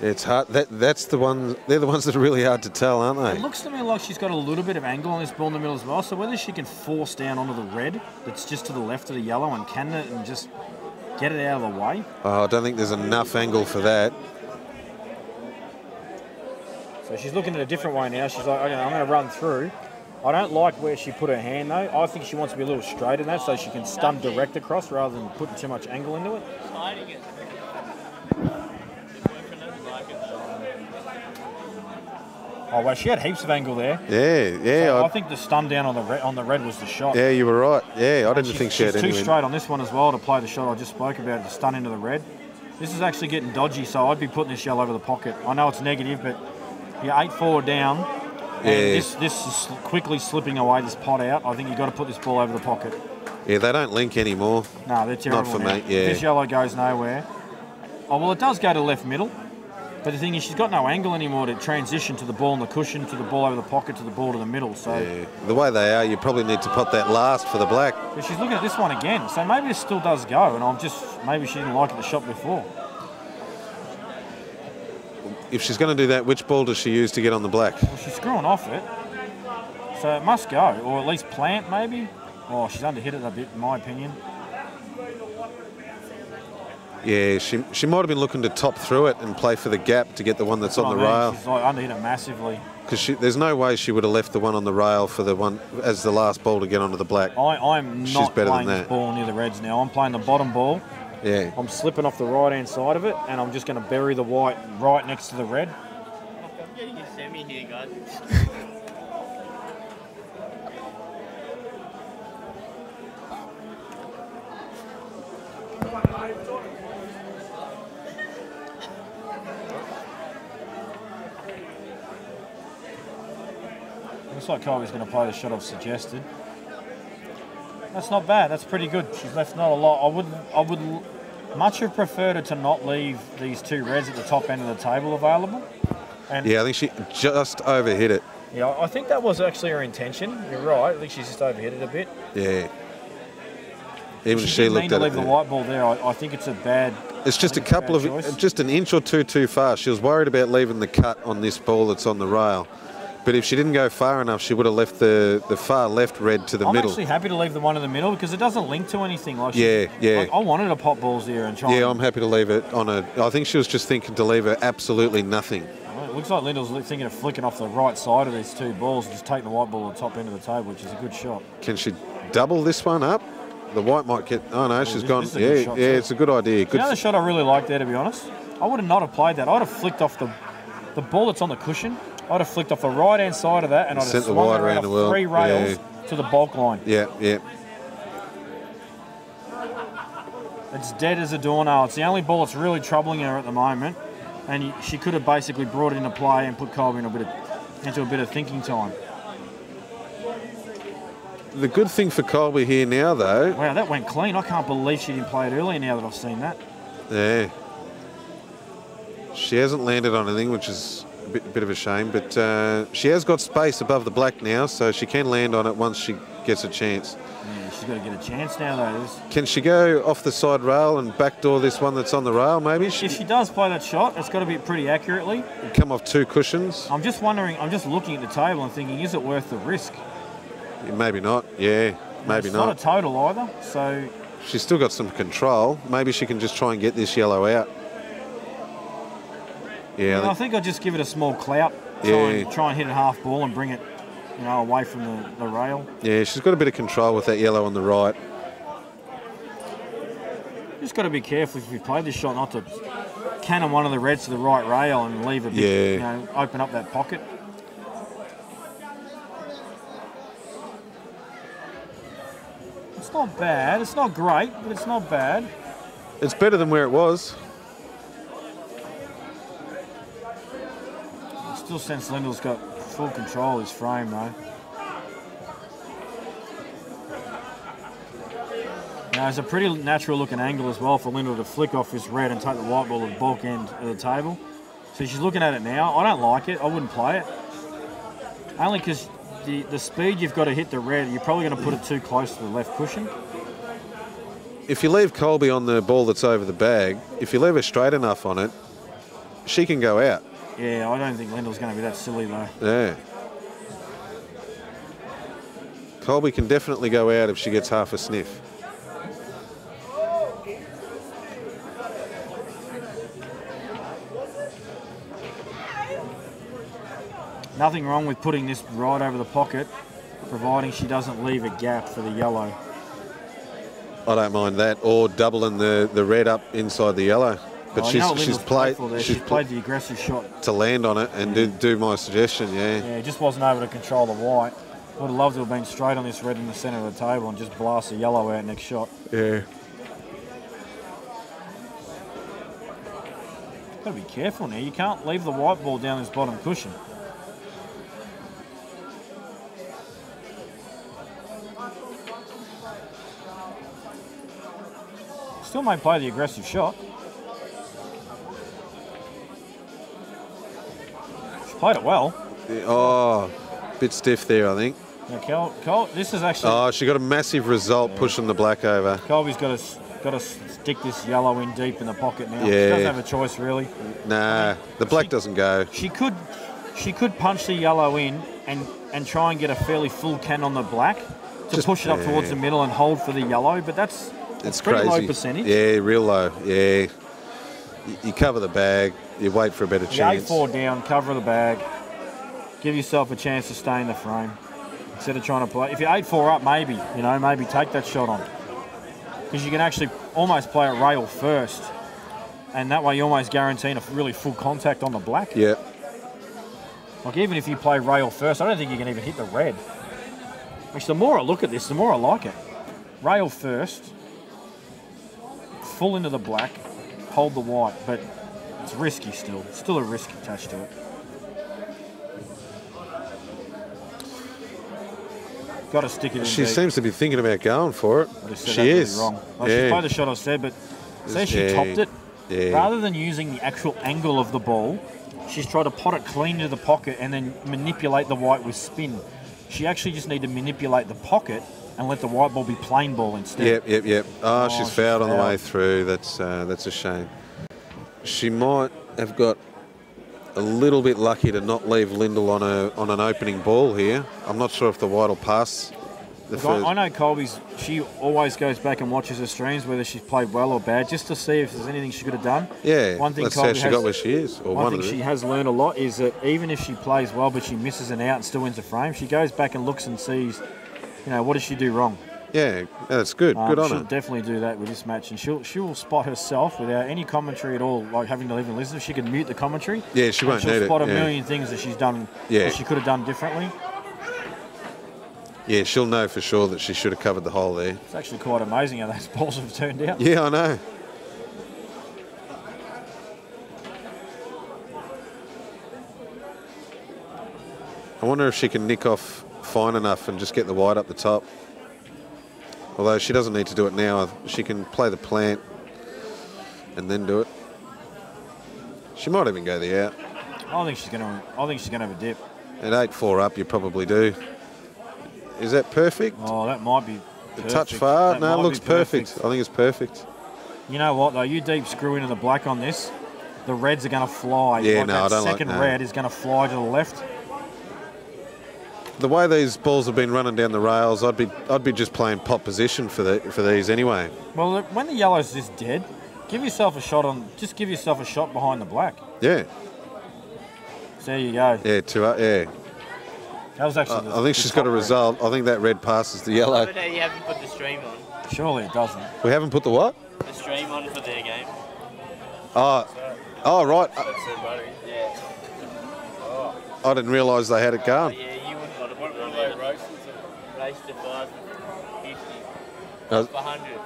It's hard. That's the one. They're the ones that are really hard to tell, aren't It they? looks to me like she's got a little bit of angle on this ball in the middle as well. So whether she can force down onto the red that's just to the left of the yellow and can it and just get it out of the way. Oh, I don't think there's enough angle for that. So she's looking at a different way now. She's like, okay, I'm going to run through. I don't like where she put her hand though. I think she wants to be a little straighter than that so she can stun direct across rather than putting too much angle into it. Oh, well, she had heaps of angle there. Yeah. So I think the stun down on the red was the shot. Yeah, you were right. Yeah, I didn't think she had She's too any. straight on this one as well to play the shot I just spoke about, to stun into the red. This is actually getting dodgy, so I'd be putting this yellow over the pocket. I know it's negative, but you're 8-4 down, and this is quickly slipping away, this pot out. I think you've got to put this ball over the pocket. Yeah, they don't link anymore. No, they're terrible Not for now. me, yeah. If this yellow goes nowhere. Oh, well, it does go to left middle. But the thing is, she's got no angle anymore to transition to the ball on the cushion, to the ball over the pocket, to the ball to the middle. So Yeah. The way they are, you probably need to pot that last for the black. but she's looking at this one again. So maybe it still does go, and maybe she didn't like it the shot before. If she's going to do that, which ball does she use to get on the black? Well, she's screwing off it. So it must go, or at least plant maybe. Oh, she's underhit it a bit, in my opinion. Yeah, she might have been looking to top through it and play for the gap to get the one that's on the rail. She's like underhit it massively. Because there's no way she would have left the one on the rail for the one as the last ball to get onto the black. I'm She's not better playing than this that. ball near the reds now. I'm playing the bottom ball. Yeah. I'm slipping off the right-hand side of it, and I'm just going to bury the white right next to the red. I'm getting a semi here, guys. Looks like Kolbe's going to play the shot I've suggested. That's not bad. That's pretty good. She's left not a lot. I would much have preferred her to not leave these two reds at the top end of the table available. And Yeah, I think she just overhit it. yeah, I think that was actually her intention. You're right. I think she's just overhit it a bit. Yeah. Even she didn't mean looked to at leave it. the white ball there. I think it's a bad. It's just a I think it's couple of, bad choice. just an inch or two too far. She was worried about leaving the cut on this ball that's on the rail. But if she didn't go far enough, she would have left the far left red to the I'm middle. actually happy to leave the one in the middle because it doesn't link to anything. Like Yeah, yeah. I wanted to pop balls there and try. Yeah, and, I'm happy to leave it on a. I think she was just thinking to leave her absolutely nothing. Well, it looks like Lyndal's thinking of flicking off the right side of these two balls and just taking the white ball at the top end of the table, which is a good shot. Can she double this one up? The white might get. Oh no, she's gone. this is a good Yeah, shot yeah, too. it's a good idea. You Good. know the shot I really like there, to be honest? I would have not have played that. I'd have flicked off the ball that's on the cushion. I'd have flicked off the right-hand side of that and I'd have Sent the swung white it around around the world. 3 rails to the bulk line. Yeah, yeah. It's dead as a doornail. It's the only ball that's really troubling her at the moment. And she could have basically brought it into play and put Kolbe into a bit of thinking time. The good thing for Kolbe here now, though. Wow, that went clean. I can't believe she didn't play it earlier now that I've seen that. Yeah. She hasn't landed on anything, which is a bit of a shame, but she has got space above the black now, so she can land on it once she gets a chance. Yeah, she's got to get a chance now, though. Can she go off the side rail and backdoor this one that's on the rail, maybe? If she does play that shot, it's got to be pretty accurately. Come off 2 cushions? I'm just wondering, I'm just looking at the table and thinking, is it worth the risk? Maybe not, yeah, maybe It's not. not a total either, so She's still got some control. Maybe she can just try and get this yellow out. Yeah, I think I'll just give it a small clout. Try and hit it half ball and bring it, away from the rail. yeah, she's got a bit of control with that yellow on the right. Just got to be careful if you play this shot not to cannon one of the reds to the right rail and leave a bit, open up that pocket. It's not bad. It's not great, but it's not bad. It's better than where it was. I still sense Lyndal's got full control of his frame, though. Now, it's a pretty natural-looking angle as well for Lyndal to flick off this red and take the white ball at the bulk end of the table. So she's looking at it now. I don't like it. I wouldn't play it. Only because the speed you've got to hit the red, you're probably going to put it too close to the left cushion. If you leave Kolbe on the ball that's over the bag, if you leave her straight enough on it, she can go out. Yeah, I don't think Lyndal's going to be that silly, though. Yeah. Kolbe can definitely go out if she gets half a sniff. Nothing wrong with putting this right over the pocket, providing she doesn't leave a gap for the yellow. I don't mind that, or doubling the red up inside the yellow. But she's played the aggressive shot to land on it and do my suggestion. Yeah, just wasn't able to control the white. Would have loved to have been straight on this red in the centre of the table and just blast the yellow out next shot. Yeah. Got to be careful now. You can't leave the white ball down this bottom cushion. Still may play the aggressive shot. She played it well. Oh, bit stiff there, I think. Now, this is actually. Oh, she got a massive result pushing the black over. Kolbe's got to stick this yellow in deep in the pocket now. Yeah. She doesn't have a choice really. Nah, the black doesn't go. She could punch the yellow in and try and get a fairly full can on the black to Just push it up towards the middle and hold for the yellow, but that's pretty crazy. low percentage. Yeah, real low. Yeah. You cover the bag, you wait for a better chance. 8-4 down, cover the bag, give yourself a chance to stay in the frame instead of trying to play. If you're 8-4 up, maybe take that shot on, because you can actually almost play a rail first, and that way you're almost guaranteeing a really full contact on the black. Yeah. Like even if you play rail first, I don't think you can even hit the red. Which the more I look at this, the more I like it. Rail first, full into the black, hold the white, but it's risky still. Still a risk attached to it. Got to stick it in. She deep. seems to be thinking about going for it. She is. Really wrong. Well, yeah. She played the shot I said, but say she topped it. Yeah. Rather than using the actual angle of the ball, she's tried to pot it clean into the pocket and then manipulate the white with spin. She actually just need to manipulate the pocket and let the white ball be plain ball instead. Yep. Oh, she's fouled on the way through. That's a shame. She might have got a little bit lucky to not leave Lyndal on an opening ball here. I'm not sure if the white will pass. I know Kolbe's, she always goes back and watches her streams, whether she's played well or bad, just to see if there's anything she could have done. Yeah, one thing that's Kolbe how she got where she is. Or one thing she has learned a lot is that even if she plays well but she misses an out and still wins a frame, she goes back and looks and sees, what does she do wrong? Yeah, that's good. Good on her. She'll definitely do that with this match, and she'll spot herself without any commentary at all, like having to even listen. She can mute the commentary. Yeah, she won't need it. She'll spot a million things that she's done that she could have done differently. Yeah, she'll know for sure that she should have covered the hole there. It's actually quite amazing how those balls have turned out. Yeah, I know. I wonder if she can nick off fine enough and just get the white up the top. Although she doesn't need to do it now. She can play the plant and then do it. She might even go the out. I think she's gonna have a dip. At 8-4 up, you probably do. Is that perfect? Oh, that might be perfect. A touch far? That No, it might looks be perfect. perfect. I think it's perfect. You know what, though? You deep screw into the black on this, the reds are going to fly. Yeah, no, that I don't like second that. red is going to fly to the left. The way these balls have been running down the rails, I'd be just playing pot position for these anyway. Well, look, when the yellow's this dead, give yourself a shot behind the black. Yeah. So there you go. Yeah, 2 up, yeah. That was actually I think she's got a result. I think that red passes the yellow. But you haven't put the stream on. Surely it doesn't. We haven't put the what? The stream on for their game. Oh, right. That's their buddy. Yeah. I didn't realise they had it going. Yeah, you wouldn't want to put it on there. Race to 550. 100.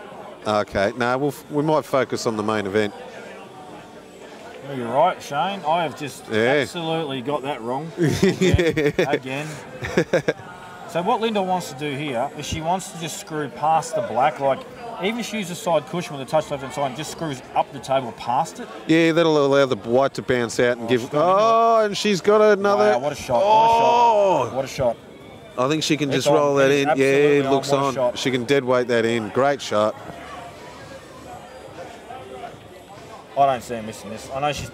Okay, no, we might focus on the main event. Well, you're right, Shane. I have just absolutely got that wrong. Again. So what Lyndal wants to do here is she wants to just screw past the black, like even if she uses a side cushion with a touch left hand side and just screws up the table past it. Yeah, that'll allow the white to bounce out and give. Oh, and she's got another. Wow, what a shot! What a shot! I think she can just It's on. roll that It is in. Yeah, absolutely it looks on. What a on. shot. She can dead weight that in. Great shot. I don't see her missing this. I know she's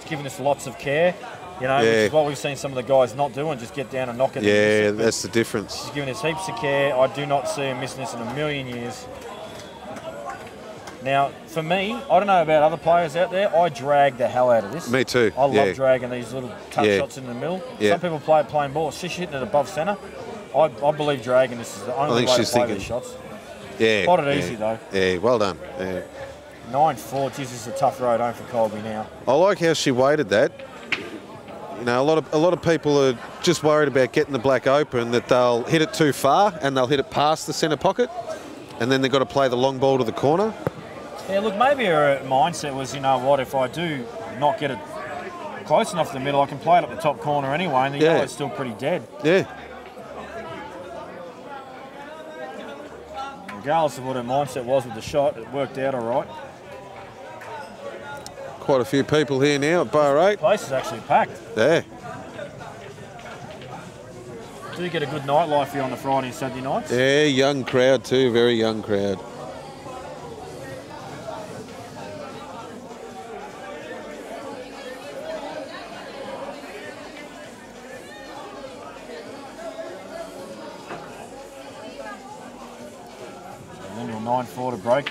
giving this lots of care, which is what we've seen some of the guys not do and just get down and knock it. Yeah, that's the difference. She's giving this heaps of care. I do not see her missing this in a million years. Now, for me, I don't know about other players out there, I drag the hell out of this. Me too. I love dragging these little touch shots in the middle. Yeah. Some people play it plain ball. She's hitting it above centre. I believe dragging this is the only way to play these shots. Yeah. Spot it easy, though. Yeah, well done. Yeah. 9-4, geez, this is a tough road home for Kolbe now. I like how she weighted that. You know, a lot of people are just worried about getting the black open, that they'll hit it too far and they'll hit it past the centre pocket, and then they've got to play the long ball to the corner. Yeah, look, maybe her mindset was, you know what, if I do not get it close enough to the middle, I can play it up the top corner anyway, and the yellow's still pretty dead. Yeah. Regardless of what her mindset was with the shot, it worked out all right. Quite a few people here now at Bar 8. The place is actually packed. Yeah. Do you get a good nightlife here on the Friday and Saturday nights? Yeah, young crowd too, very young crowd. Then you're 9-4 to break.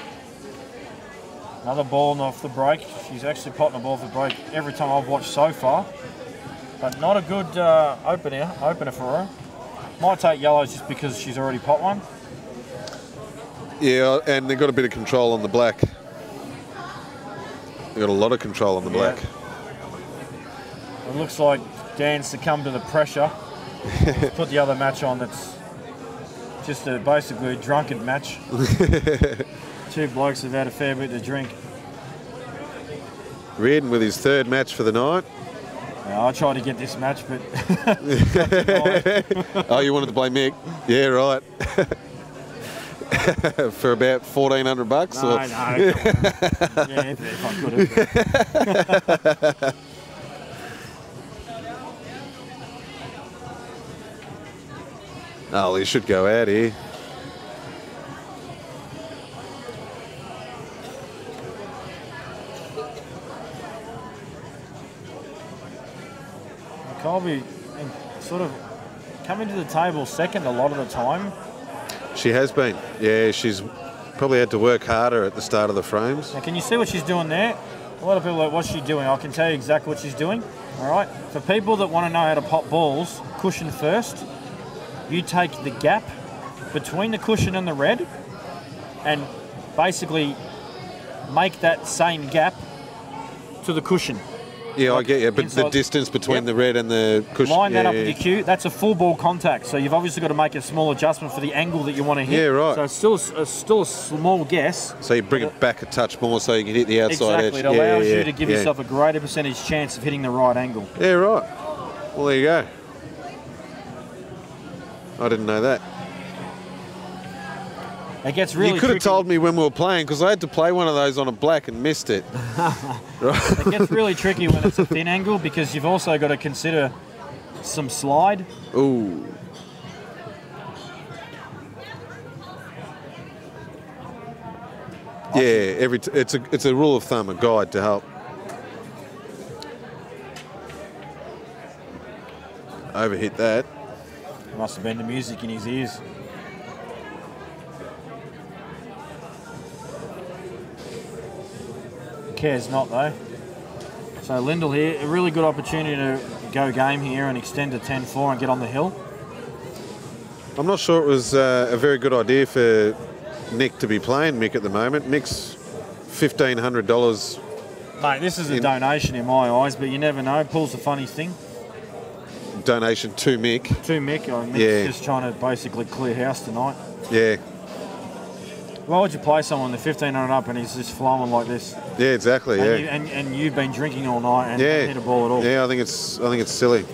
Another ball off the break. She's actually potting a ball off the break every time I've watched so far. But not a good opener for her. Might take yellows just because she's already pot one. Yeah, and they've got a bit of control on the black. They've got a lot of control on the black. It looks like Dan succumbed to the pressure. Put the other match on that's just basically a drunken match. Two blokes have had a fair bit to drink. Reardon with his third match for the night. I tried to get this match, but... Oh, you wanted to play Mick? Yeah, right. For about $1,400? No, no. Yeah, if I could have. Oh, he should go out here. Kolbe sort of coming to the table second a lot of the time. She has been. Yeah, she's probably had to work harder at the start of the frames. Now, can you see what she's doing there? A lot of people are like, what's she doing? I can tell you exactly what she's doing. All right. For people that want to know how to pop balls, cushion first. You take the gap between the cushion and the red and basically make that same gap to the cushion. Yeah, I get you, but the distance between the red and the cushion... Line that up with your cue. That's a full ball contact, so you've obviously got to make a small adjustment for the angle that you want to hit. Yeah, right. So it's still a small guess. So you bring it back a touch more so you can hit the outside edge. Exactly. It allows you to give yourself a greater percentage chance of hitting the right angle. Yeah, right. Well, there you go. I didn't know that. It gets really You could have tricky. told me when we were playing, because I had to play one of those on a black and missed it. It gets really tricky when it's a thin angle because you've also got to consider some slide. Ooh. Yeah, it's a rule of thumb, a guide to help. Overhit that. Must have been the music in his ears. Cares not though. So Lyndal here, a really good opportunity to go game here and extend to 10-4 and get on the hill. I'm not sure it was a very good idea for Nick to be playing Mick at the moment. Mick's $1,500. Mate, this is a donation in my eyes, but you never know. Poole's the funny thing. Donation to Mick. To Mick. Mick's just trying to basically clear house tonight. Yeah. Why would you play someone the 1,500 up and he's just flowing like this? Yeah, exactly. Yeah. And you've been drinking all night and haven't hit a ball at all. Yeah, I think it's silly.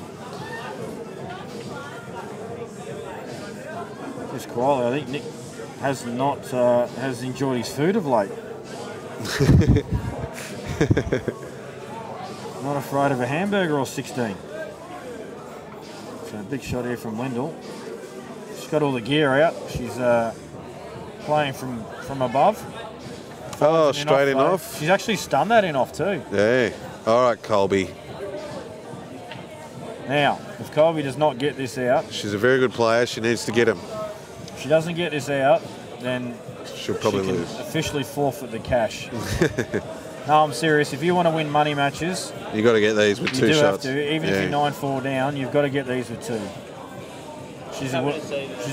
Just quietly, I think Nick has not has enjoyed his food of late. Not afraid of a hamburger or 16. So a big shot here from Lyndal. She's got all the gear out. She's playing from above. Oh, straight in off. She's actually stunned that in off too. Yeah. All right, Kolbe. Now, if Kolbe does not get this out... She's a very good player. She needs to get him. If she doesn't get this out, then she'll probably lose. Officially forfeit the cash. No, I'm serious. If you want to win money matches... you got to get these with two shots. You do have to. Even if you're 9-4 down, you've got to get these with two. She's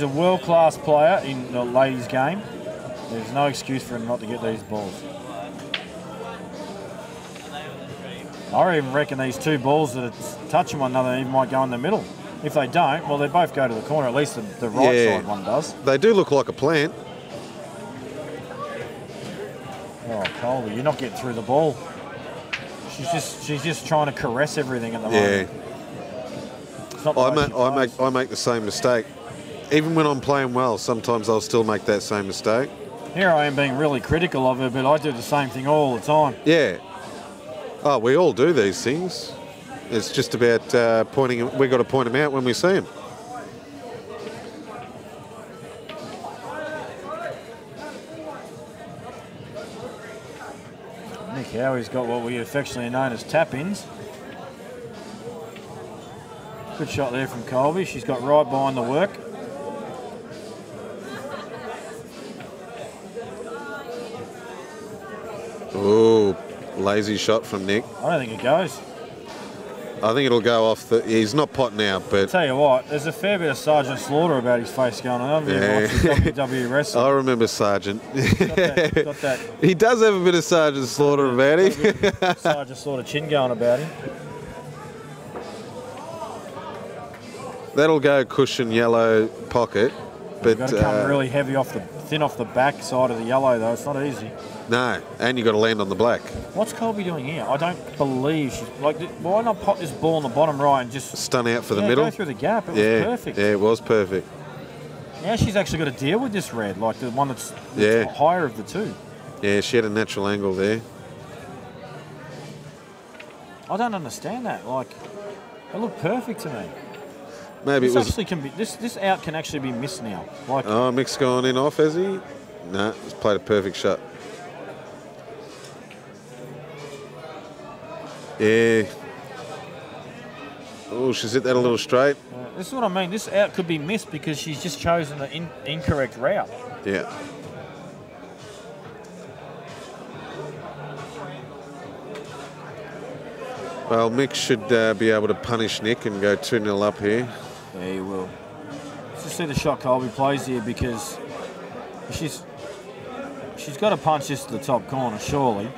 a world-class player in the ladies' game. There's no excuse for him not to get these balls. I even reckon these two balls that are touching one another even might go in the middle. If they don't, well, they both go to the corner. At least the right side one does. They do look like a plant. Oh, Kolbe, you're not getting through the ball. She's just trying to caress everything at the moment. I make the same mistake. Even when I'm playing well, sometimes I'll still make that same mistake. Here I am being really critical of her, but I do the same thing all the time. Yeah. Oh, we all do these things. It's just about pointing. We've got to point them out when we see them. Nick Howie's got what we affectionately known as tap-ins. Good shot there from Kolbe. She's got right behind the work. Oh, lazy shot from Nick. I don't think it goes. I think it'll go off the... He's not potting out, but... Tell you what, there's a fair bit of Sergeant Slaughter about his face going on. I've Yeah. watched WWE wrestling. I remember Sergeant. Got that He does have a bit of Sergeant Slaughter about him. Sergeant Slaughter chin going about him. That'll go cushion yellow pocket, but... You've got to come really heavy thin off the back side of the yellow, though. It's not easy. No, and you've got to land on the black. What's Kolbe doing here? I don't believe she's... Like, why not pop this ball in the bottom right and just... Stun out for the middle. Go through the gap. It was perfect. Yeah, it was perfect. Now she's actually got to deal with this red, like the one that's higher of the two. Yeah, she had a natural angle there. I don't understand that. Like, it looked perfect to me. Maybe This it was... actually can be... This out can actually be missed now. Like, Oh, Mick's gone in off, has he? No, he's played a perfect shot. Yeah. Oh, she's hit that a little straight. this is what I mean. This out could be missed because she's just chosen the incorrect route. Yeah. Well, Mick should be able to punish Nick and go 2-0 up here. Yeah, he will. Let's just see the shot Kolbe plays here because she's got to punch this to the top corner, surely.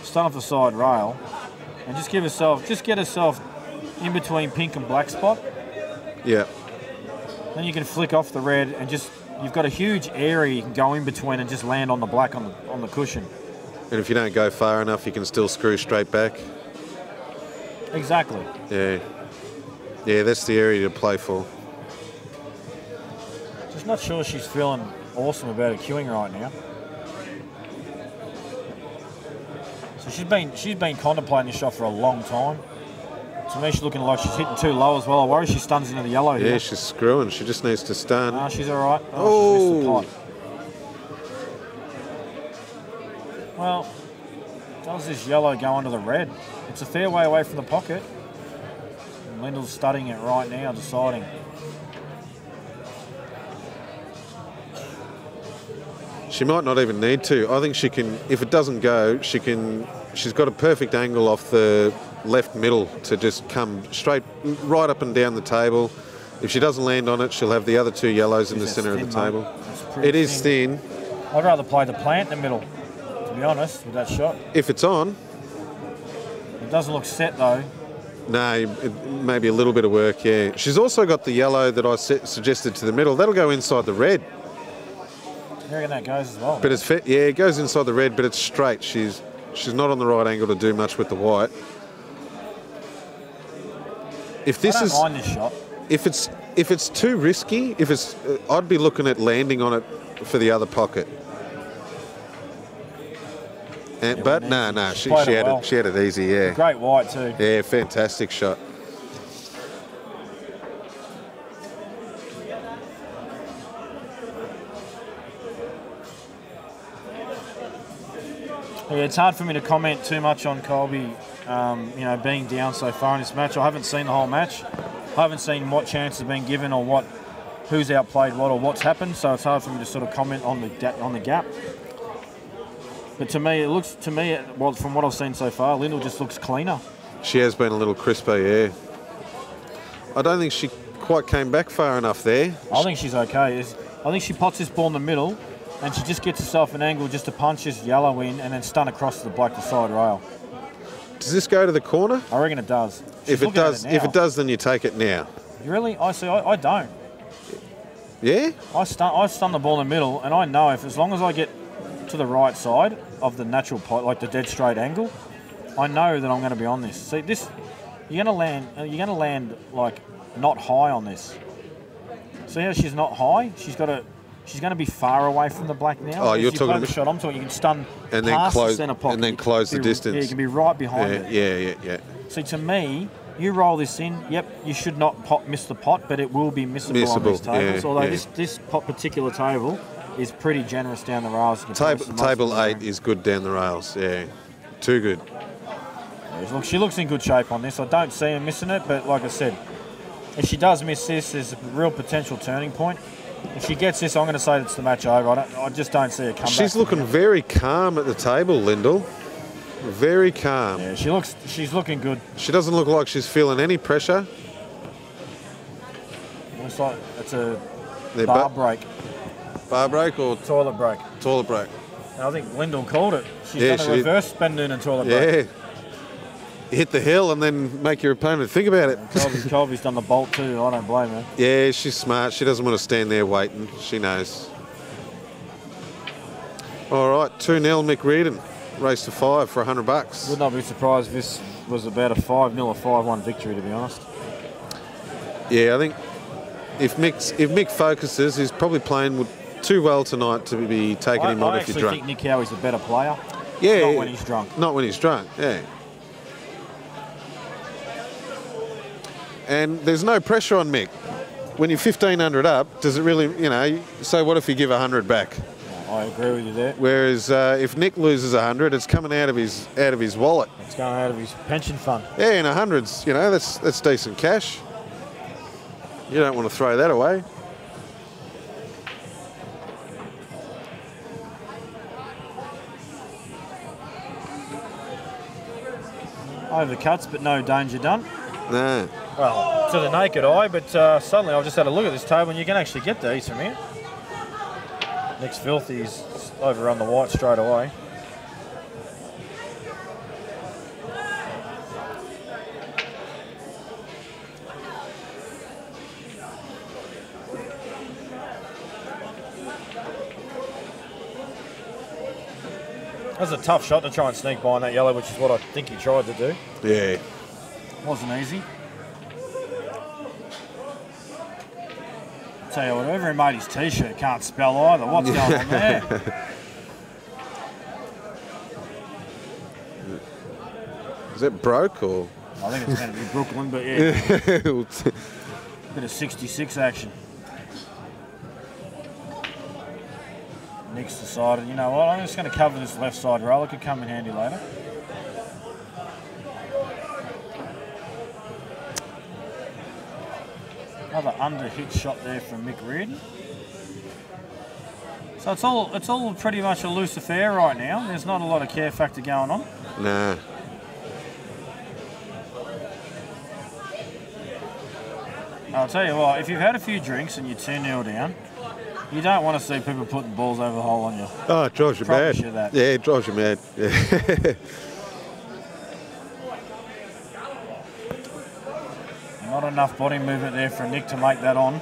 Start off the side rail and just get herself in between pink and black spot. Yeah. Then you can flick off the red and you've got a huge area you can go in between and just land on the black on the cushion. And if you don't go far enough, you can still screw straight back. Exactly. Yeah. Yeah, that's the area to play for. Just not sure she's feeling awesome about her queuing right now. So she's been contemplating this shot for a long time. To me, she's looking like she's hitting too low as well. I worry she stuns into the yellow here. Yeah, she's screwing. She just needs to stun. No, she's all right. Oh! She's missed the pot. Well, does this yellow go under the red? It's a fair way away from the pocket. And Lyndal's studying it right now, deciding. She might not even need to. I think she can, if it doesn't go, she's got a perfect angle off the left middle to just come straight right up and down the table. If she doesn't land on it, she'll have the other two yellows in the centre of the table. It is thin. I'd rather play the plant in the middle, to be honest, with that shot. If it's on. It doesn't look set though. No, maybe a little bit of work, yeah. She's also got the yellow that I suggested to the middle. That'll go inside the red. I reckon that goes as well. But it's fit, yeah, it goes inside the red, but it's straight. She's not on the right angle to do much with the white. If this I don't is, mind this shot. If it's too risky, I'd be looking at landing on it for the other pocket. And, but no, she had it easy, yeah. Great white too. Yeah, fantastic shot. Yeah, it's hard for me to comment too much on Kolbe, being down so far in this match. I haven't seen the whole match. I haven't seen what chances have been given or who's outplayed what or what's happened. So it's hard for me to sort of comment on the gap. But to me, from what I've seen so far, Lyndal just looks cleaner. She has been a little crisper, yeah. I don't think she quite came back far enough there. I think she's okay. I think she pots this ball in the middle and she just gets herself an angle just to punch this yellow in and then stun across to the black to side rail. Does this go to the corner? I reckon it does. If it does, then you take it now. Really? I don't. Yeah? I stun the ball in the middle, and I know as long as I get to the right side of the natural pot, like the dead straight angle, I know that I'm going to be on this. See, you're going to land like not high on this. See how she's not high? She's going to be far away from the black now. Oh, you're talking about the shot. I'm talking. You can stun and past then the centre pocket, and then close the distance. Yeah, you can be right behind it. Yeah. See, to me, you roll this in. Yep, you should not miss the pot, but it will be missable on these tables. Although this particular table is pretty generous down the rails. Table 8 is good down the rails. Yeah, too good. Yeah, look, she looks in good shape on this. I don't see her missing it, but like I said, if she does miss this, there's a real potential turning point. If she gets this, I'm going to say it's the match over. I just don't see her come back. She's looking very calm at the table, Lyndal. Very calm. Yeah, she's looking good. She doesn't look like she's feeling any pressure. Looks like it's a They're bar break, bar break or toilet break. toilet break. And I think Lyndal called it. She's Yeah, done she a did. reverse spin in a toilet break. Yeah. Hit the hill and then make your opponent think about it. Kolbe's done the bolt too. I don't blame her. Yeah, she's smart. She doesn't want to stand there waiting. She knows. All right, 2-0 Mick Reardon. Race to 5 for $100. Would not be surprised if this was about a 5-0 or 5-1 victory, to be honest. Yeah, I think if Mick focuses, he's probably playing too well tonight to be taking him on if you're I drunk. actually think Nick Howie's a better player. Yeah, Not when he's drunk. Not when he's drunk, yeah. And there's no pressure on Mick. When you're 1,500 up, does it really, so what if you give 100 back? I agree with you there. Whereas if Nick loses 100, it's coming out of his wallet. It's going out of his pension fund. Yeah, and 100's, that's decent cash. You don't want to throw that away. Over the cuts, but no danger done. No. Well, to the naked eye, but suddenly I've just had a look at this table and you can actually get these from here. Nick's filthy, he's overrun the white straight away. That was a tough shot to try and sneak behind that yellow, which is what I think he tried to do. Yeah. Wasn't easy. Tell you what, whoever made his t-shirt can't spell either. What's going on there? Is it broke or? I think it's going to be Brooklyn, but yeah. Bit of 66 action. Nick's decided, you know what, I'm just going to cover this left side rail. It could come in handy later. Another under-hit shot there from Mick Reardon. So it's all pretty much a loose affair right now. There's not a lot of care factor going on. Nah. I'll tell you what, if you've had a few drinks and you're 2-0 down, you don't want to see people putting balls over the hole on you. Oh, it drives you Promise mad. you that. Yeah, it drives you mad. Yeah. Not enough body movement there for Nick to make that on.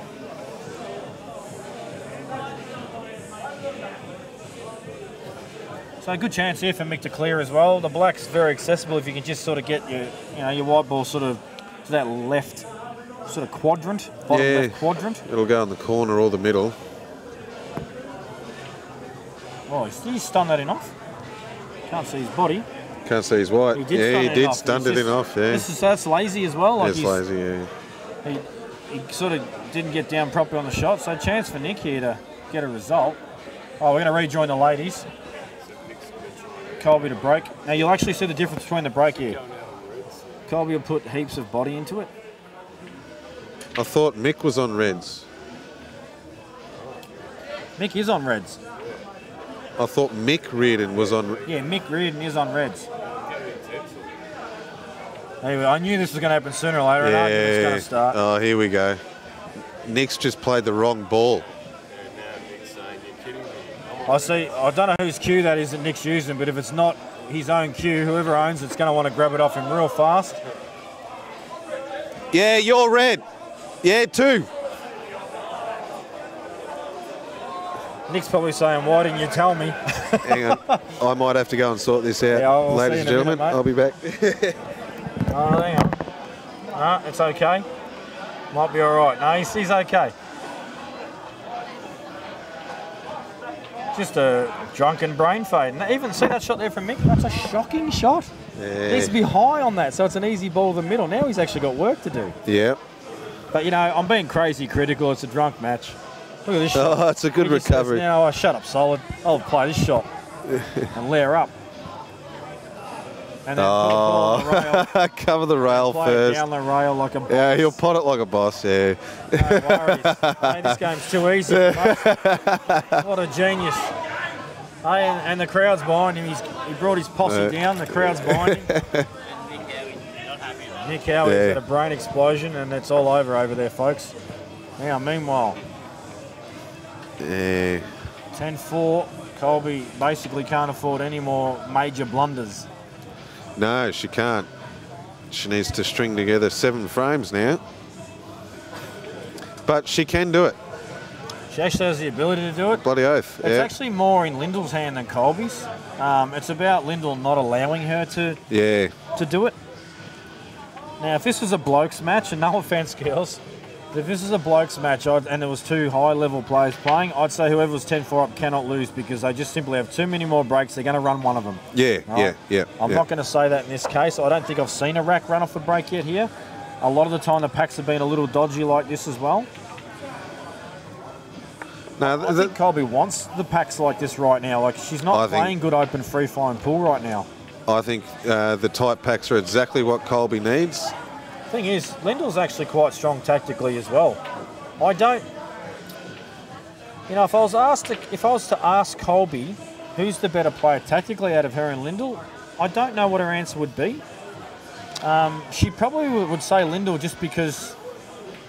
So a good chance here for Mick to clear as well. The black's very accessible if you can just sort of get your white ball sort of to that left sort of quadrant, bottom left quadrant. It'll go in the corner or the middle. Oh, he's stunned that in off. Can't see his body. Can't see his white. He did stunned it in off, yeah. That's lazy as well. Like It's lazy, yeah. He sort of didn't get down properly on the shot, so chance for Nick here to get a result. Oh, we're going to rejoin the ladies. Kolbe to break. Now you'll actually see the difference between the break here. Kolbe will put heaps of body into it. I thought Mick was on reds. Mick is on reds. I thought Mick Reardon was on. Yeah, Mick Reardon is on reds. Anyway, I knew this was going to happen sooner or later. An argument was going to start. Oh, here we go. Nick's just played the wrong ball. I see. I don't know whose cue that is that Nick's using, but if it's not his own cue, whoever owns it's going to want to grab it off him real fast. Yeah, you're red. Yeah, 2. Nick's probably saying, why didn't you tell me? Hang on. I might have to go and sort this out. Yeah, I'll ladies see and you in a gentlemen, minute, mate. I'll be back. Oh, hang on. No, it's okay. Might be all right. No, he's okay. Just a drunken brain fade. And even see that shot there from Mick? That's a shocking shot. Yeah. Needs to be high on that, so it's an easy ball to the middle. Now he's actually got work to do. Yeah. But, you know, I'm being crazy critical. It's a drunk match. Look at this shot. Oh, it's a good He just says, recovery. now, shut up, solid. I'll play this shot and layer up. And then put the ball on the rail. Cover the rail Play it first. down the rail like a boss. Yeah, he'll pot it like a boss, yeah. No worries. Mate, this game's too easy. Mate. What a genius. Hey, and the crowd's behind him. He brought his posse down. The crowd's behind him. Nick Howie's had a brain explosion, and it's all over there, folks. Now, meanwhile, 10-4. Kolbe basically can't afford any more major blunders. No, she can't. She needs to string together 7 frames now. But she can do it. She actually has the ability to do it. Bloody oath. It's actually more in Lyndal's hand than Kolbe's. It's about Lyndal not allowing her to do it. Now, if this was a blokes match, and no offence, girls, if this is a blokes match and there was 2 high-level players playing, I'd say whoever was 10-4 up cannot lose because they just simply have too many more breaks. They're going to run one of them. I'm not going to say that in this case. I don't think I've seen a rack run off a break yet here. A lot of the time, the packs have been a little dodgy like this as well. No, I think Kolbe wants the packs like this right now. Like, she's not playing good open free-flying pool right now. I think the tight packs are exactly what Kolbe needs. Thing is, Lyndal's actually quite strong tactically as well. I don't, you know, if I was to ask Kolbe who's the better player tactically out of her and Lyndal, I don't know what her answer would be. She probably would say Lyndal just because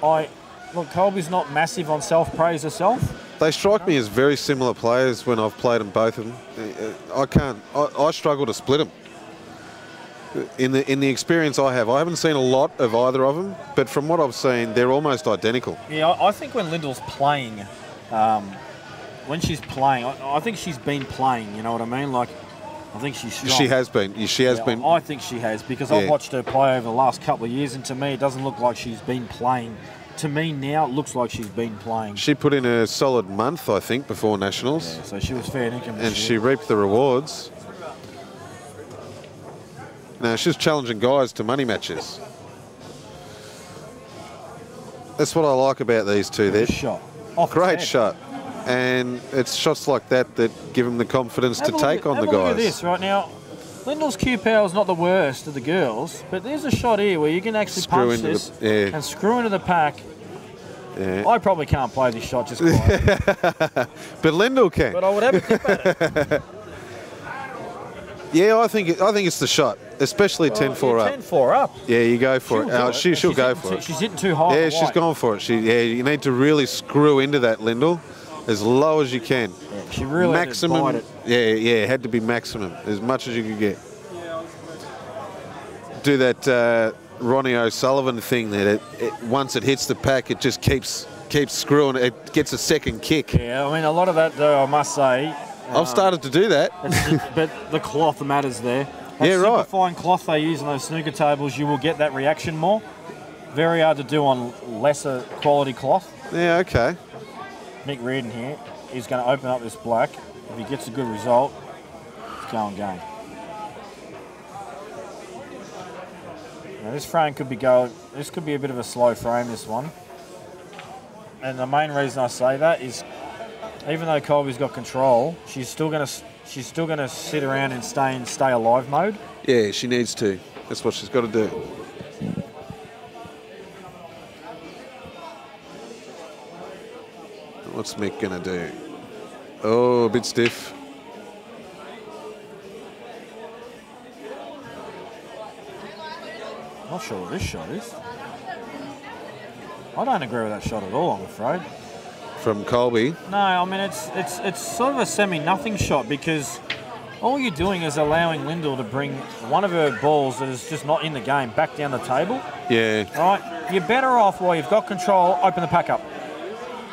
Kolbe's not massive on self-praise herself. They strike me as very similar players when I've played them, both of them. I struggle to split them. In the experience I haven't seen a lot of either of them, but from what I've seen, they're almost identical. Yeah, I think when Lyndal's playing, when she's playing, I think she's been playing, you know what I mean? Like, I think she's strong. She has been. She has been. I think she has, because I've watched her play over the last couple of years, and to me, it doesn't look like she's been playing. To me now, it looks like she's been playing. She put in a solid month, I think, before Nationals. Yeah, so she was fair income. And she reaped the rewards. Now, she's challenging guys to money matches. That's what I like about these two. Great shot. Great shot. And it's shots like that that give them the confidence to take on the guys. Look at this right now. Lyndal's Q power is not the worst of the girls, but there's a shot here where you can actually punch this and screw into the pack. Yeah. I probably can't play this shot just quite. But Lyndal can. But I would have a tip at it. Yeah, I think it's the shot, especially 10-4 up. 10-4 up. Yeah, you go for it. She'll go for it. She's hitting too high. Yeah, she's gone for it. You need to really screw into that, Lyndal, as low as you can. Yeah, she really maximum. Had to bite it. Yeah, it had to be maximum, as much as you could get. Do that Ronnie O'Sullivan thing that once it hits the pack, it just keeps screwing. It gets a second kick. Yeah, I mean, a lot of that, though, I must say. I've started to do that. But the cloth matters there. Yeah, right. Super fine cloth they use on those snooker tables, you will get that reaction more. Very hard to do on lesser quality cloth. Yeah, okay. Nick Reardon here is going to open up this black. If he gets a good result, it's going game. Now this frame could be this could be a bit of a slow frame, this one. And the main reason I say that is, even though Kolbe's got control, she's still going to sit around and stay alive mode. Yeah, she needs to. That's what she's got to do. What's Mick going to do? Oh, a bit stiff. Not sure what this shot is. I don't agree with that shot at all, I'm afraid. From Kolbe? No, I mean, it's sort of a semi-nothing shot, because all you're doing is allowing Lyndal to bring one of her balls that is just not in the game back down the table. Yeah. All right? You're better off while you've got control, open the pack up.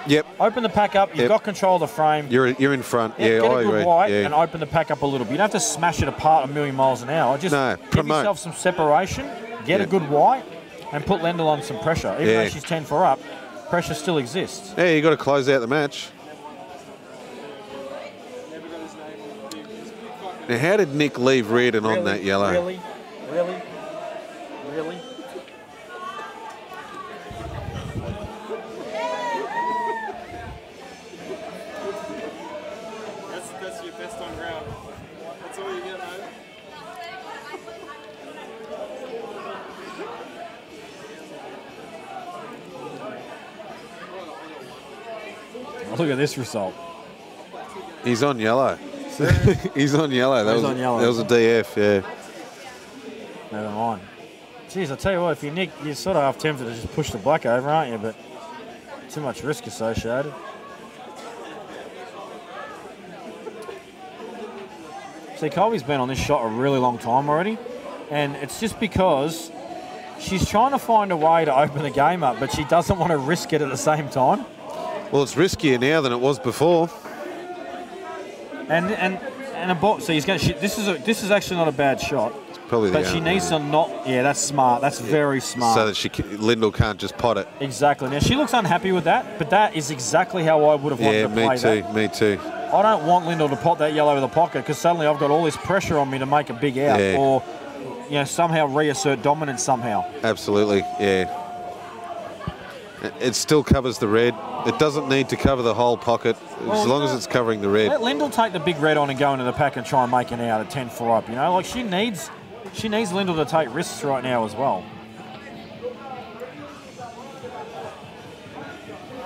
Yep. Open the pack up, you've got control of the frame. You're in front. Yeah, I get a agree. good white and open the pack up a little bit. You don't have to smash it apart a million miles an hour. Just give yourself some separation, get a good white, and put Lyndal on some pressure. Even though she's 10-4 up, pressure still exists. Yeah, you got to close out the match. Now, how did Nick leave Reardon on that yellow? Really? That's your best on ground. That's all you get, mate. Look at this result. He's on yellow. He's on yellow. That He's was on yellow. That was a DF, yeah. Never mind. Jeez, I tell you what, if you nick, you're sort of half tempted to just push the black over, aren't you? But too much risk associated. See, Kolbe's been on this shot a really long time already, and it's just because she's trying to find a way to open the game up, but she doesn't want to risk it at the same time. Well, it's riskier now than it was before. And a ball. So he's going. This is actually not a bad shot. It's probably But she needs to not. Yeah, that's smart. That's very smart. So that Lyndal can't just pot it. Exactly. Now she looks unhappy with that, but that is exactly how I would have wanted to play that. Yeah, me too. I don't want Lyndal to pot that yellow with the pocket because suddenly I've got all this pressure on me to make a big out or, somehow reassert dominance somehow. Absolutely, yeah. It still covers the red. It doesn't need to cover the whole pocket as long as it's covering the red. Let Lyndal take the big red on and go into the pack and try and make an out at 10-4 up. Like she needs Lyndal to take risks right now as well.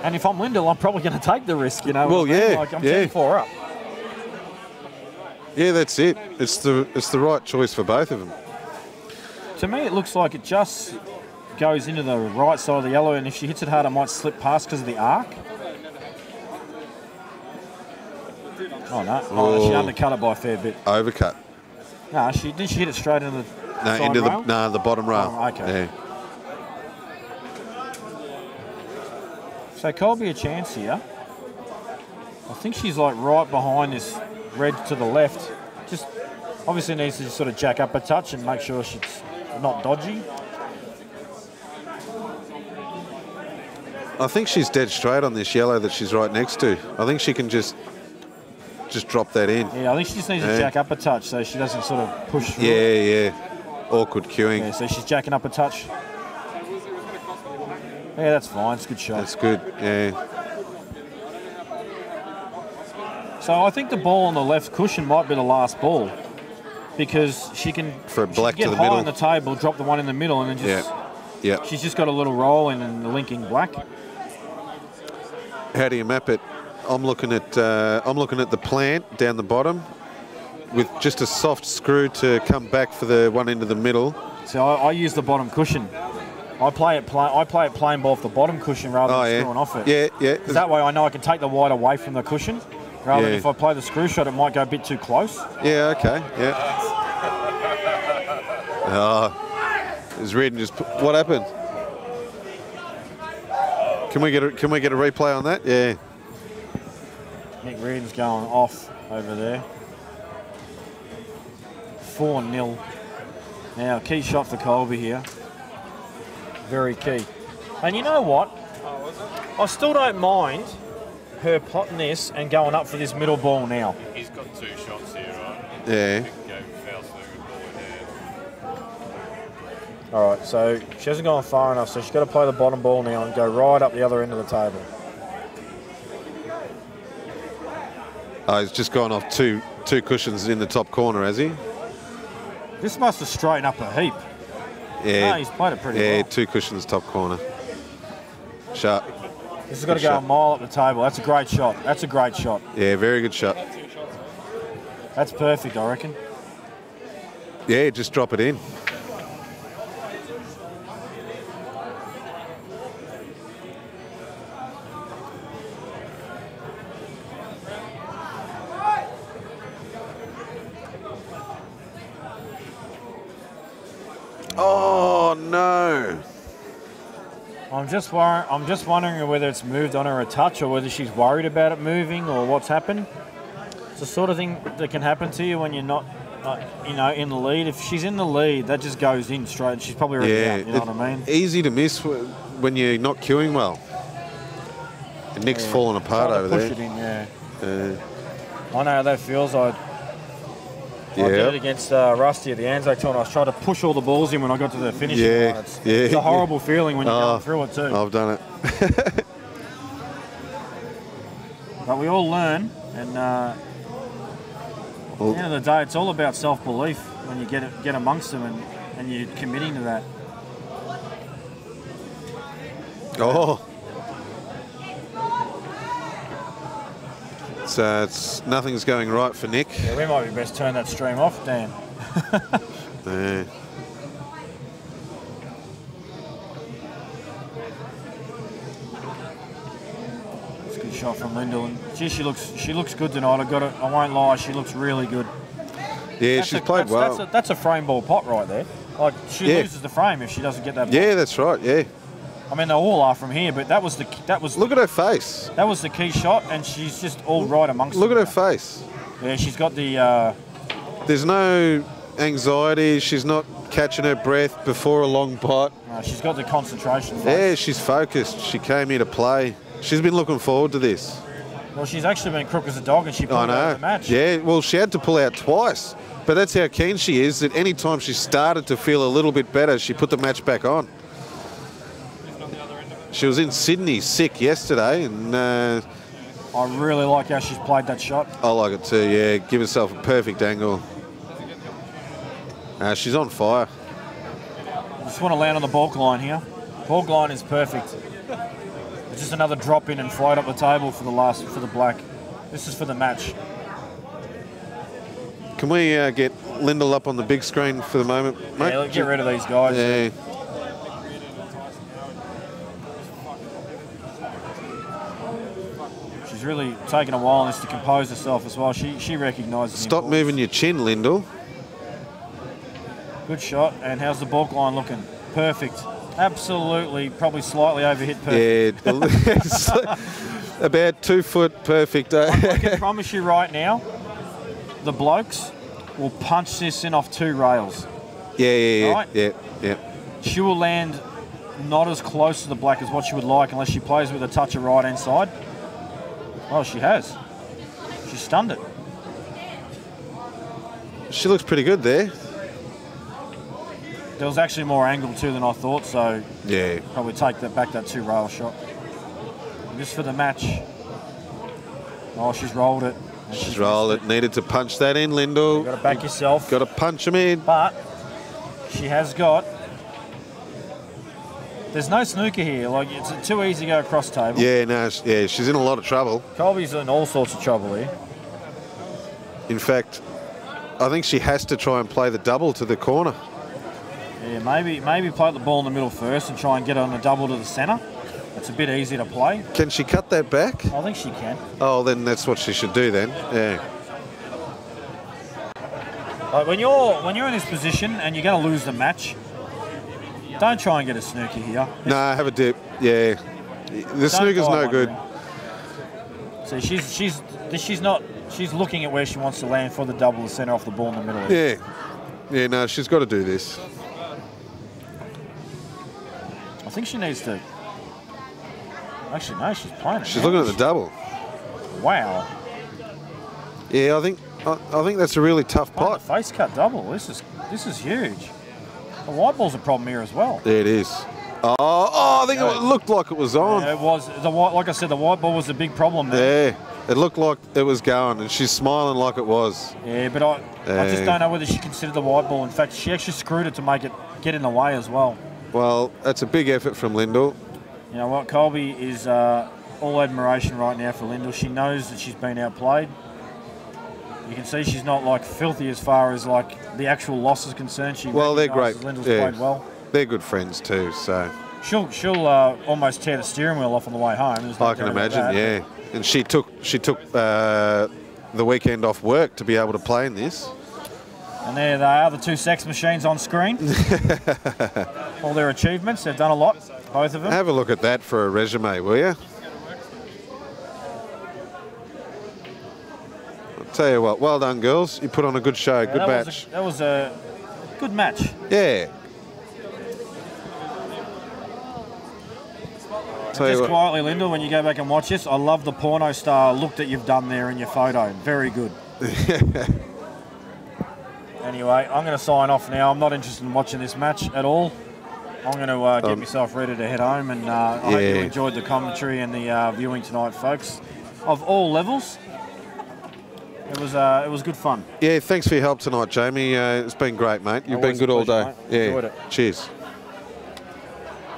And if I'm Lyndal, I'm probably going to take the risk, Well, yeah, Like I'm 10-4 up. Yeah, that's it. It's the right choice for both of them. To me, it looks like it just goes into the right side of the yellow, and if she hits it hard, it might slip past because of the arc. Oh, no. Oh, she undercut it by a fair bit. Overcut. No, didn't she hit it straight into the side rail? the bottom rail. Oh, okay. Yeah. So Kolbe a chance here. I think she's like right behind this red to the left. Just obviously needs to sort of jack up a touch and make sure she's not dodgy. I think she's dead straight on this yellow that she's right next to. I think she can just drop that in. Yeah, I think she just needs to jack up a touch so she doesn't sort of push through. Yeah. Awkward queuing. Yeah, so she's jacking up a touch. Yeah, that's fine. It's a good shot. That's good, yeah. So I think the ball on the left cushion might be the last ball because she can black get to the high middle on the table, drop the one in the middle, and then just she's just got a little roll in and linking black. How do you map it? I'm looking at the plant down the bottom with just a soft screw to come back for the one into the middle. So I use the bottom cushion. I play it plain ball off the bottom cushion rather than screwing off it. Yeah. That way I know I can take the white away from the cushion. Rather than if I play the screw shot, it might go a bit too close. Yeah, okay, yeah. Oh, is Reardon just... What happened? Can we get a replay on that? Yeah. Nick Reardon's going off over there. 4-0. Now, key shot for Kolbe here. Very key. And you know what? I still don't mind her potting this and going up for this middle ball now. He's got 2 shots here, right? Yeah. All right, so she hasn't gone far enough, so she's got to play the bottom ball now and go right up the other end of the table. Oh, he's just gone off two cushions in the top corner, has he? This must have straightened up a heap. Yeah. No, he's played it pretty well. Yeah, 2 cushions top corner. Sharp. This has got to go a mile up the table. That's a great shot. That's a great shot. Yeah, very good shot. That's perfect, I reckon. Yeah, just drop it in. Oh no! I'm just wondering whether it's moved on her a touch or whether she's worried about it moving or what's happened. It's the sort of thing that can happen to you when you're not in the lead. If she's in the lead, that just goes in straight. She's probably already out, you know what I mean? Easy to miss when you're not queuing well. And Nick's falling apart over there. Push it in, I know how that feels. I did it against Rusty at the Anzac tournament. I was trying to push all the balls in when I got to the finishing line. It's a horrible feeling when you're going through it too. I've done it. But we all learn, and at the end of the day, it's all about self-belief when you get amongst them and you're committing to that. it's nothing's going right for Nick. Yeah, we might be best turn that stream off, Dan. Yeah. It's a good shot from Lyndal, and gee, she looks good tonight. I won't lie, she looks really good. Yeah, she's played well. That's a frame ball pot right there. Like she loses the frame if she doesn't get that pot. Yeah, that's right. Yeah. I mean, they all are from here, but that was Look at her face. That was the key shot, and she's just all right amongst Look them. at her face. Yeah, she's got the. There's no anxiety. She's not catching her breath before a long pot. She's got the concentration. Yeah, she's focused. She came here to play. She's been looking forward to this. Well, she's actually been crook as a dog, and she pulled out of the match. Yeah, well, she had to pull out twice. But that's how keen she is, that any time she started to feel a little bit better, she put the match back on. She was in Sydney sick yesterday, and I really like how she's played that shot. I like it too, yeah. Give herself a perfect angle. She's on fire. I just want to land on the balk line here. Balk line is perfect. It's just another drop in and float up the table for the black. This is for the match. Can we get Lyndal up on the big screen for the moment, mate? Yeah, get rid of these guys. Yeah. She's really taken a while on this to compose herself as well. She recognises. Stop moving your chin, Lyndal. Good shot. And how's the balk line looking? Perfect. Absolutely, probably slightly overhit perfect. Yeah, about 2 foot perfect. I can promise you right now, the blokes will punch this in off 2 rails. Yeah. Right? Yeah. She will land not as close to the black as what she would like unless she plays with a touch of right hand side. Oh, she has. She stunned it. She looks pretty good there. There was actually more angle too than I thought, so yeah, probably take that back, that 2 rail shot. And just for the match. Oh, she's rolled it. She's rolled it. Needed to punch that in, Lyndal. You've got to back yourself. Got to punch them in. But she has got. There's no snooker here. Like, it's too easy to go across table. Yeah, no, yeah, she's in a lot of trouble. Kolbe's in all sorts of trouble here. In fact, I think she has to try and play the double to the corner. Yeah, maybe play the ball in the middle first and try and get on a double to the centre. It's a bit easier to play. Can she cut that back? I think she can. Oh, then that's what she should do then. Yeah. Like when you're in this position and you're going to lose the match, don't try and get a snooker here. No, have a dip. Yeah. The snooker's no good. So she's looking at where she wants to land for the double, the centre off the ball in the middle. Yeah. Yeah, no, she's got to do this. I think she needs to. Actually, no, she's playing it. She's looking at the double. Wow. Yeah, I think that's a really tough pot. Face cut double. This is huge. The white ball's a problem here as well. There it is. Oh, I think it looked like it was on. Yeah, it was. Like I said, the white ball was a big problem there. Yeah, it looked like it was going, and she's smiling like it was. Yeah, but I just don't know whether she considered the white ball. In fact, she actually screwed it to make it get in the way as well. Well, that's a big effort from Lyndal. You know what? Kolbe is all admiration right now for Lyndal. She knows that she's been outplayed. You can see she's not like filthy as far as like the actual loss is concerned. They're great. Lyndal's played well. They're good friends too, so she'll almost tear the steering wheel off on the way home. I can imagine, yeah. And she took the weekend off work to be able to play in this. And there they are, the 2 sex machines on screen. All their achievements, they've done a lot, both of them. Have a look at that for a resume, will you? I'll tell you what, well done, girls. You put on a good show, Yeah, good match. That was a good match. Yeah. Just quietly, Lyndal, when you go back and watch this, I love the porno star look that you've done there in your photo. Very good. Anyway, I'm going to sign off now. I'm not interested in watching this match at all. I'm going to get myself ready to head home, and I hope you enjoyed the commentary and the viewing tonight, folks, of all levels. It was good fun. Yeah, thanks for your help tonight, Jamie. It's been great, mate. You've been good all day. Mate. Enjoyed it. Cheers.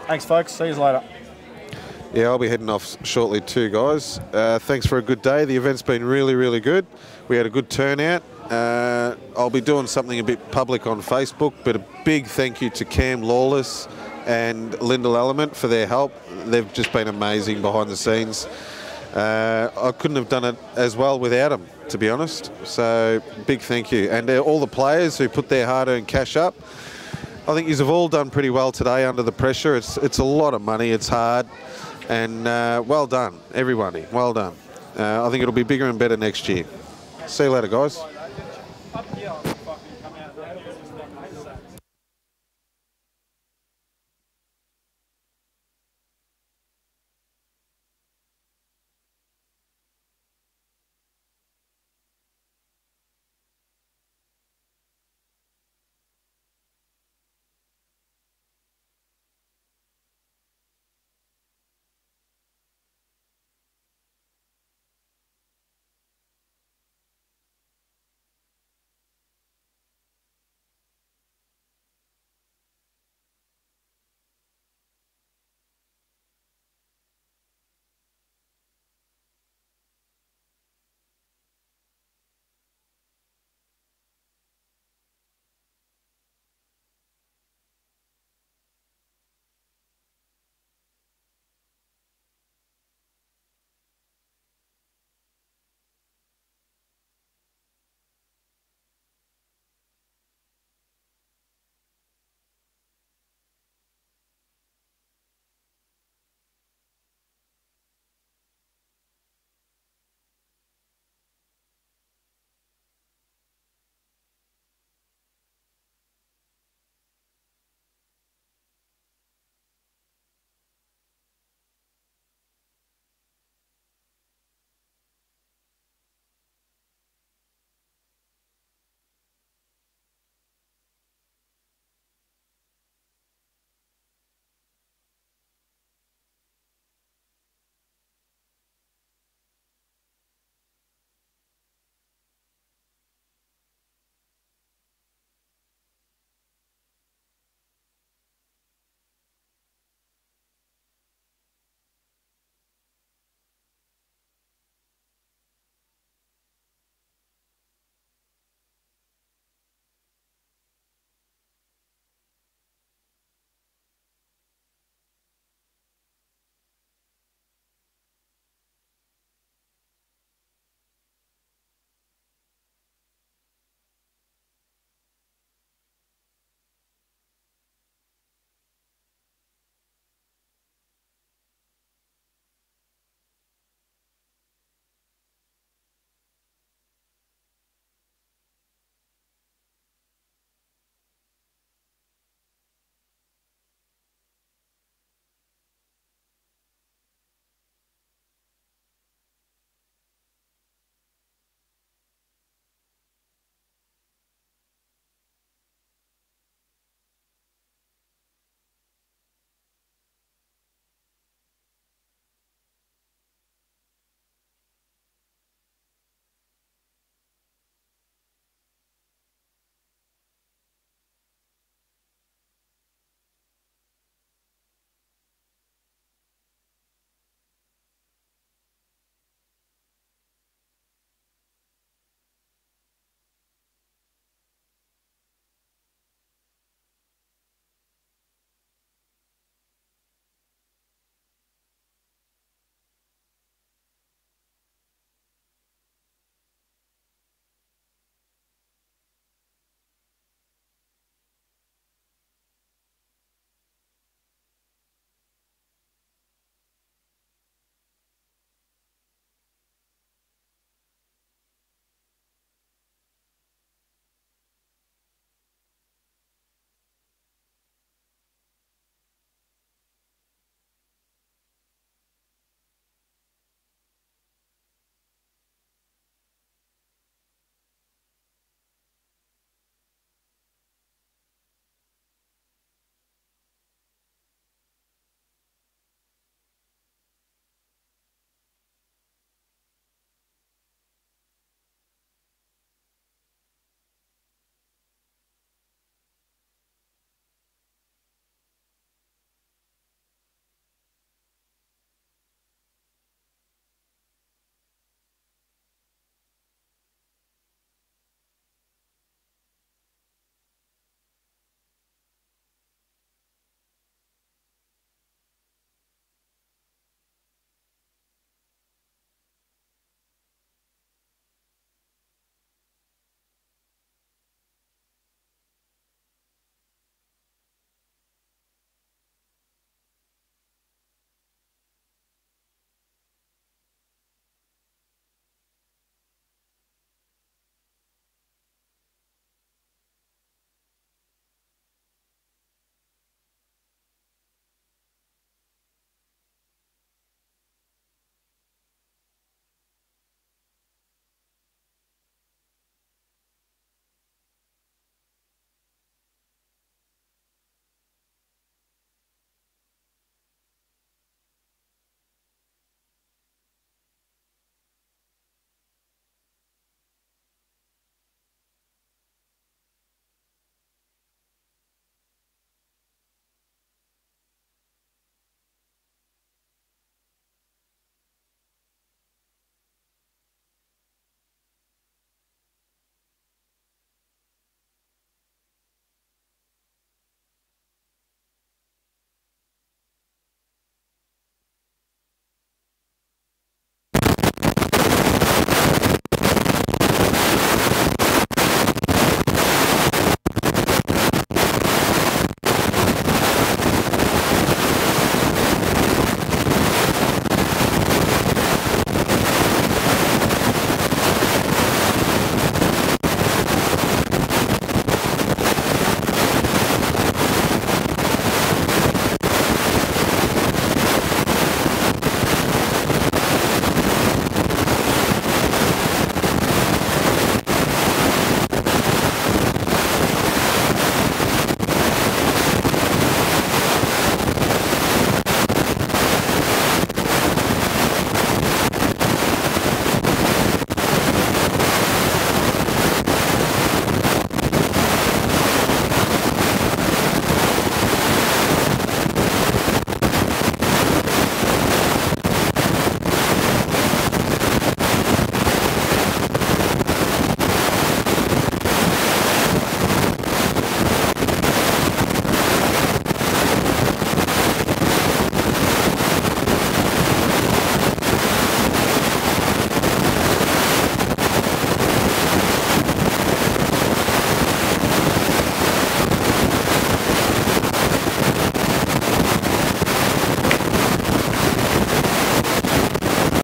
Thanks, folks. See you later. Yeah, I'll be heading off shortly too, guys. Thanks for a good day. The event's been really, really good. We had a good turnout. I'll be doing something a bit public on Facebook, but a big thank you to Cam Lawless and Lyndal Ellement for their help. They've just been amazing behind the scenes. I couldn't have done it as well without them, to be honest. So big thank you. And all the players who put their hard-earned cash up. I think you've all done pretty well today under the pressure. It's a lot of money. It's hard. And well done, everybody. Well done. I think it'll be bigger and better next year. See you later, guys.